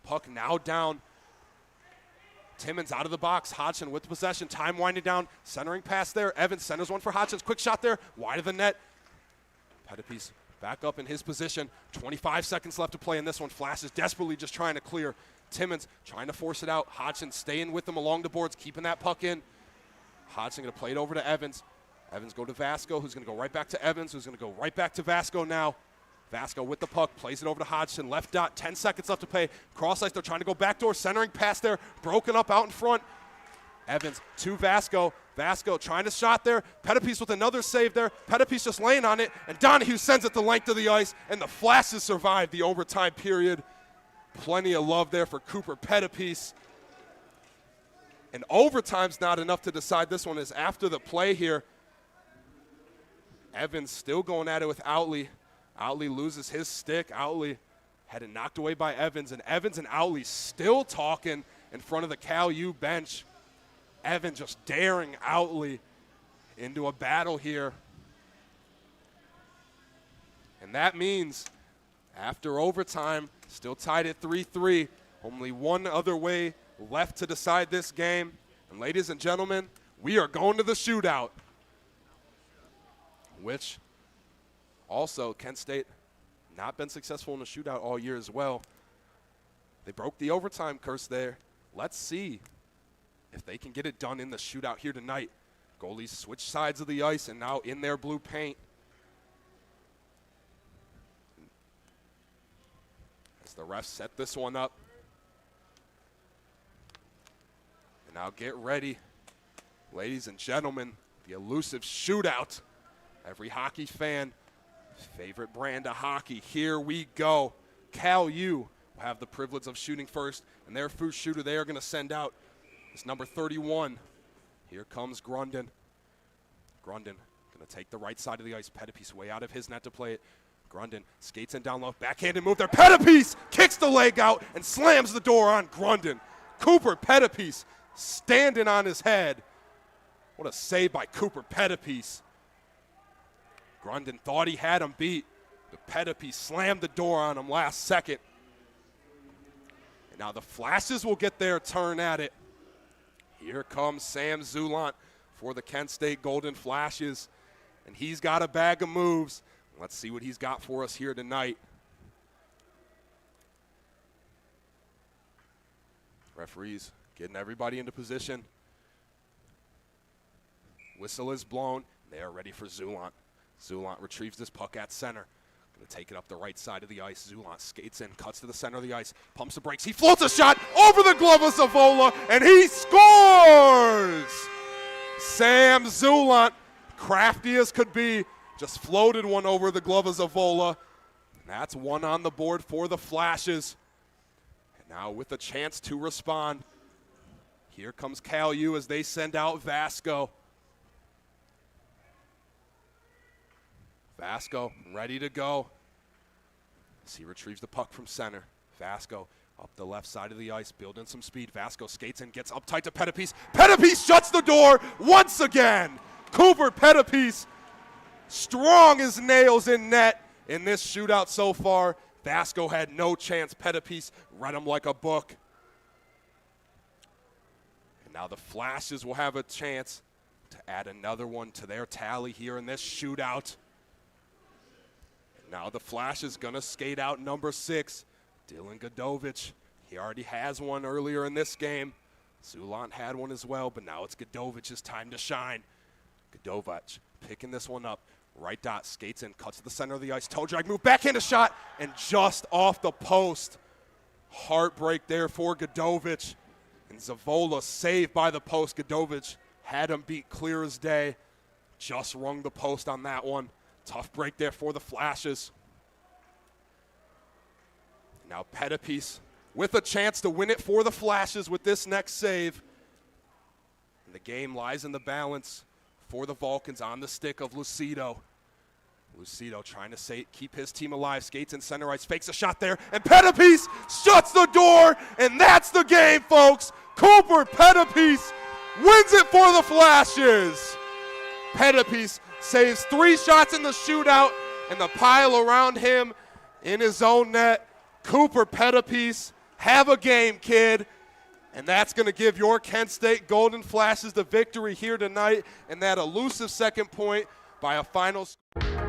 Puck now down. Timmons out of the box. Hodgson with possession. Time winding down. Centering pass there. Evans centers one for Hodgson. Quick shot there. Wide of the net. Pettipies back up in his position. 25 seconds left to play in this one. Flashes desperately just trying to clear. Timmons trying to force it out. Hodgson staying with them along the boards, keeping that puck in. Hodgson going to play it over to Evans. Evans go to Vasco, who's going to go right back to Evans, who's going to go right back to Vasco now. Vasco with the puck, plays it over to Hodgson. Left dot, 10 seconds left to play. Cross ice, they're trying to go backdoor. Centering pass there, broken up out in front. Evans to Vasco. Vasco trying to shot there. Pettipies with another save there. Pettipies just laying on it, and Donahue sends it the length of the ice, and the Flashes survive the overtime period. Plenty of love there for Cooper Pettipies. And overtime's not enough to decide this one is after the play here. Evans still going at it with Outley. Outley loses his stick. Outley had it knocked away by Evans, and Outley still talking in front of the Cal U bench. Evans just daring Outley into a battle here. And that means after overtime, still tied at 3-3, only one other way left to decide this game. And ladies and gentlemen, we are going to the shootout. which also Kent State not been successful in a shootout all year as well. They broke the overtime curse there. Let's see if they can get it done in the shootout here tonight. Goalies switch sides of the ice and now in their blue paint. As the refs set this one up. And now get ready, ladies and gentlemen, the elusive shootout. Every hockey fan, favorite brand of hockey. Here we go. Cal U will have the privilege of shooting first, and their first shooter they are going to send out is number 31. Here comes Grundon. Grundon going to take the right side of the ice. Pettipiece way out of his net to play it. Grundon skates in down low, backhanded move there. Pettipiece kicks the leg out and slams the door on Grundon. Cooper Pettipiece standing on his head. What a save by Cooper Pettipiece. Grundon thought he had him beat, but Pettipiece slammed the door on him last second. And now the Flashes will get their turn at it. Here comes Sam Zulant for the Kent State Golden Flashes, and he's got a bag of moves. Let's see what he's got for us here tonight. Referees getting everybody into position. Whistle is blown. They are ready for Zulant. Zulant retrieves this puck at center. Going to take it up the right side of the ice. Zulant skates in, cuts to the center of the ice, pumps the brakes. He floats a shot over the glove of Zavola, and he scores! Sam Zulant, crafty as could be, just floated one over the glove of Zavola. And that's one on the board for the Flashes. And now with a chance to respond, here comes Cal U as they send out Vasco. Vasco ready to go. As he retrieves the puck from center. Vasco up the left side of the ice, building some speed. Vasco skates in, gets up tight to Pettipiece. Pettipiece shuts the door once again. Cooper Pettipiece, strong as nails in net in this shootout so far. Vasco had no chance. Pettipiece read him like a book. And now the Flashes will have a chance to add another one to their tally here in this shootout. Now the Flash is going to skate out number 6, Dylan Godovich. He already has one earlier in this game. Zulant had one as well, but now it's Godovich's time to shine. Godovich picking this one up. Right dot, skates in, cuts to the center of the ice. Toe drag move, backhand shot, and just off the post. Heartbreak there for Godovich. And Zavola saved by the post. Godovich had him beat clear as day. Just rung the post on that one. Tough break there for the Flashes. Now Pettipiece with a chance to win it for the Flashes with this next save. And the game lies in the balance for the Vulcans on the stick of Lucido. Lucido trying to keep his team alive. Skates in center ice, fakes a shot there, and Pettipiece shuts the door, and that's the game, folks. Cooper Pettipiece wins it for the Flashes. Pettipiece saves 3 shots in the shootout, and the pile around him in his own net. Cooper Pettipiece, have a game, kid. And that's going to give your Kent State Golden Flashes the victory here tonight, and that elusive second point by a final score.